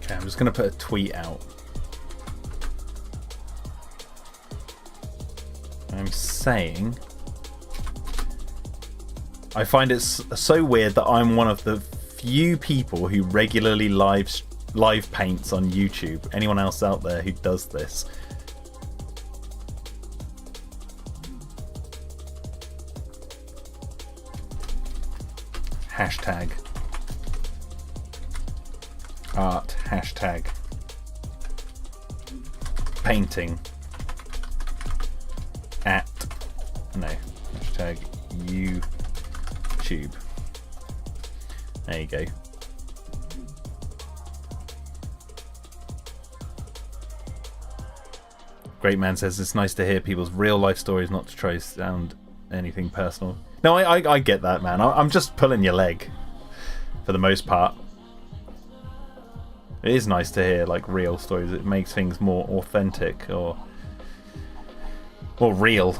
I'm just going to put a tweet out. I'm saying, I find it so weird that I'm one of the few people who regularly live paints on YouTube. Anyone else out there who does this? Hashtag art, hashtag painting at, no, hashtag YouTube. There you go. Great Man says it's nice to hear people's real life stories, not to try to sound anything personal. No, I get that, man. I'm just pulling your leg for the most part. It is nice to hear like real stories. It makes things more authentic or real.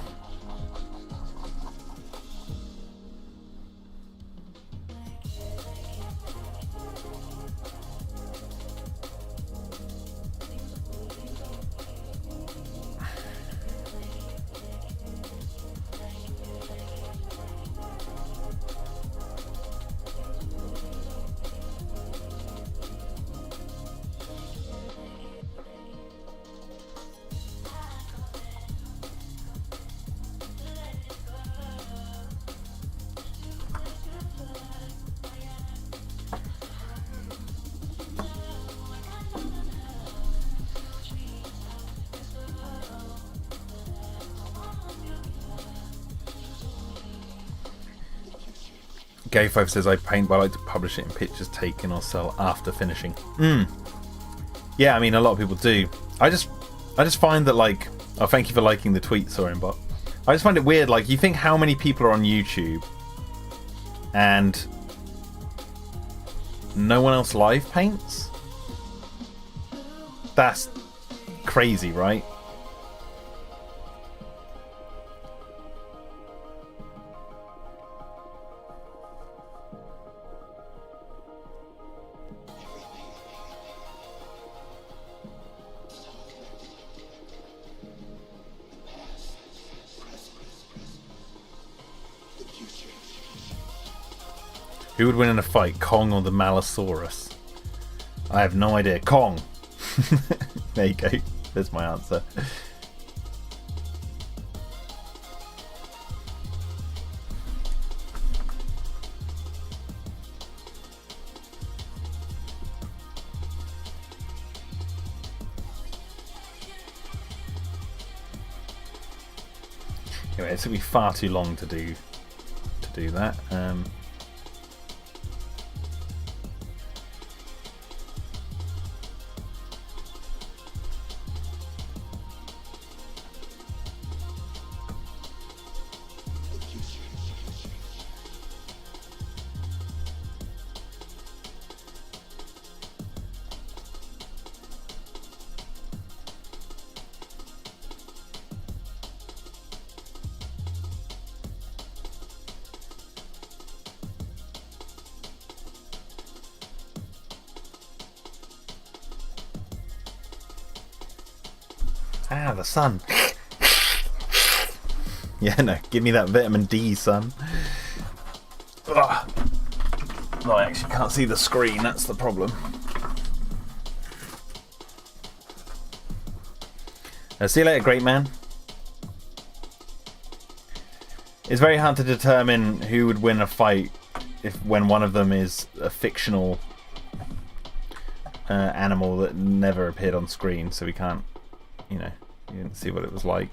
Gay5 says I paint, but I like to publish it in pictures taken or sell after finishing. Yeah, I mean a lot of people do. I just find that like, oh, thank you for liking the tweet, Sorenbot. I just find it weird. Like, you think how many people are on YouTube, and no one else live paints? That's crazy, right? Who would win in a fight, Kong or the Malosaurus? I have no idea. Kong! There you go. There's my answer. Anyway, it's going to be far too long to do that. Ah, the sun. Yeah, no, give me that vitamin D, son. Ugh. No, I actually can't see the screen, that's the problem. See you later, great man. It's very hard to determine who would win a fight when one of them is a fictional animal that never appeared on screen, so we can't, you know, you didn't see what it was like.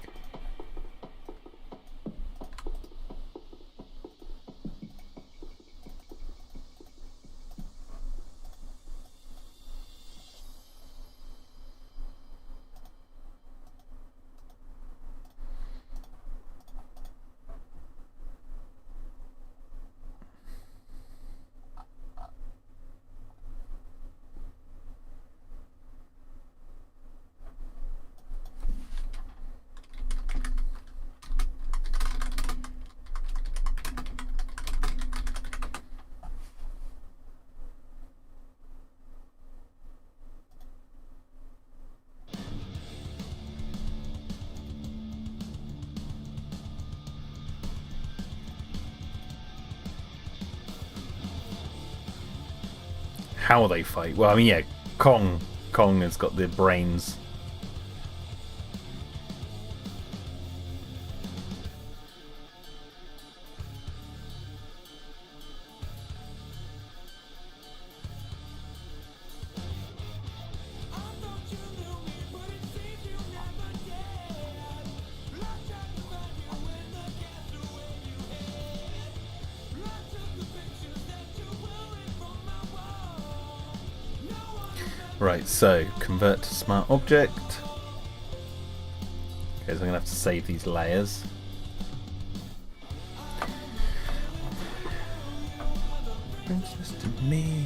how they fight. Well, I mean, yeah, Kong has got the brains. Right, so convert to smart object. Okay, so I'm gonna have to save these layers. Princess to me.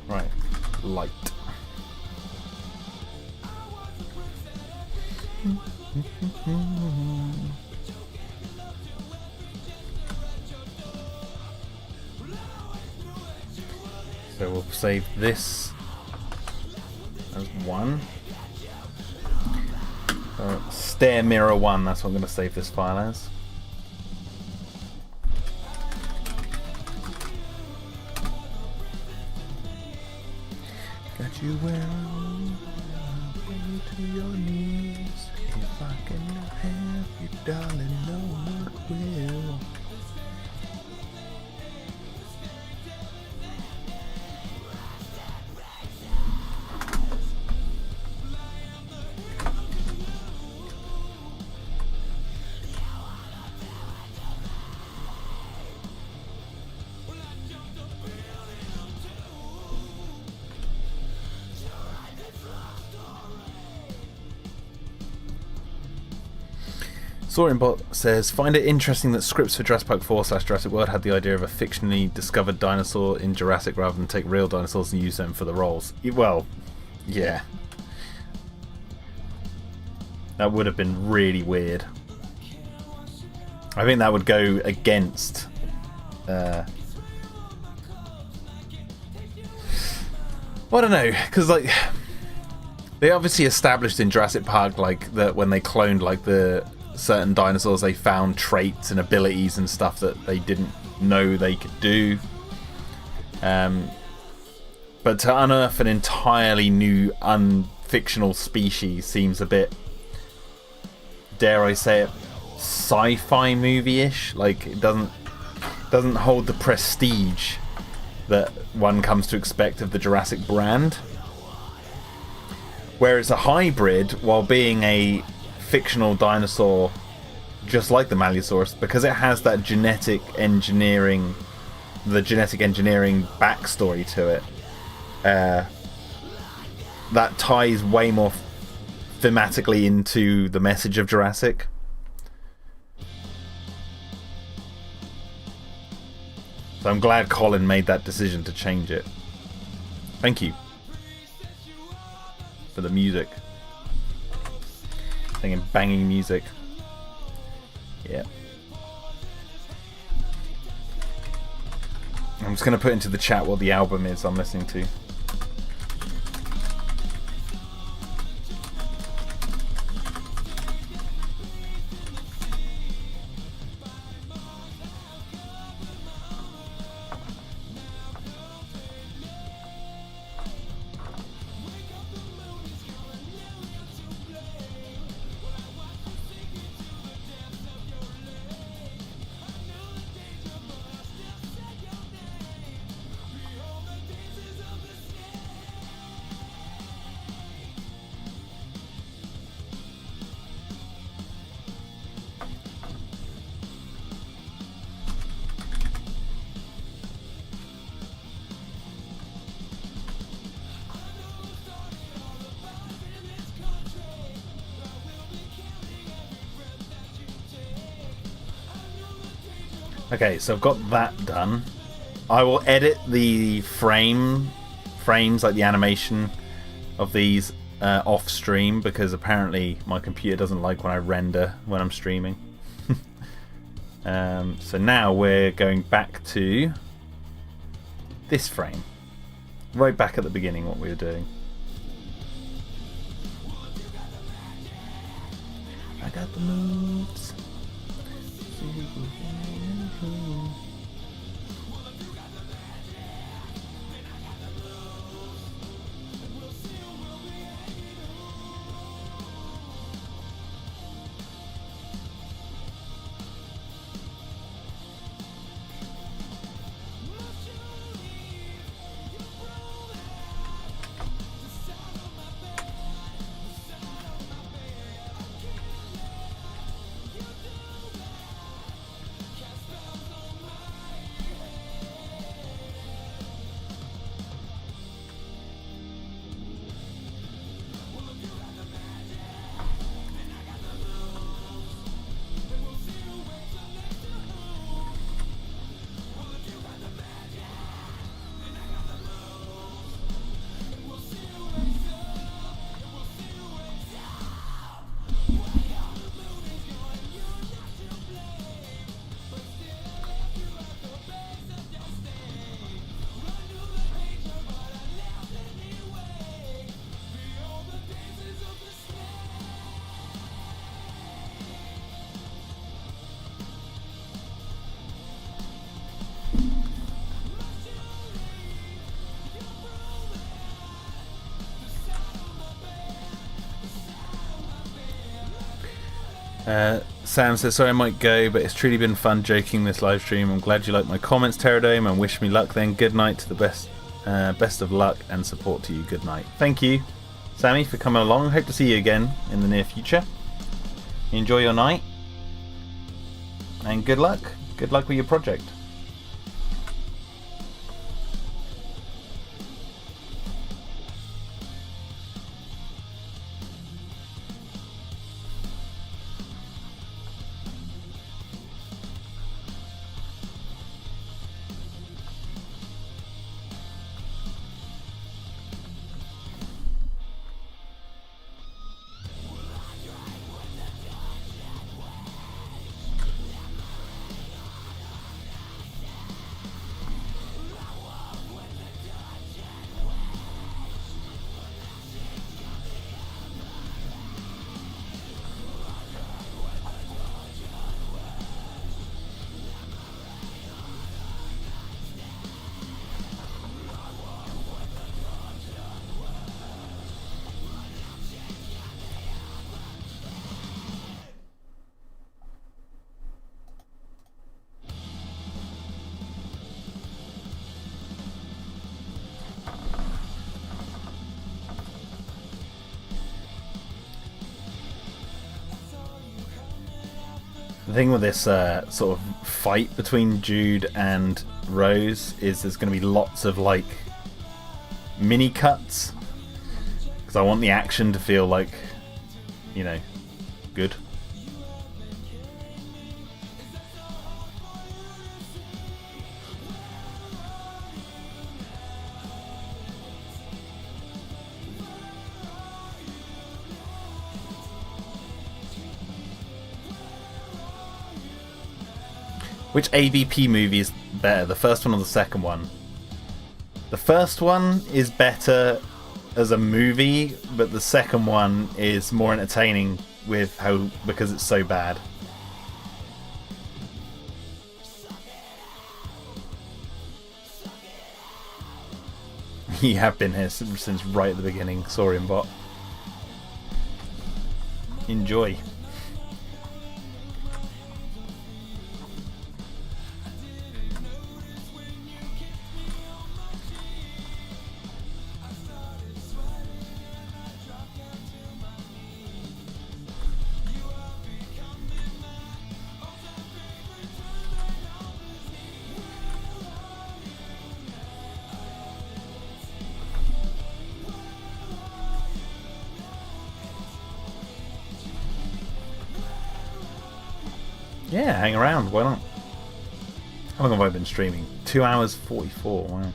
Right, light. So we'll save this as 1. Stair mirror 1, that's what I'm going to save this file as. Got you where bring you to your knees. If I can have you, darling, no one will. Soaringbot says, find it interesting that scripts for Jurassic Park 4/Jurassic World had the idea of a fictionally discovered dinosaur in Jurassic rather than take real dinosaurs and use them for the roles. Well, yeah. That would have been really weird. I think that would go against... well, I don't know, because like... They obviously established in Jurassic Park like that when they cloned like the certain dinosaurs, they found traits and abilities and stuff that they didn't know they could do. But to unearth an entirely new unfictional species seems a bit, dare I say it, sci-fi movie-ish. Like it doesn't hold the prestige that one comes to expect of the Jurassic brand. Whereas a hybrid, while being a fictional dinosaur just like the Malleosaurus, because it has that genetic engineering backstory to it, that ties way more thematically into the message of Jurassic. So I'm glad Colin made that decision to change it. Thank you for the music. Singing banging music. Yeah. I'm just going to put into the chat what the album is I'm listening to. Okay, so I've got that done. I will edit the frames, like the animation of these off stream, because apparently my computer doesn't like when I render when I'm streaming. So now we're going back to this frame, right back at the beginning, what we were doing. I got the moves. Sam says, sorry I might go, but it's truly been fun joking this live stream. I'm glad you like my comments, Pterodome, and wish me luck then. Good night to the best of luck and support to you. Good night. Thank you, Sammy, for coming along. Hope to see you again in the near future. Enjoy your night. And good luck. Good luck with your project. The thing with this sort of fight between Jude and Rose is there's going to be lots of like mini cuts, because I want the action to feel like, you know, good. Which AVP movie is better, the first one or the second one? The first one is better as a movie, but the second one is more entertaining because it's so bad. You have been here since right at the beginning, Saurian Bot. Enjoy. Yeah, hang around, why not? How long have I been streaming? 2 hours 44. Wow.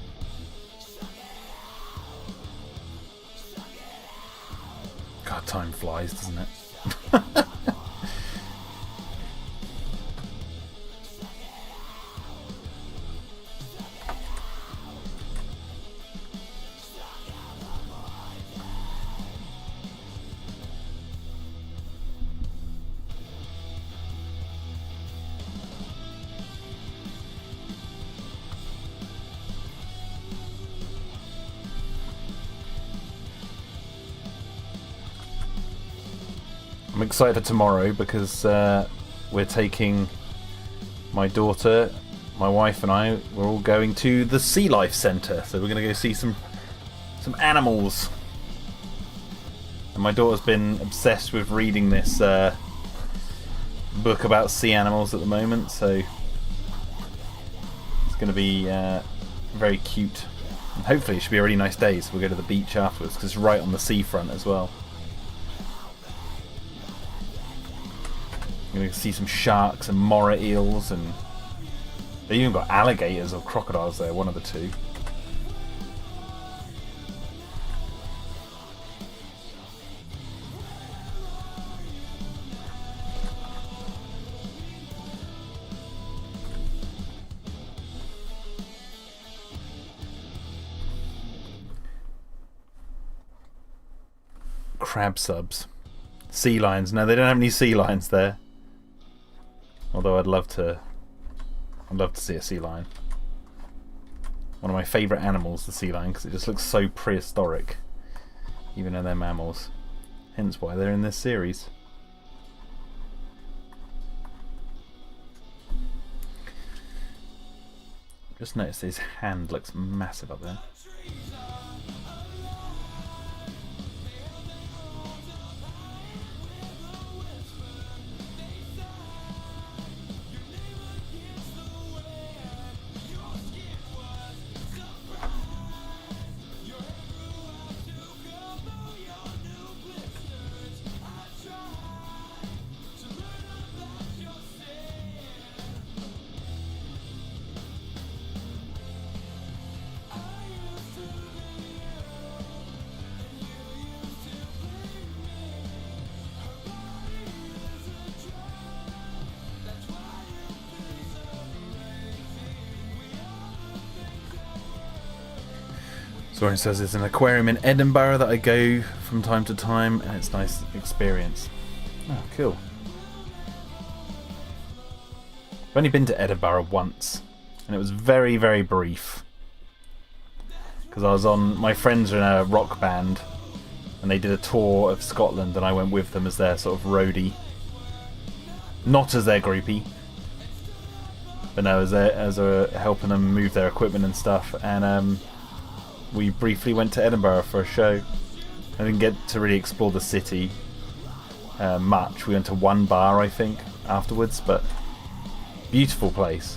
God, time flies, doesn't it? I'm excited for tomorrow because we're taking my daughter, my wife and I, we're all going to the Sea Life Centre. So we're going to go see some animals. And my daughter's been obsessed with reading this book about sea animals at the moment. So it's going to be very cute. And hopefully it should be a really nice day. So we'll go to the beach afterwards because it's right on the seafront as well. You're going to see some sharks and moray eels, and they even got alligators or crocodiles there, one of the two. Crab subs. Sea lions. No, they don't have any sea lions there. Although I'd love to see a sea lion. One of my favourite animals, the sea lion, because it just looks so prehistoric, even though they're mammals. Hence why they're in this series. Just noticed his hand looks massive up there. Soren says there's an aquarium in Edinburgh that I go from time to time, and it's a nice experience. Oh, cool. I've only been to Edinburgh once, and it was very, very brief. Because I was on, my friends are in a rock band, and they did a tour of Scotland, and I went with them as their sort of roadie. Not as their groupie, but no, as a helping them move their equipment and stuff. And we briefly went to Edinburgh for a show. I didn't get to really explore the city much. We went to one bar, I think, afterwards, but beautiful place.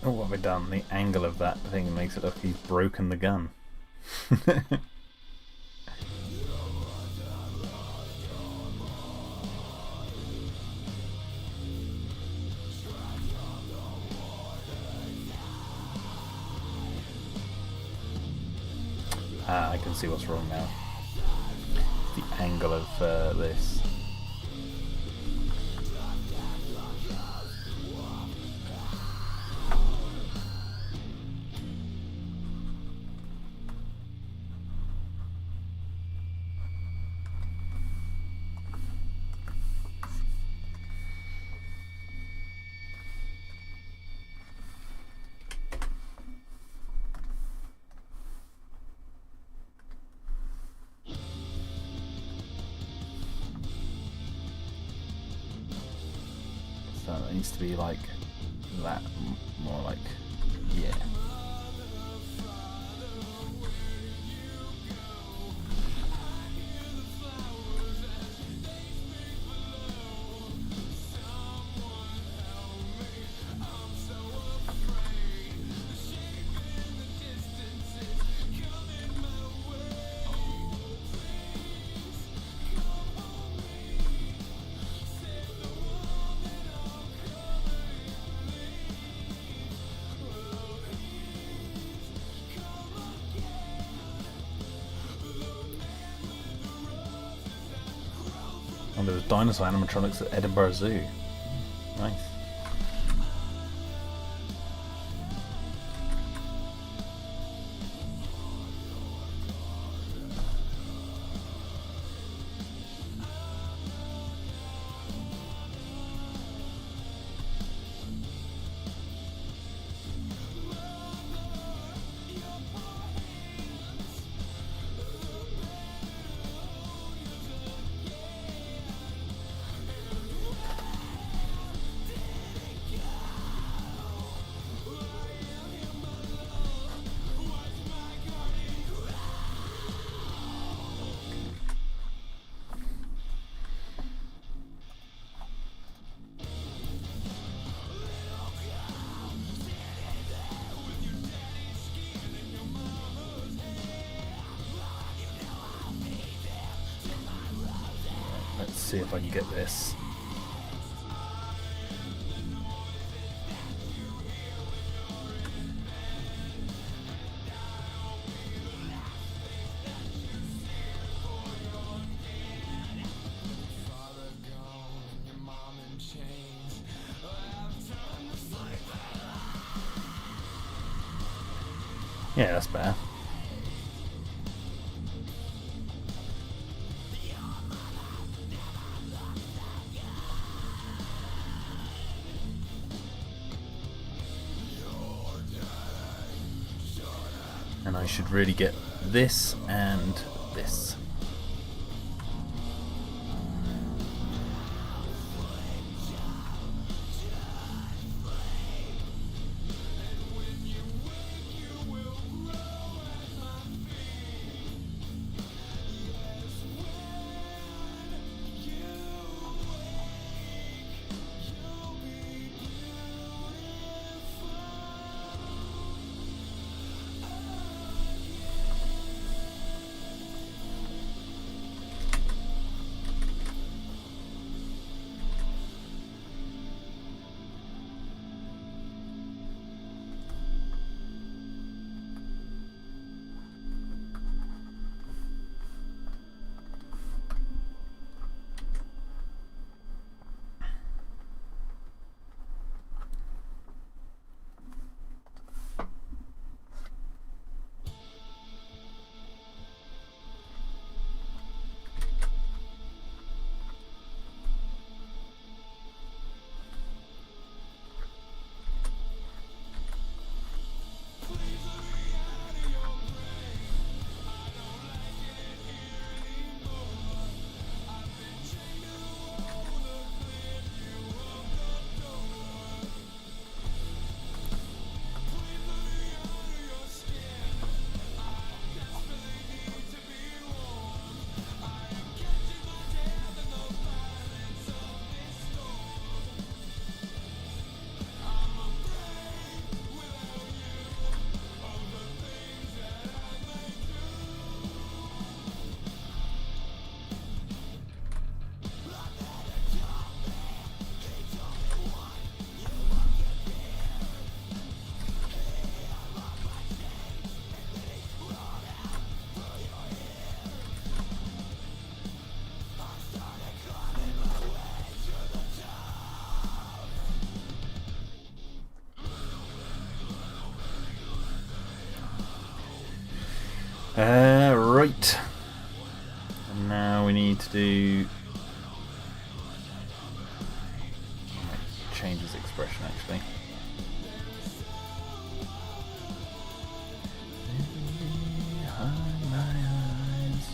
Oh, what have we done? The angle of that thing makes it look like he's broken the gun. I can see what's wrong now. The angle of this. So it needs to be like that, more like, yeah. And there was dinosaur animatronics at Edinburgh Zoo. Nice. Let's see if I can get this. Yeah, that's better. And I should really get this and this. Right. And now we need to do... change his expression actually. Behind my eyes.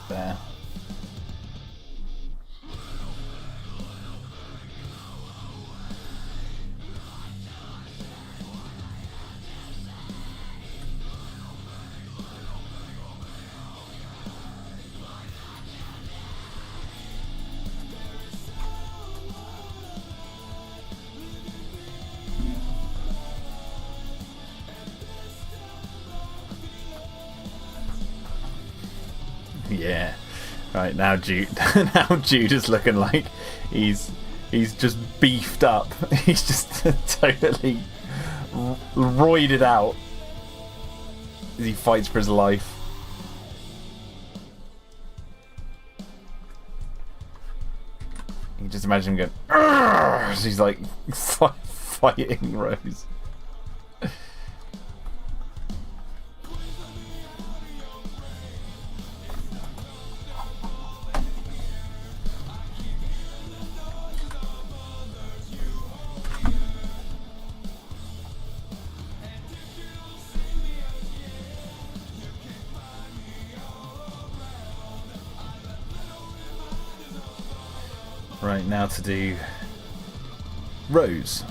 There. Yeah. Right, now Jude is looking like he's just beefed up. He's just totally roided out as he fights for his life. You just imagine him going, as he's like fighting Rose. Right, now to do Rose.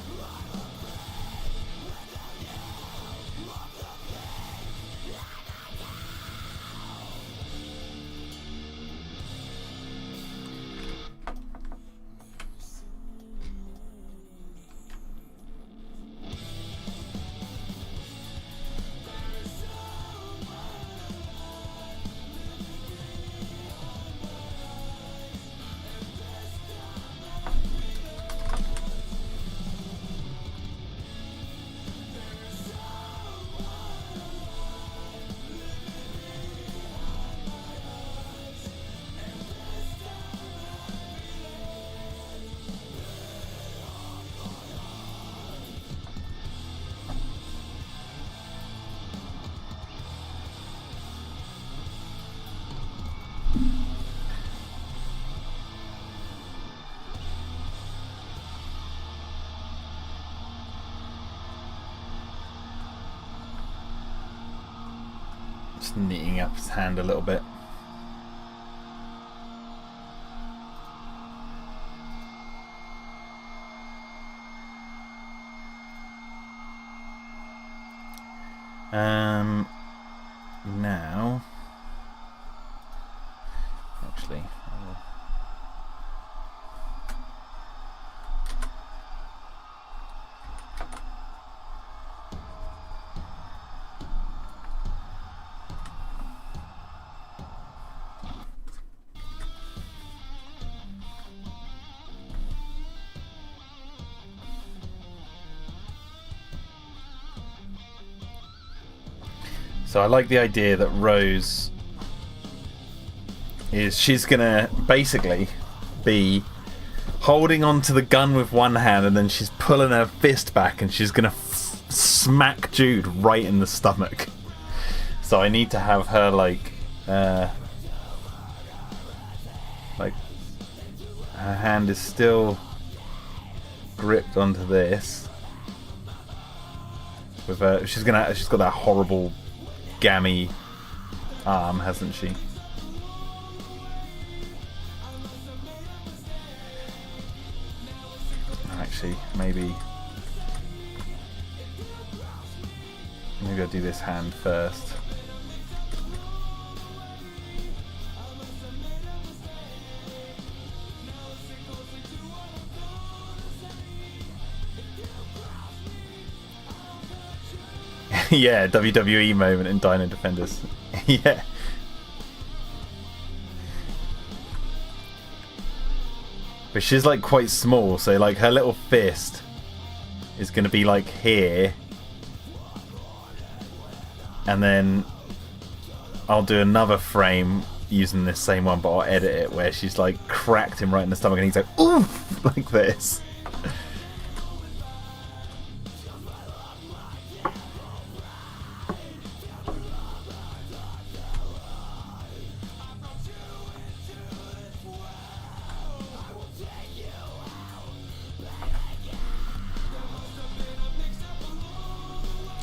Just knitting up his hand a little bit. Now, actually, so I like the idea that Rose she's gonna basically be holding onto the gun with one hand and then she's pulling her fist back and she's gonna smack Jude right in the stomach. So I need to have her like her hand is still gripped onto this with her. She's got that horrible gammy arm, hasn't she? Actually, maybe Maybe I'll do this hand first. Yeah, WWE moment in Dino-Defenders. Yeah. But she's like quite small, so like her little fist is going to be like here. And then I'll do another frame using this same one, but I'll edit it where she's like cracked him right in the stomach and he's like, oof, like this.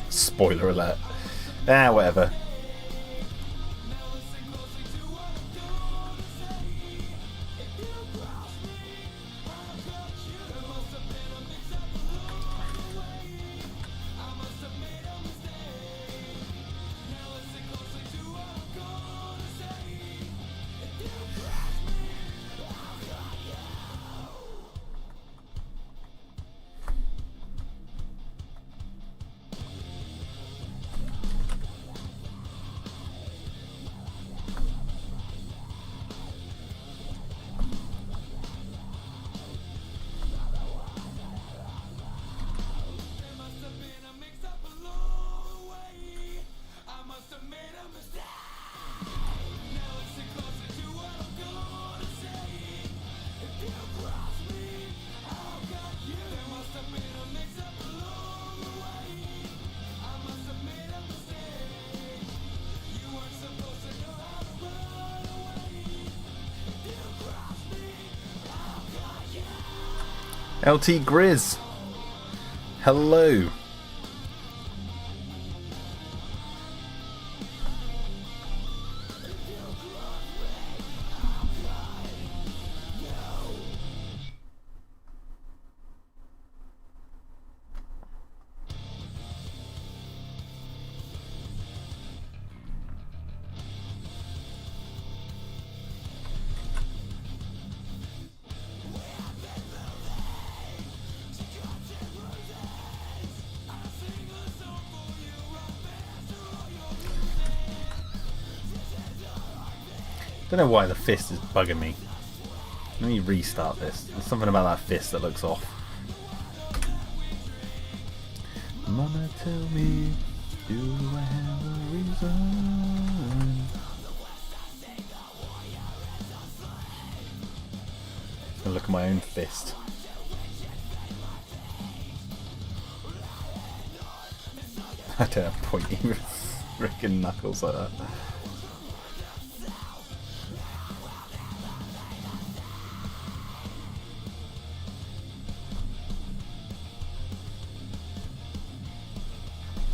Spoiler alert. Ah, whatever. LT Grizz, hello. Don't know why the fist is bugging me. Let me restart this. There's something about that fist that looks off. Mama, tell me, do I have a reason? And look at my own fist. I don't have pointy freaking knuckles like that.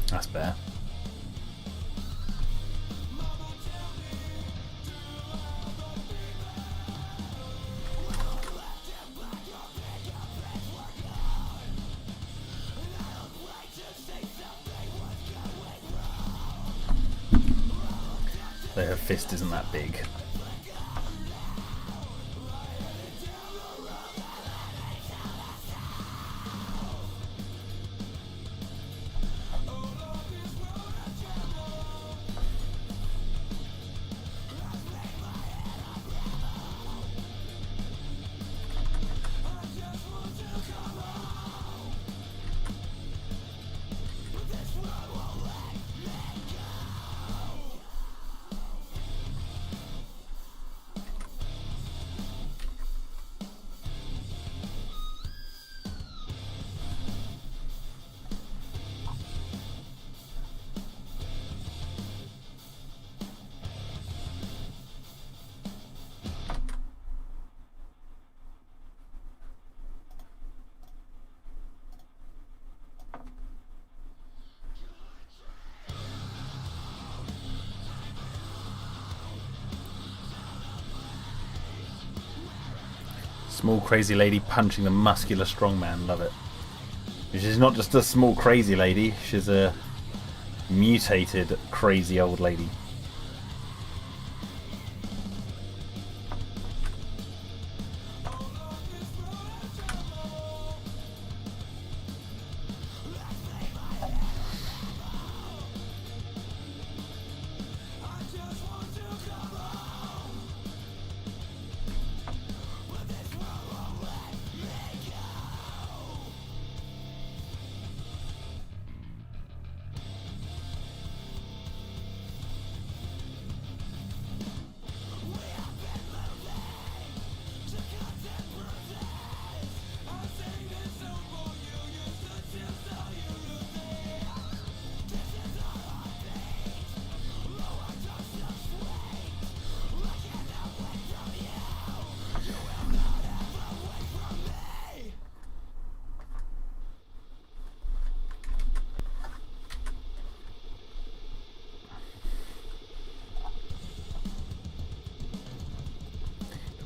That's better. So her fist isn't that big. Small crazy lady punching the muscular strongman, love it. She's not just a small crazy lady, she's a mutated crazy old lady.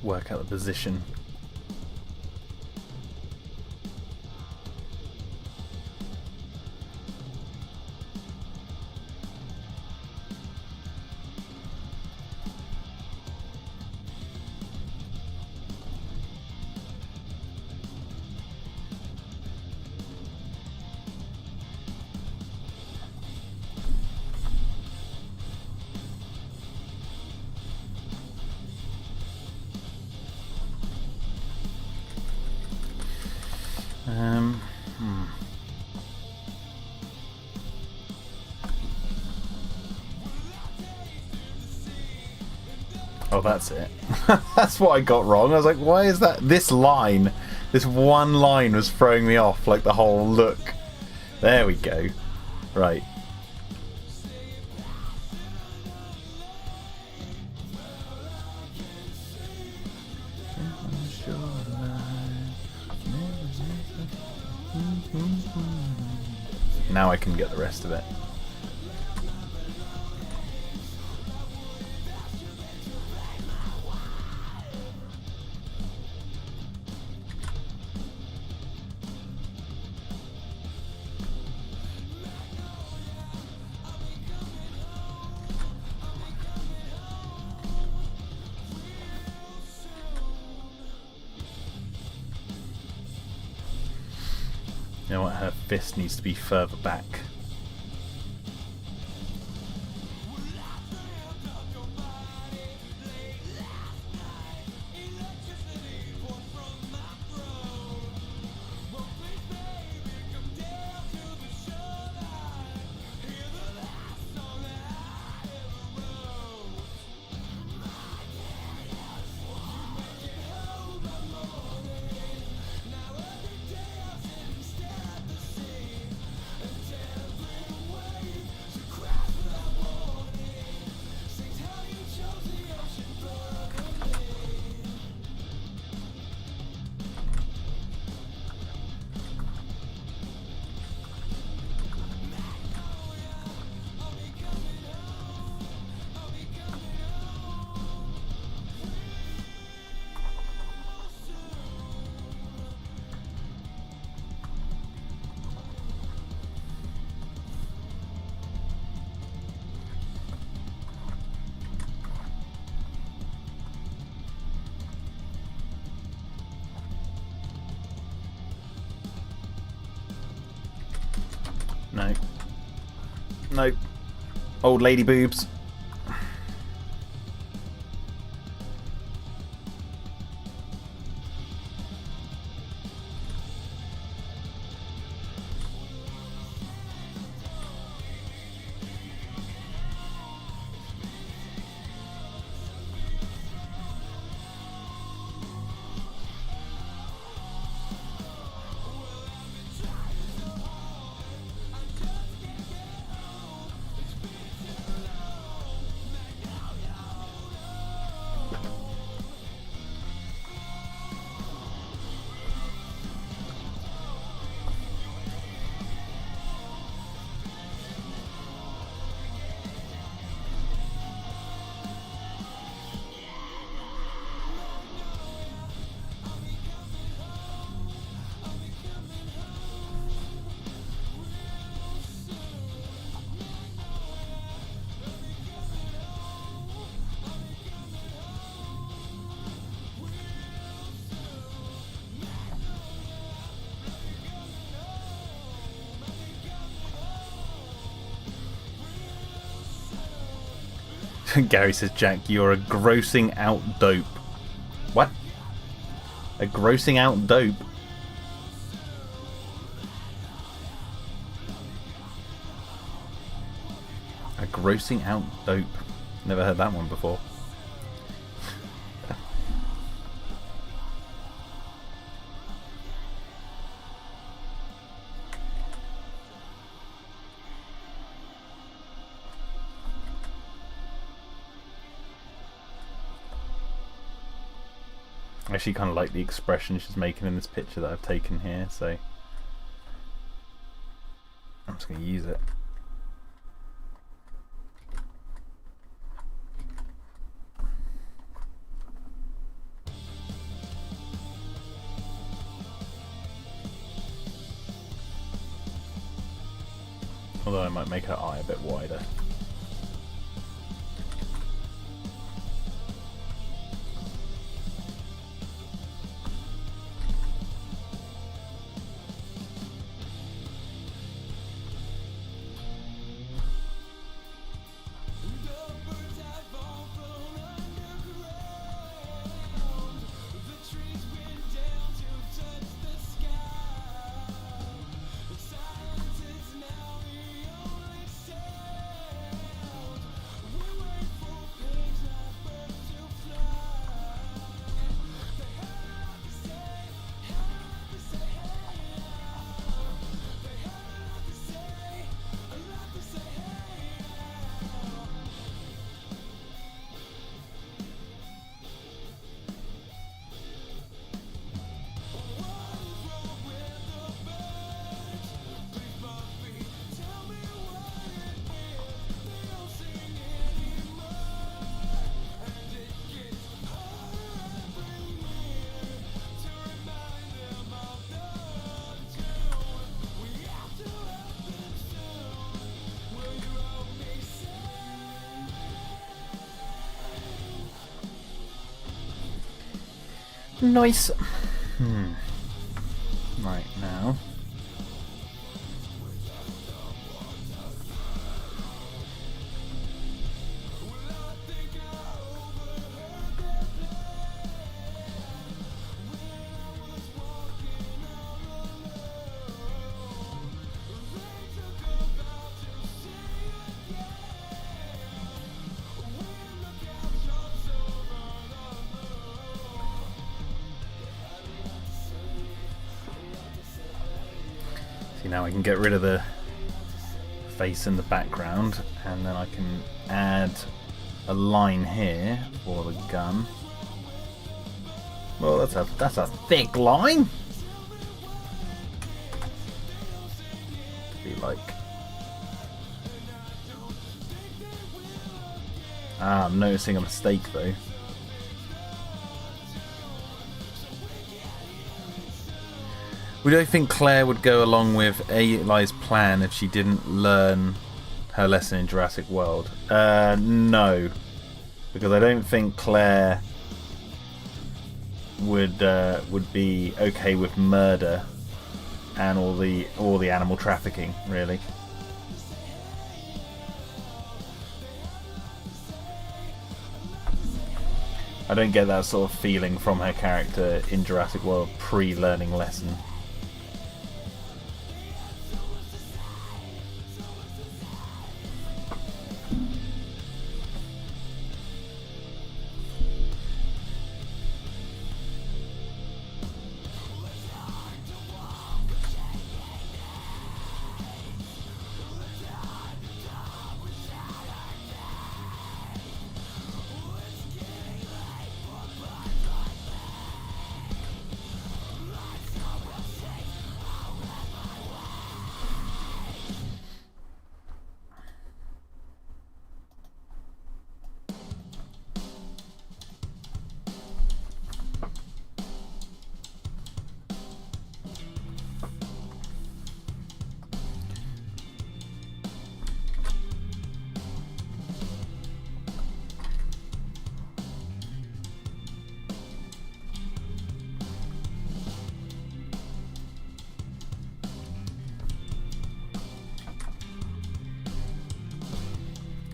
Work out the position. Oh, that's it. That's what I got wrong. I was like, why is that? This line, this one line was throwing me off, like the whole look. There we go. Right. Now I can get the rest of it. You know what? Her fist needs to be further back. No. No. Old lady boobs. Gary says, Jack, you're a grossing out dope. What? A grossing out dope? A grossing out dope. Never heard that one before. I actually kind of like the expression she's making in this picture that I've taken here, so I'm just going to use it. Although I might make her eye a bit wider. Nice. Right now. Now I can get rid of the face in the background, and then I can add a line here for the gun. Well, that's a thick line. Be like, I'm noticing a mistake though. Would I think Claire would go along with Eli's plan if she didn't learn her lesson in Jurassic World? No, because I don't think Claire would be okay with murder and all the animal trafficking, really. I don't get that sort of feeling from her character in Jurassic World pre-learning lesson.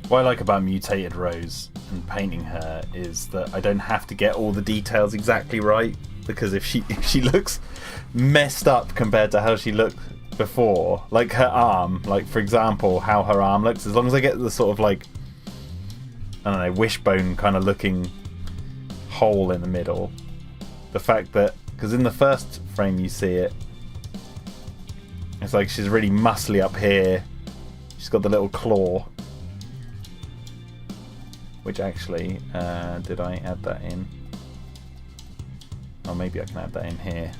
What I like about Mutated Rose and painting her is that I don't have to get all the details exactly right, because if she looks messed up compared to how she looked before, like her arm, like for example how her arm looks, as long as I get the sort of like, I don't know, wishbone kind of looking hole in the middle, the fact that, because in the first frame you see it, it's like she's really muscly up here, she's got the little claw, which actually, did I add that in? Oh, maybe I can add that in here.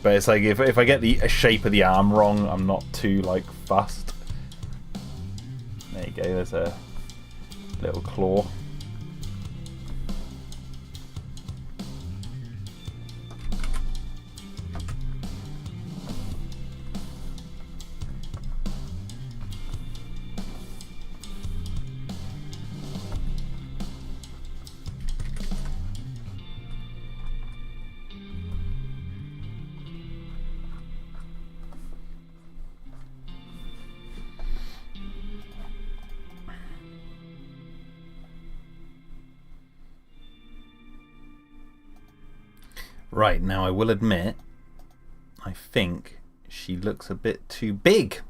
But it's like, if I get the shape of the arm wrong, I'm not too, like, fussed. There you go, there's a little claw. Right, now I will admit, I think she looks a bit too big.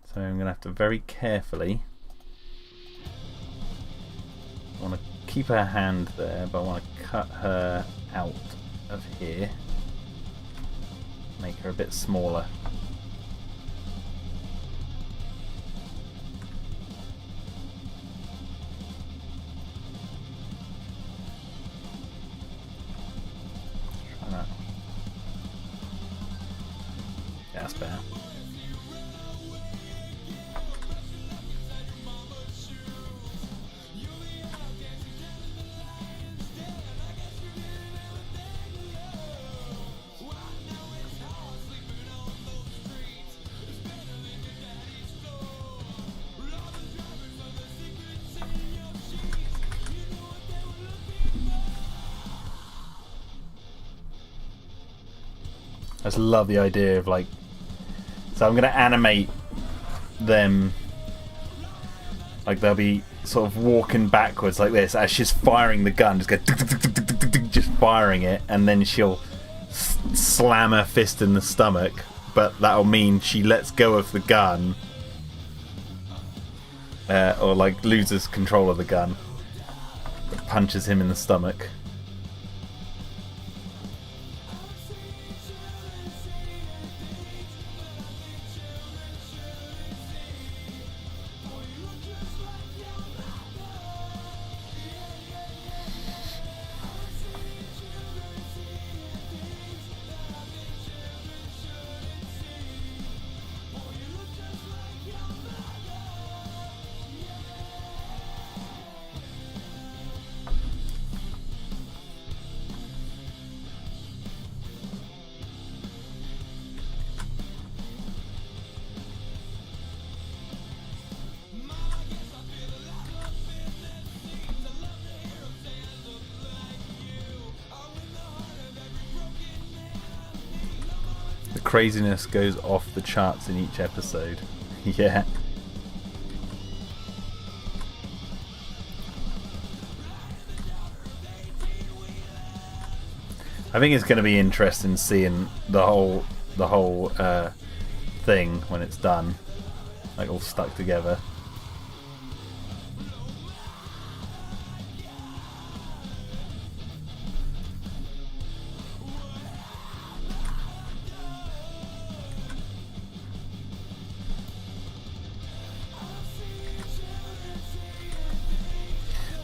So I'm going to have to very carefully, I want to keep her hand there, but I want to cut her out of here, make her a bit smaller. That's better. I just love the idea of like, so I'm going to animate them like they'll be sort of walking backwards like this as she's firing the gun, just go just firing it, and then she'll slam her fist in the stomach, but that'll mean she lets go of the gun, or like loses control of the gun, but punches him in the stomach. Craziness goes off the charts in each episode. Yeah. I think it's going to be interesting seeing the whole thing when it's done, like all stuck together.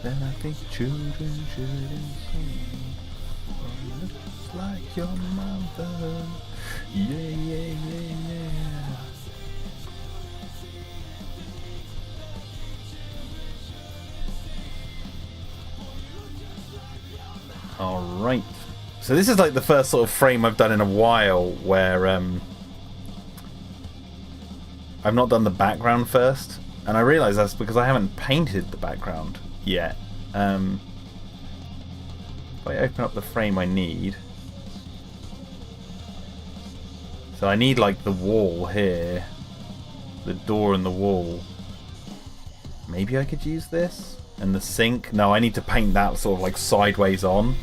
Then I think children shouldn't sing. Oh, looks like your mother. Yeah, yeah, yeah, yeah. Alright. So this is like the first sort of frame I've done in a while where I've not done the background first. And I realise that's because I haven't painted the background yet. If I open up the frame I need, so I need like the wall here, the door and the wall, Maybe I could use this. And the sink. No, I need to paint that sort of like sideways on.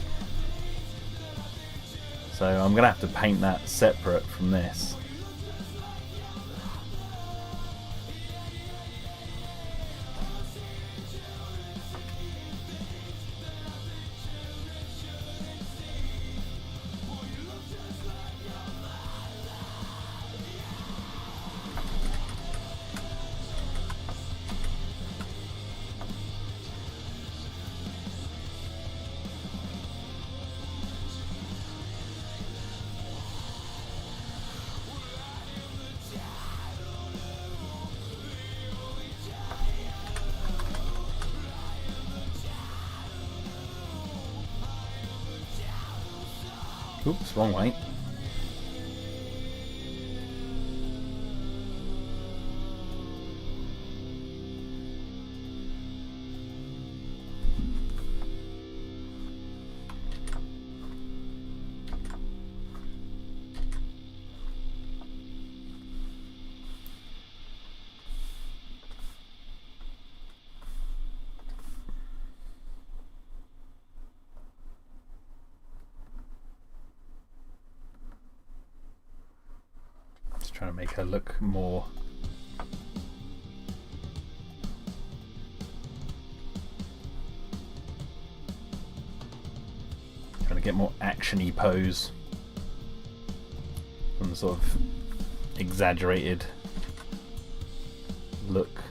So I'm going to have to paint that separate from this. Oops, wrong way. Trying to make her look more trying to get more action-y pose from the sort of exaggerated look.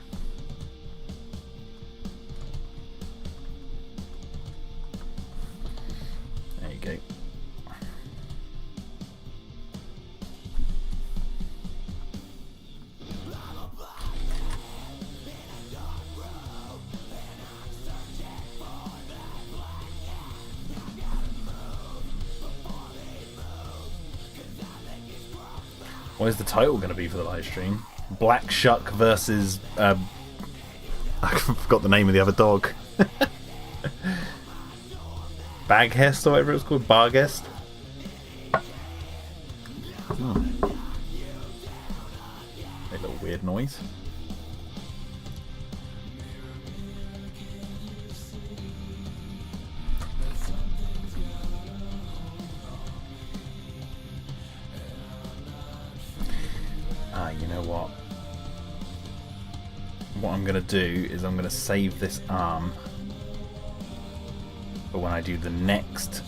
There you go. What is the title going to be for the live stream? Black Shuck versus I forgot the name of the other dog. Barghest or whatever it was called. Barghest. A little weird noise. You know what? What I'm going to do is I'm going to save this arm, but when I do the next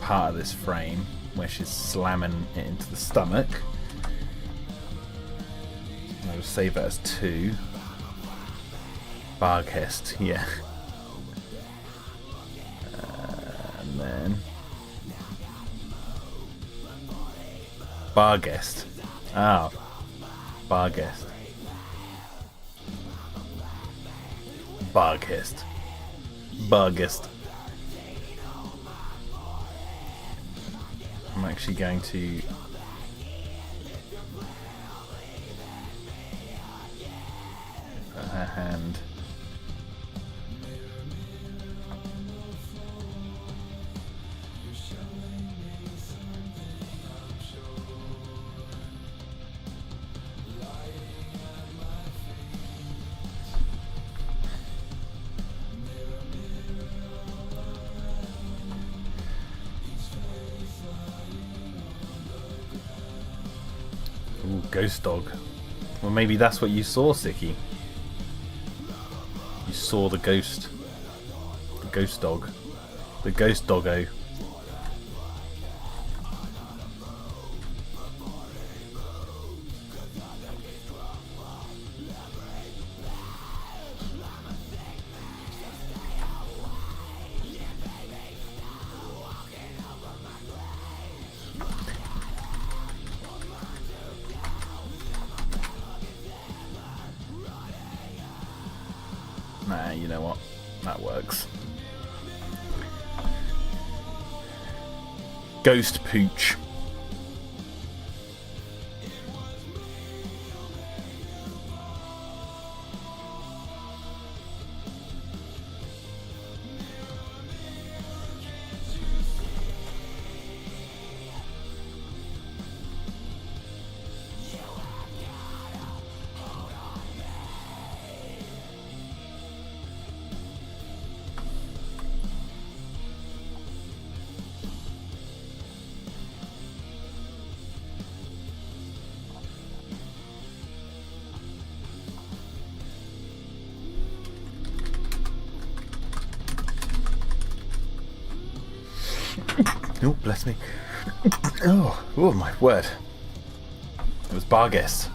part of this frame, where she's slamming it into the stomach, I'm going to save that as 2. Barghest, yeah. And then Barghest. Ah. Barghest. Barghest. Barghest. I'm actually going to put her hand ghost dog. Well, maybe that's what you saw, Sicky. You saw the ghost. The ghost dog. The ghost doggo. Nah, you know what? That works. Ghost pooch. Oh, bless me. Oh, my word. It was Barghest.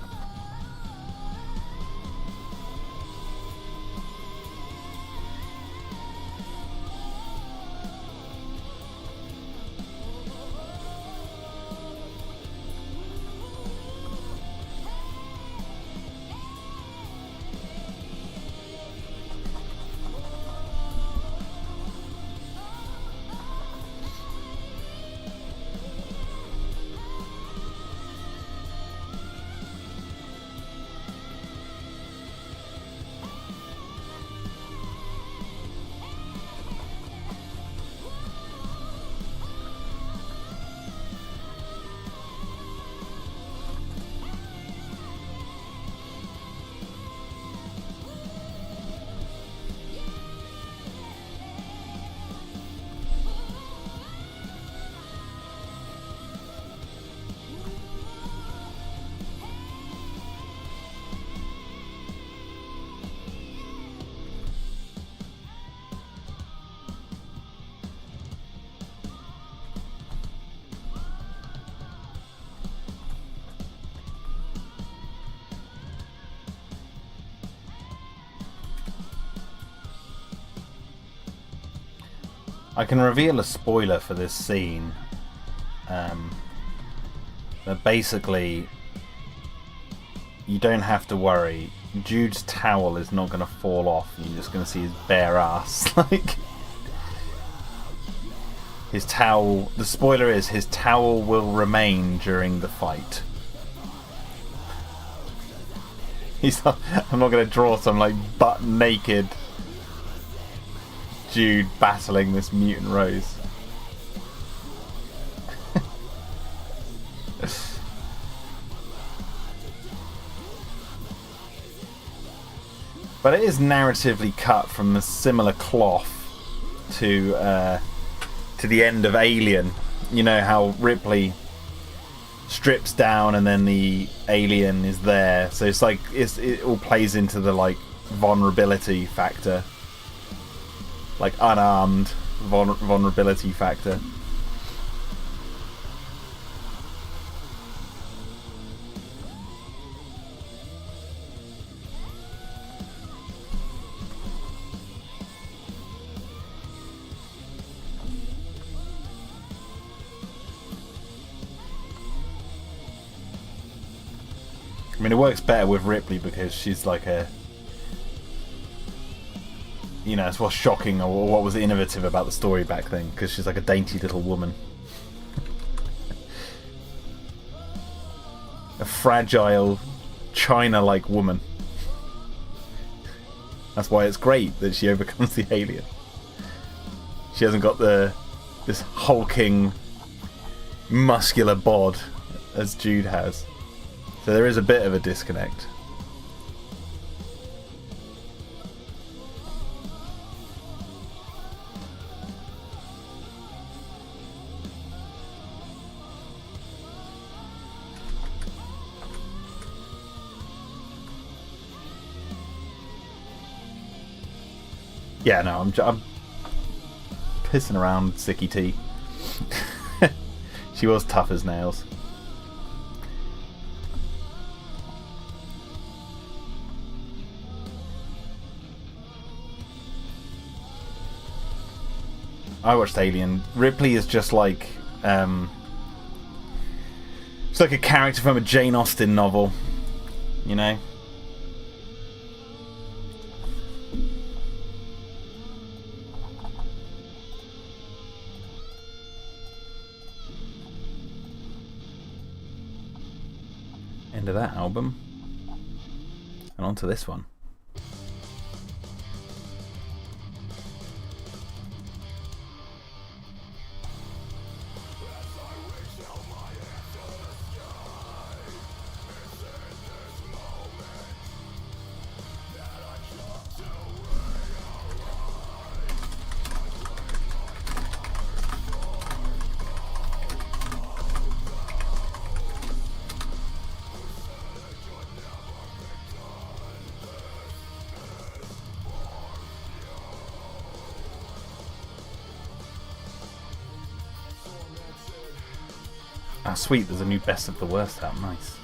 I can reveal a spoiler for this scene. That basically, you don't have to worry. Jude's towel is not going to fall off. You're just going to see his bare ass. Like, his towel. The spoiler is his towel will remain during the fight. I'm not going to draw some like butt naked Jude battling this mutant Rose. But it is narratively cut from a similar cloth to the end of Alien. You know how Ripley strips down and then the alien is there. So it's like it all plays into the like vulnerability factor. Like unarmed vulnerability factor. I mean, it works better with Ripley because she's like a... You know, it's what's shocking or what was innovative about the story back then, because she's like a dainty little woman. A fragile, China-like woman. That's why it's great that she overcomes the alien. She hasn't got this hulking, muscular bod as Jude has. So there is a bit of a disconnect. Yeah, no, I'm pissing around Sicky T. She was tough as nails. I watched Alien. Ripley is just like it's like a character from a Jane Austen novel, you know. End of that album, and on to this one. Ah, sweet, there's a new Best of the Worst out. Nice.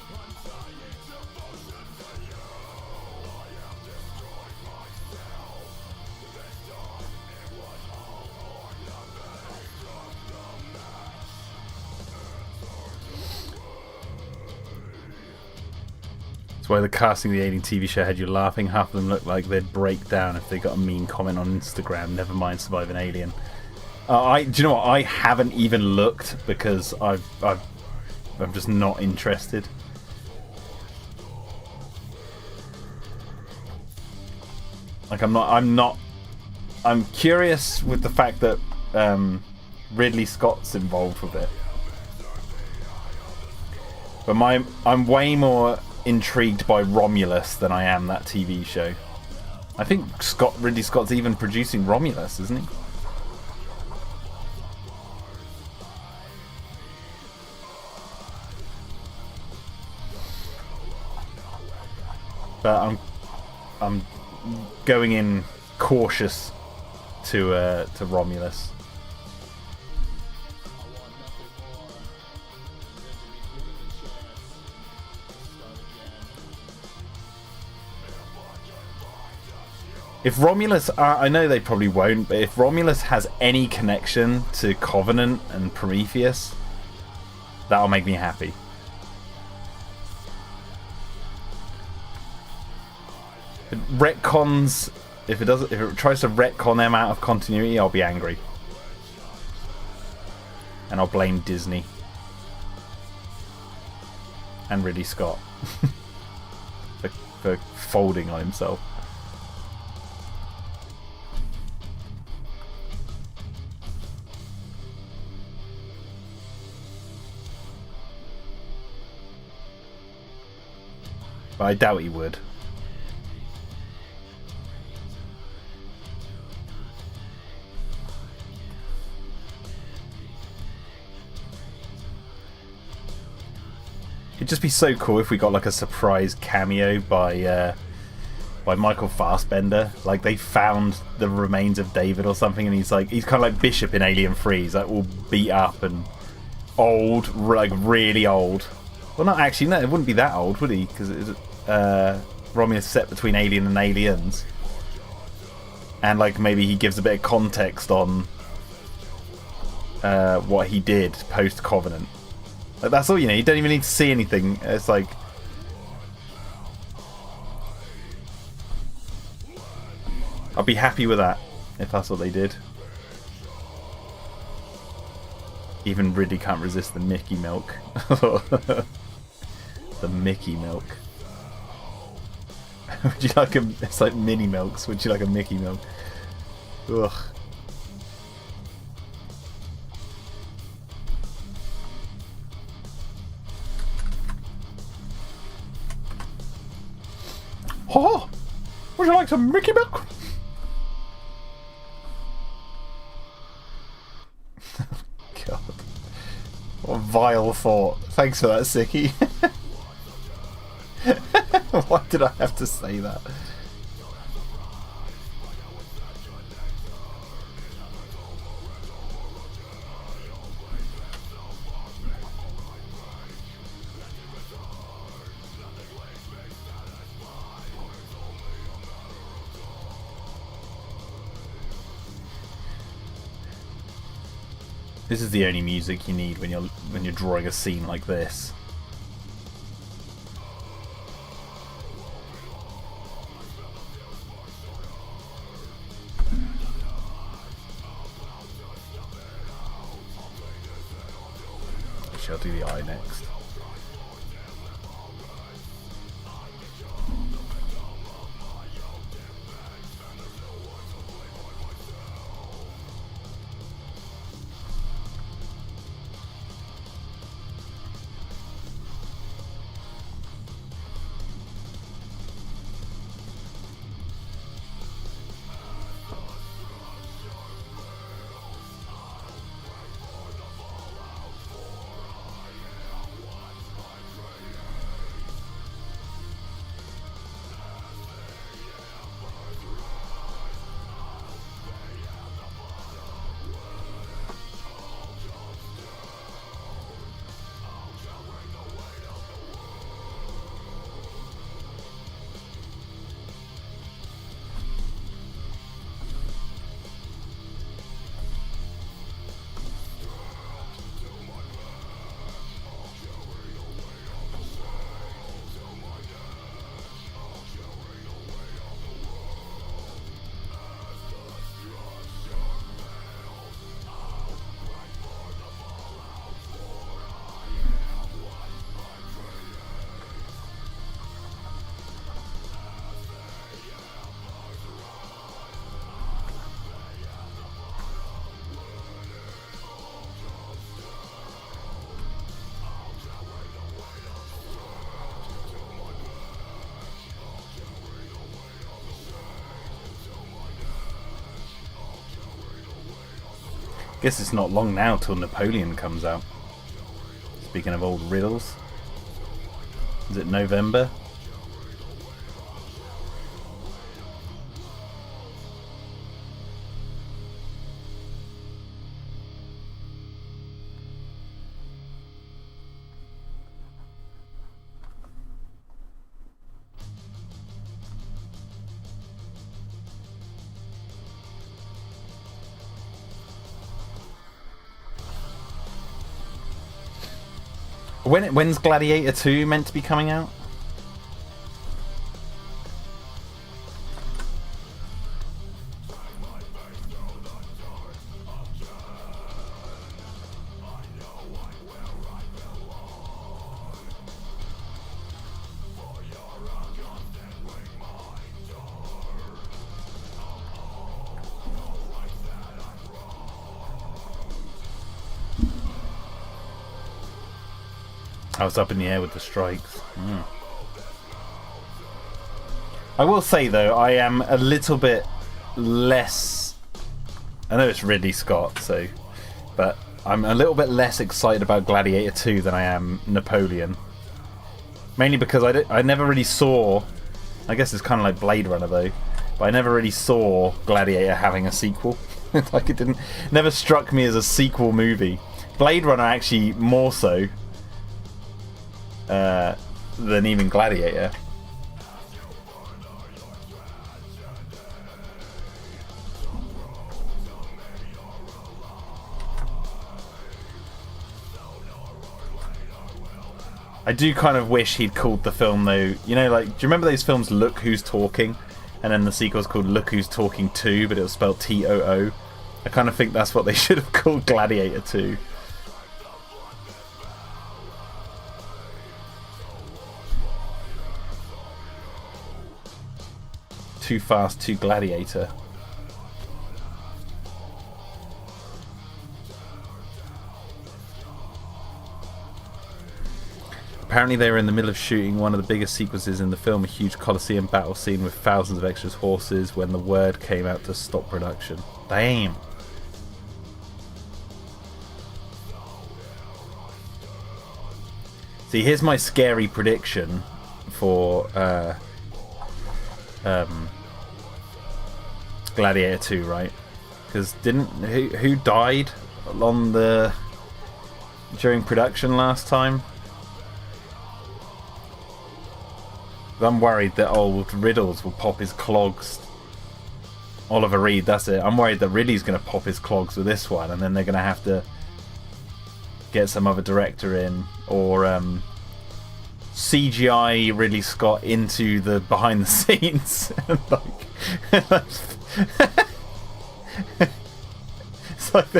It's why the casting of the Alien TV show had you laughing. Half of them looked like they'd break down if they got a mean comment on Instagram. Never mind Survive an Alien. Do you know what? I haven't even looked because I'm just not interested. Like I'm curious with the fact that Ridley Scott's involved with it. But I'm way more intrigued by Romulus than I am that TV show. I think Ridley Scott's even producing Romulus, isn't he? But I'm going in cautious to Romulus. If Romulus, I know they probably won't, but if Romulus has any connection to Covenant and Prometheus, that'll make me happy. It retcons, if it tries to retcon them out of continuity, I'll be angry. And I'll blame Disney. And Ridley Scott. for folding on himself. But I doubt he would. It'd just be so cool if we got like a surprise cameo by Michael Fassbender. Like they found the remains of David or something, and he's kind of like Bishop in Alien 3. He's like all beat up and old, like really old. Well, not actually. No, it wouldn't be that old, would he? Because it was Romulus set between Alien and Aliens, and like maybe he gives a bit of context on what he did post Covenant. Like, that's all you need. You don't even need to see anything. It's like I'd be happy with that if that's what they did. Even Ridley can't resist the Mickey milk. The Mickey milk. Would you like a? It's like mini milks. Would you like a Mickey milk? Ugh. Oh, would you like some Mickey milk? God, what a vile thought. Thanks for that, Sicky. Why did I have to say that? This is the only music you need when you're drawing a scene like this. Actually, I'll do the eye next. Guess it's not long now till Napoleon comes out. Speaking of old riddles. Is it November? When's Gladiator 2 meant to be coming out? I was up in the air with the strikes. I will say though, I am a little bit less. I know it's Ridley Scott, but I'm a little bit less excited about Gladiator 2 than I am Napoleon. Mainly because I never really saw. I guess it's kind of like Blade Runner though, but I never really saw Gladiator having a sequel. Like it never struck me as a sequel movie. Blade Runner actually more so. Than even Gladiator. I do kind of wish he'd called the film though, you know, like, do you remember those films Look Who's Talking? And then the sequel's called Look Who's Talking 2, but it was spelled T-O-O. I kind of think that's what they should have called Gladiator 2. Too Fast, Too Gladiator. Apparently they were in the middle of shooting one of the biggest sequences in the film, a huge Colosseum battle scene with thousands of extras horses, when the word came out to stop production. Damn. See, here's my scary prediction for Gladiator 2, right? Because who died during production last time? I'm worried that old Riddles will pop his clogs. Oliver Reed, that's it. I'm worried that Ridley's going to pop his clogs with this one, and then they're going to have to get some other director in, or CGI Ridley Scott into the behind the scenes. It's like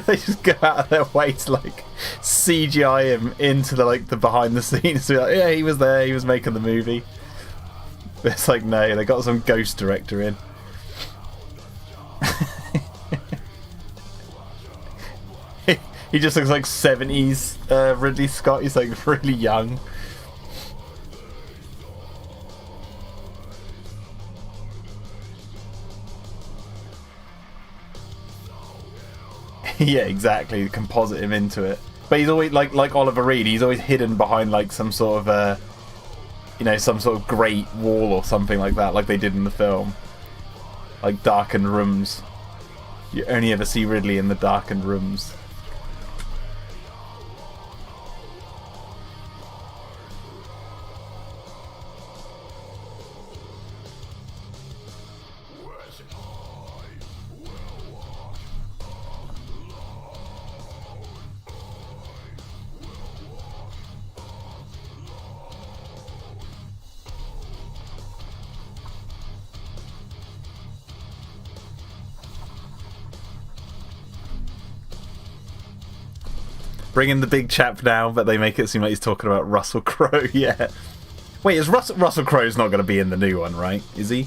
they just go out of their way to like CGI him into the behind the scenes. So like, yeah, he was there, he was making the movie. But it's like, no, they got some ghost director in. He just looks like 70s Ridley Scott. He's like really young. Yeah, exactly. Composite him into it. But he's always like Oliver Reed. He's always hidden behind like some sort of some sort of great wall or something like that, like they did in the film. Like darkened rooms. You only ever see Ridley in the darkened rooms. Bring in the big chap now, but they make it seem like he's talking about Russell Crowe. Yeah. Wait, is Russell Crowe's not going to be in the new one, right? Is he?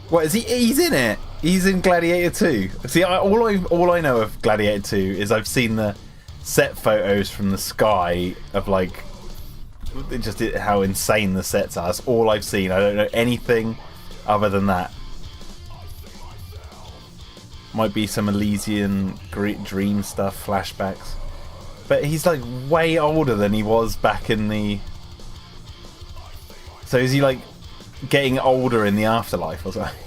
What is he? He's in it. He's in Gladiator 2. See, all I know of Gladiator 2 is I've seen the set photos from the sky of like just how insane the sets are. That's all I've seen. I don't know anything other than that. Might be some Elysian dream stuff, flashbacks. But he's like way older than he was back in the... So is he like getting older in the afterlife or something?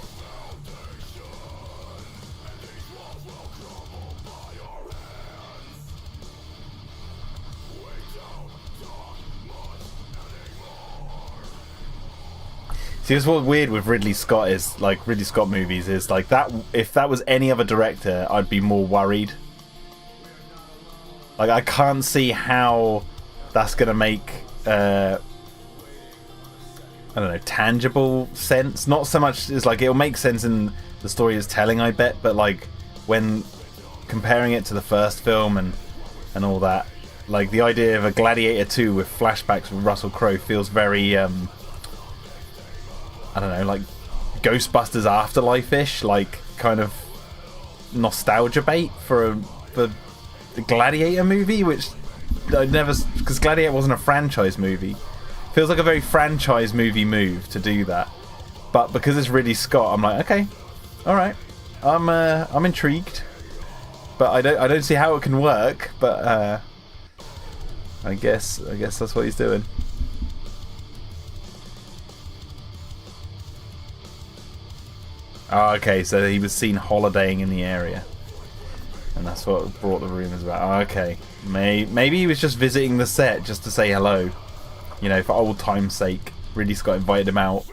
See, that's what's weird with Ridley Scott is, like, Ridley Scott movies is, like, that. If that was any other director, I'd be more worried. Like, I can't see how that's going to make, I don't know, tangible sense. Not so much as, like, it'll make sense in the story it's telling, I bet, but, like, when comparing it to the first film and all that, like, the idea of a Gladiator 2 with flashbacks with Russell Crowe feels very, I don't know, like Ghostbusters Afterlife-ish, like kind of nostalgia bait for the Gladiator movie, which I'd never, because Gladiator wasn't a franchise movie. Feels like a very franchise movie move to do that, but because it's Ridley Scott, I'm like, okay, all right, I'm intrigued, but I don't see how it can work, but I guess that's what he's doing. Oh, okay, so he was seen holidaying in the area. And that's what brought the rumours about. Oh, okay. Maybe he was just visiting the set just to say hello. You know, for old time's sake. Ridley Scott invited him out.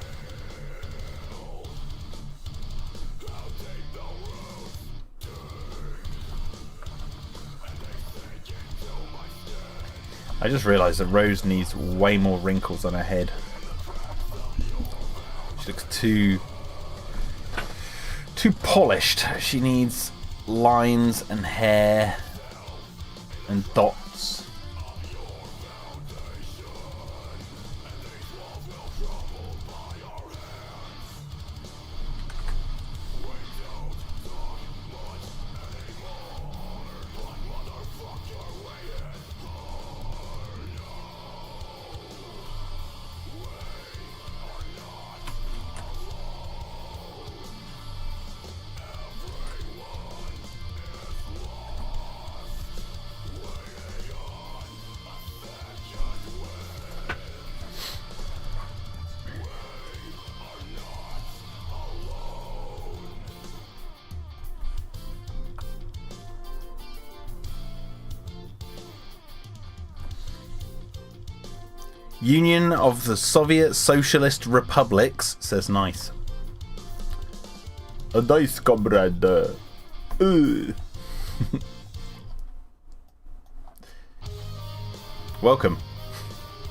I just realised that Rose needs way more wrinkles on her head. She looks too polished. She needs lines and hair and dots. Union of the Soviet Socialist Republics says nice. A nice comrade. Welcome.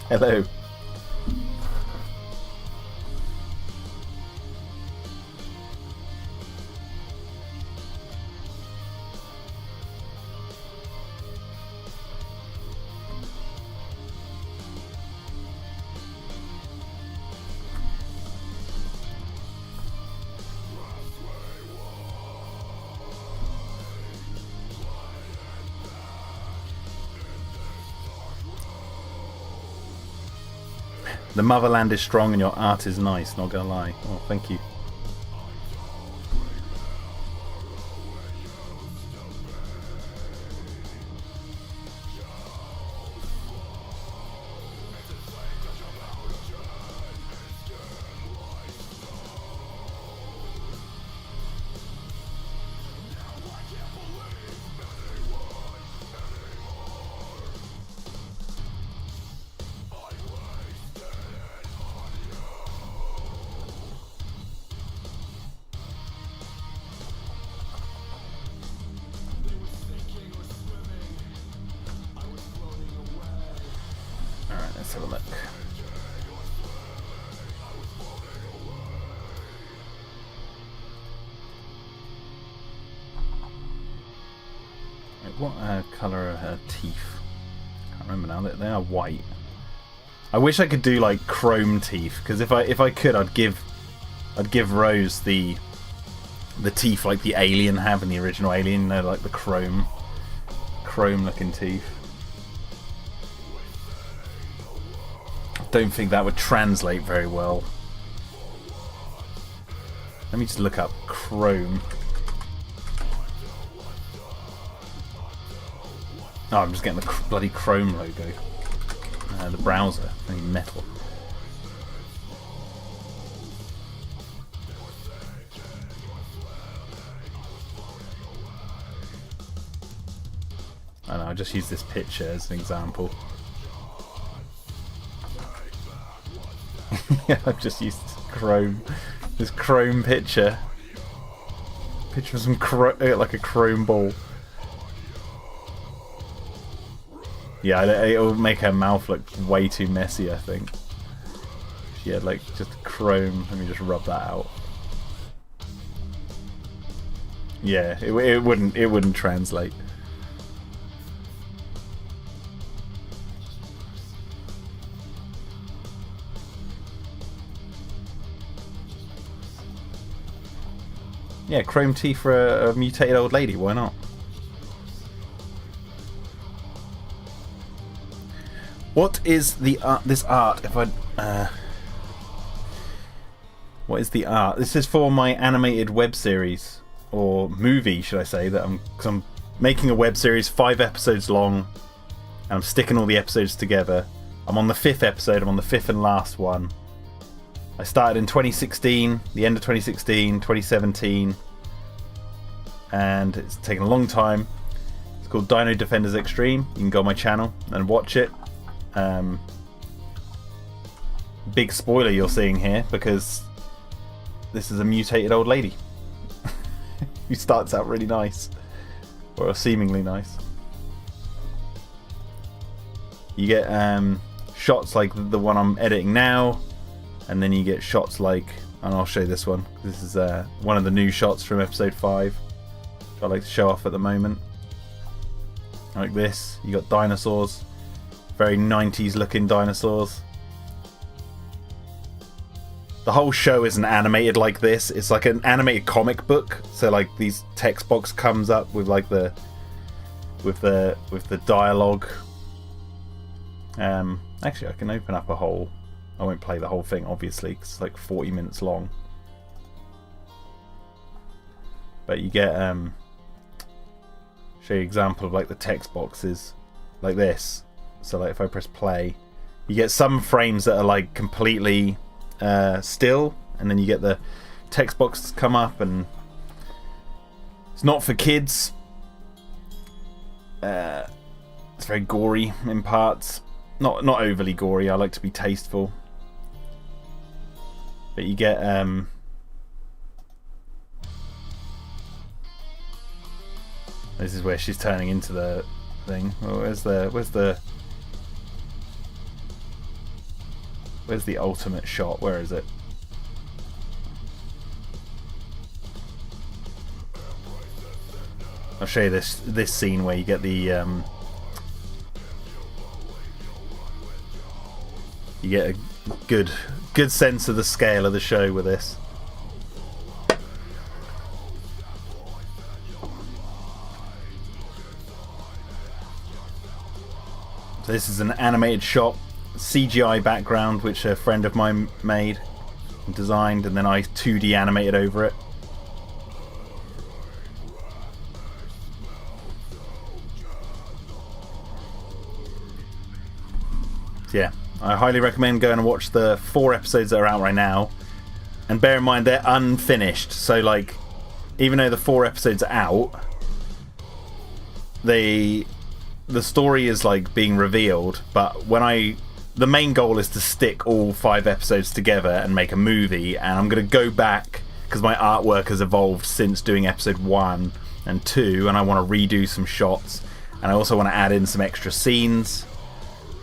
Hello. The motherland is strong and your art is nice, not gonna lie. Oh, thank you. Let's have a look. What colour are her teeth? I can't remember now. They are white. I wish I could do like chrome teeth, because if I could, I'd give Rose the the teeth like the Alien have in the original Alien, you know, like the chrome looking teeth. Don't think that would translate very well. Let me just look up chrome. Oh, I'm just getting the bloody Chrome logo. The browser, only metal. I know, I just use this picture as an example. Yeah, I've just used this Chrome picture. Picture of some like a Chrome ball. Yeah, it'll make her mouth look way too messy, I think. Yeah, like just Chrome. Let me just rub that out. Yeah, it wouldn't translate. Yeah, chrome teeth for a mutated old lady. Why not? What is the art? This art, if I what is the art? This is for my animated web series, or movie, should I say? Because I'm making a web series, 5 episodes long, and I'm sticking all the episodes together. I'm on the 5th episode. I'm on the 5th and last one. I started in 2016, the end of 2016, 2017, and it's taken a long time. It's called Dino-Defenders Extreme. You can go on my channel and watch it. Big spoiler you're seeing here, because this is a mutated old lady who starts out really nice, or seemingly nice. You get shots like the one I'm editing now, and then you get shots like, and I'll show you this one. This is one of the new shots from episode 5 which I like to show off at the moment. Like this, you got dinosaurs, very 90s looking dinosaurs. The whole show isn't animated like this. It's like an animated comic book. So like these text box comes up with like the dialogue. Actually, I can open up a whole. I won't play the whole thing, obviously, 'cause it's like 40 minutes long. But you get show you an example of like the text boxes like this. So like if I press play, you get some frames that are like completely still, and then you get the text boxes come up, and it's not for kids. It's very gory in parts. Not overly gory. I like to be tasteful. But you get this is where she's turning into the thing. Oh, where's the ultimate shot? Where is it? I'll show you this scene where you get the you get a good sense of the scale of the show with this. So this is an animated shot, CGI background, which a friend of mine made and designed, and then I 2D animated over it. So yeah, I highly recommend going and watch the 4 episodes that are out right now, and bear in mind they're unfinished. So like, even though the 4 episodes are out, the story is like being revealed, but the main goal is to stick all 5 episodes together and make a movie, and I'm going to go back because my artwork has evolved since doing episode 1 and 2, and I want to redo some shots, and I also want to add in some extra scenes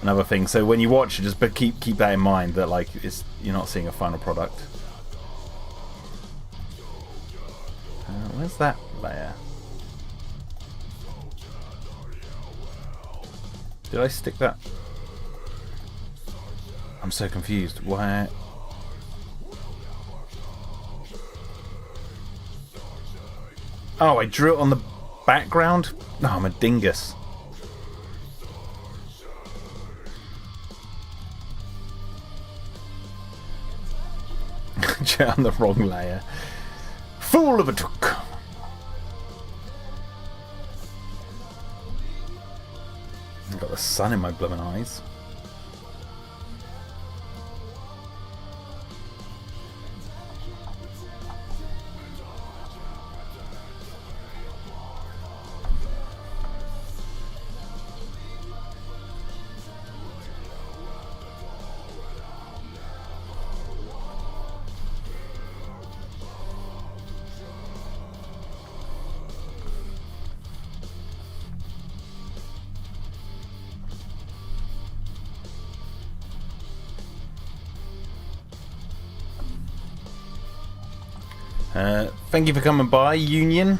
and other things. So when you watch it, just keep that in mind, that like you're not seeing a final product. Where's that layer? Did I stick that? I'm so confused. Why? Oh, I drew it on the background? No, I'm a dingus. On the wrong layer. Fool of a took. I've got the sun in my blooming eyes. Thank you for coming by, Union.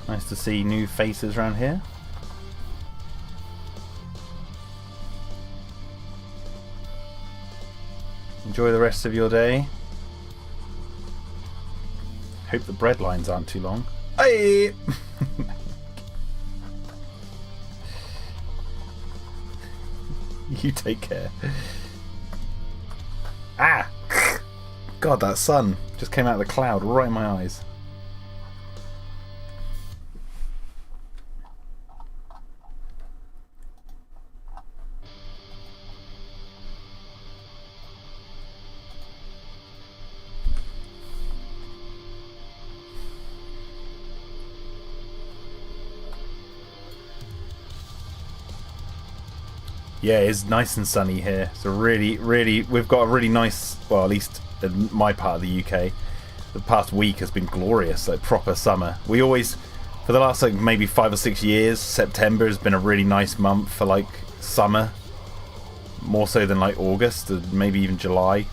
Nice to see new faces around here. Enjoy the rest of your day. Hope the bread lines aren't too long. Hey! You take care. Ah! God, that sun just came out of the cloud right in my eyes. Yeah, it's nice and sunny here. So really, we've got a really nice, well, at least in my part of the UK, the past week has been glorious, like proper summer. We always, for the last like maybe 5 or 6 years, September has been a really nice month for like summer. More so than like August, and maybe even July.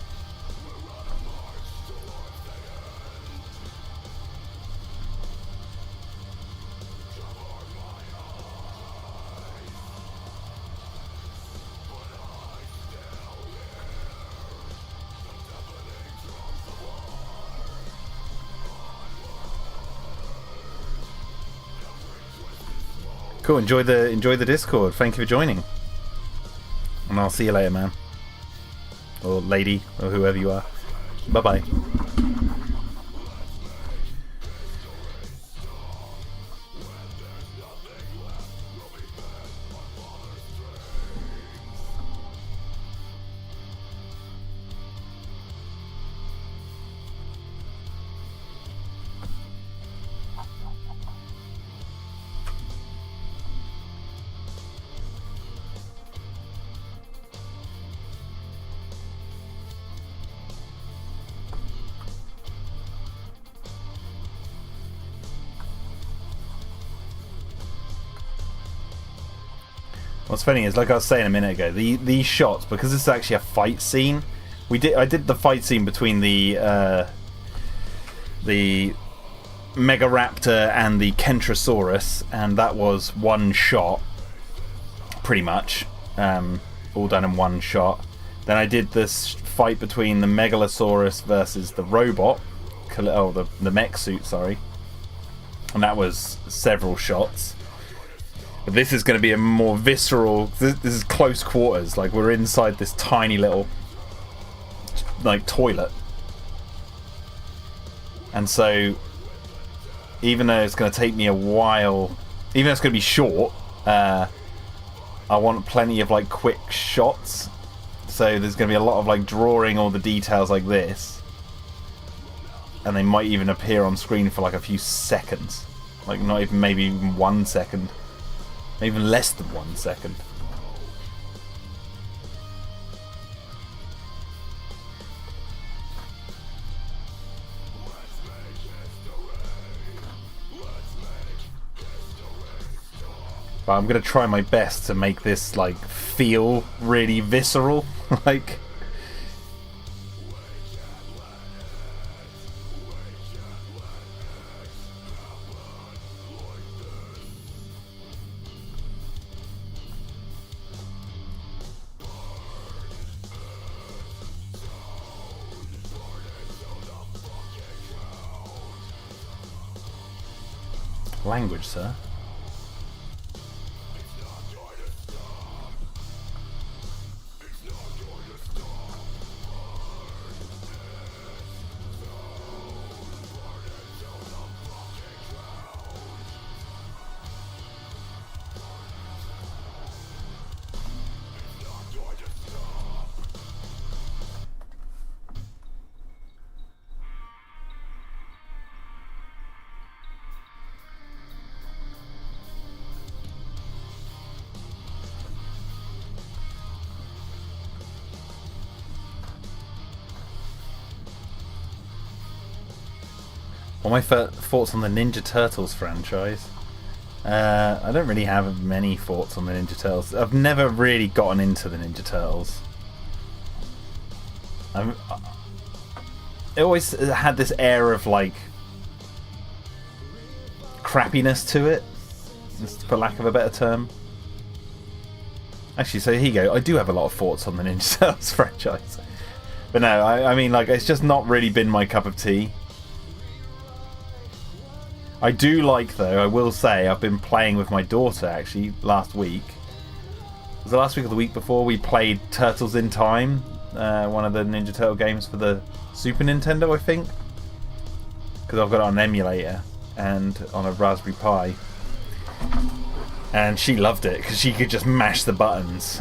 Cool, enjoy the Discord. Thank you for joining. And I'll see you later, man. Or lady, or whoever you are. Bye-bye. What's funny is, like I was saying a minute ago, these shots, because this is actually a fight scene. I did the fight scene between the Megaraptor and the Kentrosaurus, and that was one shot, pretty much, all done in one shot. Then I did this fight between the Megalosaurus versus the robot, the mech suit, sorry, and that was several shots. But this is going to be a more visceral. This is close quarters. Like, we're inside this tiny little, like, toilet. And so, even though it's going to take me a while, even though it's going to be short, I want plenty of, like, quick shots. So there's going to be a lot of, like, drawing all the details like this. And they might even appear on screen for, like, a few seconds. Like, not even, maybe even 1 second. Even less than 1 second. But I'm gonna try my best to make this like feel really visceral, like. Language, sir. What are my thoughts on the Ninja Turtles franchise? I don't really have many thoughts on the Ninja Turtles. I've never really gotten into the Ninja Turtles. It always had this air of like crappiness to it, just for lack of a better term. Actually, so here you go. I do have a lot of thoughts on the Ninja Turtles franchise. But no, I mean, like, it's just not really been my cup of tea. I do like, though, I will say, I've been playing with my daughter, actually, last week. Was it last week or the week before? We played Turtles in Time, one of the Ninja Turtle games for the Super Nintendo, I think. Because I've got it on an emulator and on a Raspberry Pi. And she loved it, because she could just mash the buttons.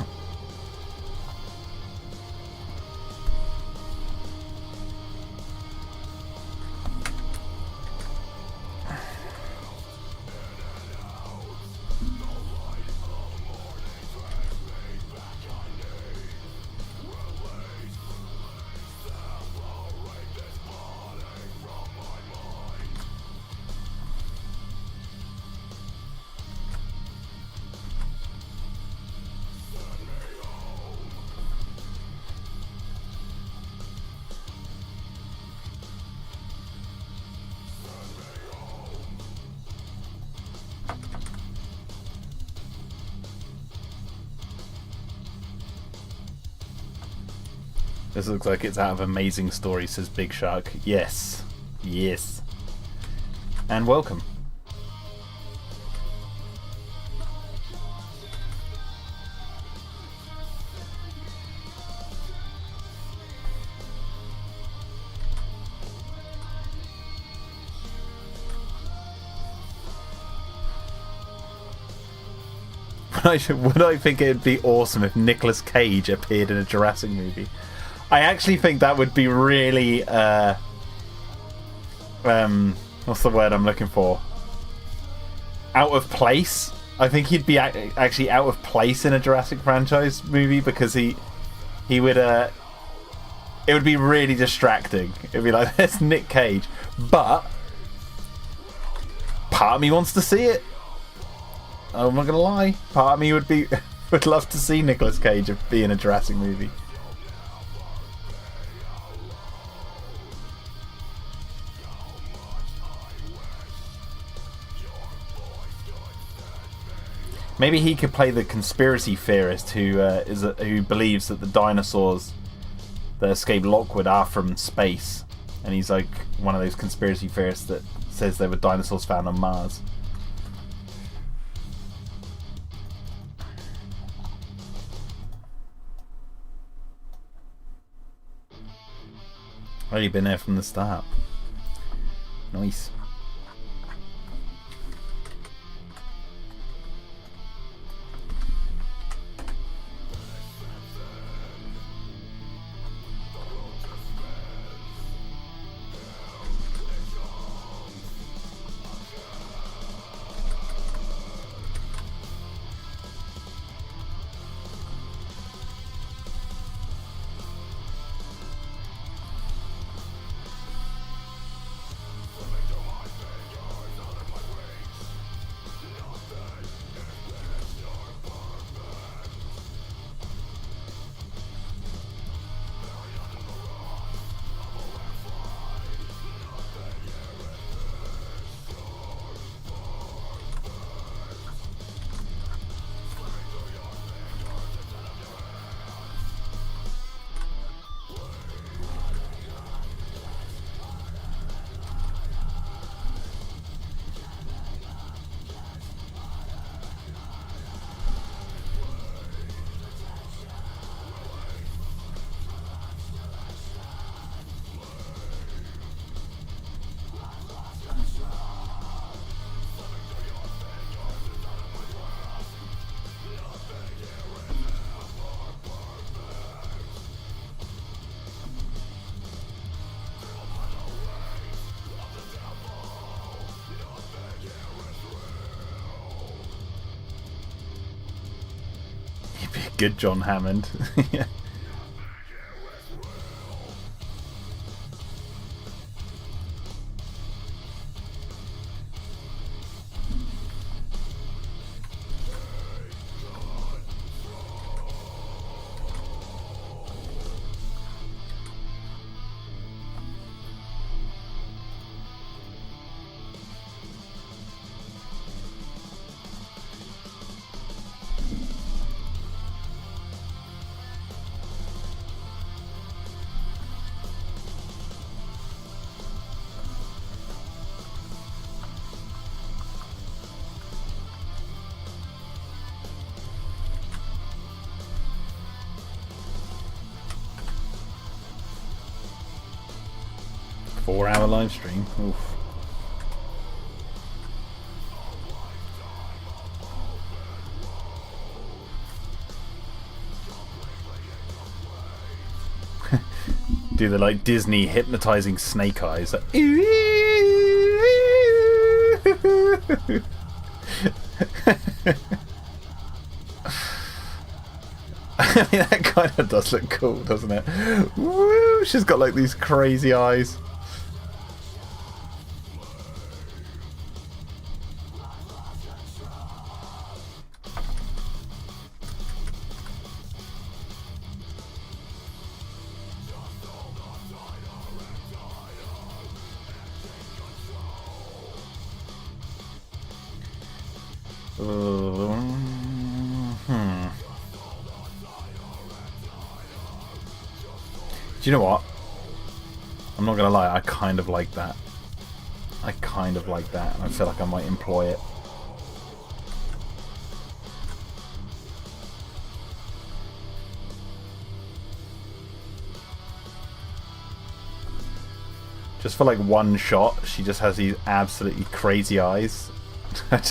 This looks like it's out of Amazing Story, says Big Shark. Yes. Yes. And welcome. Would I think it'd be awesome if Nicolas Cage appeared in a Jurassic movie? I actually think that would be really, what's the word I'm looking for? Out of place. I think he'd be actually out of place in a Jurassic franchise movie, because he would, it would be really distracting. It'd be like, there's Nick Cage. But, part of me wants to see it. I'm not gonna lie. Part of me would love to see Nicolas Cage be in a Jurassic movie. Maybe he could play the conspiracy theorist who believes that the dinosaurs that escaped Lockwood are from space, and he's like one of those conspiracy theorists that says there were dinosaurs found on Mars. Already been there from the start. Nice. Good John Hammond. Yeah. Four-hour live stream. Oof. Do the like Disney hypnotizing snake eyes. Like, I mean, that kind of does look cool, doesn't it? Woo! She's got like these crazy eyes. Do you know what? I'm not gonna lie, I kind of like that. I kind of like that, and I feel like I might employ it. Just for like one shot, she just has these absolutely crazy eyes.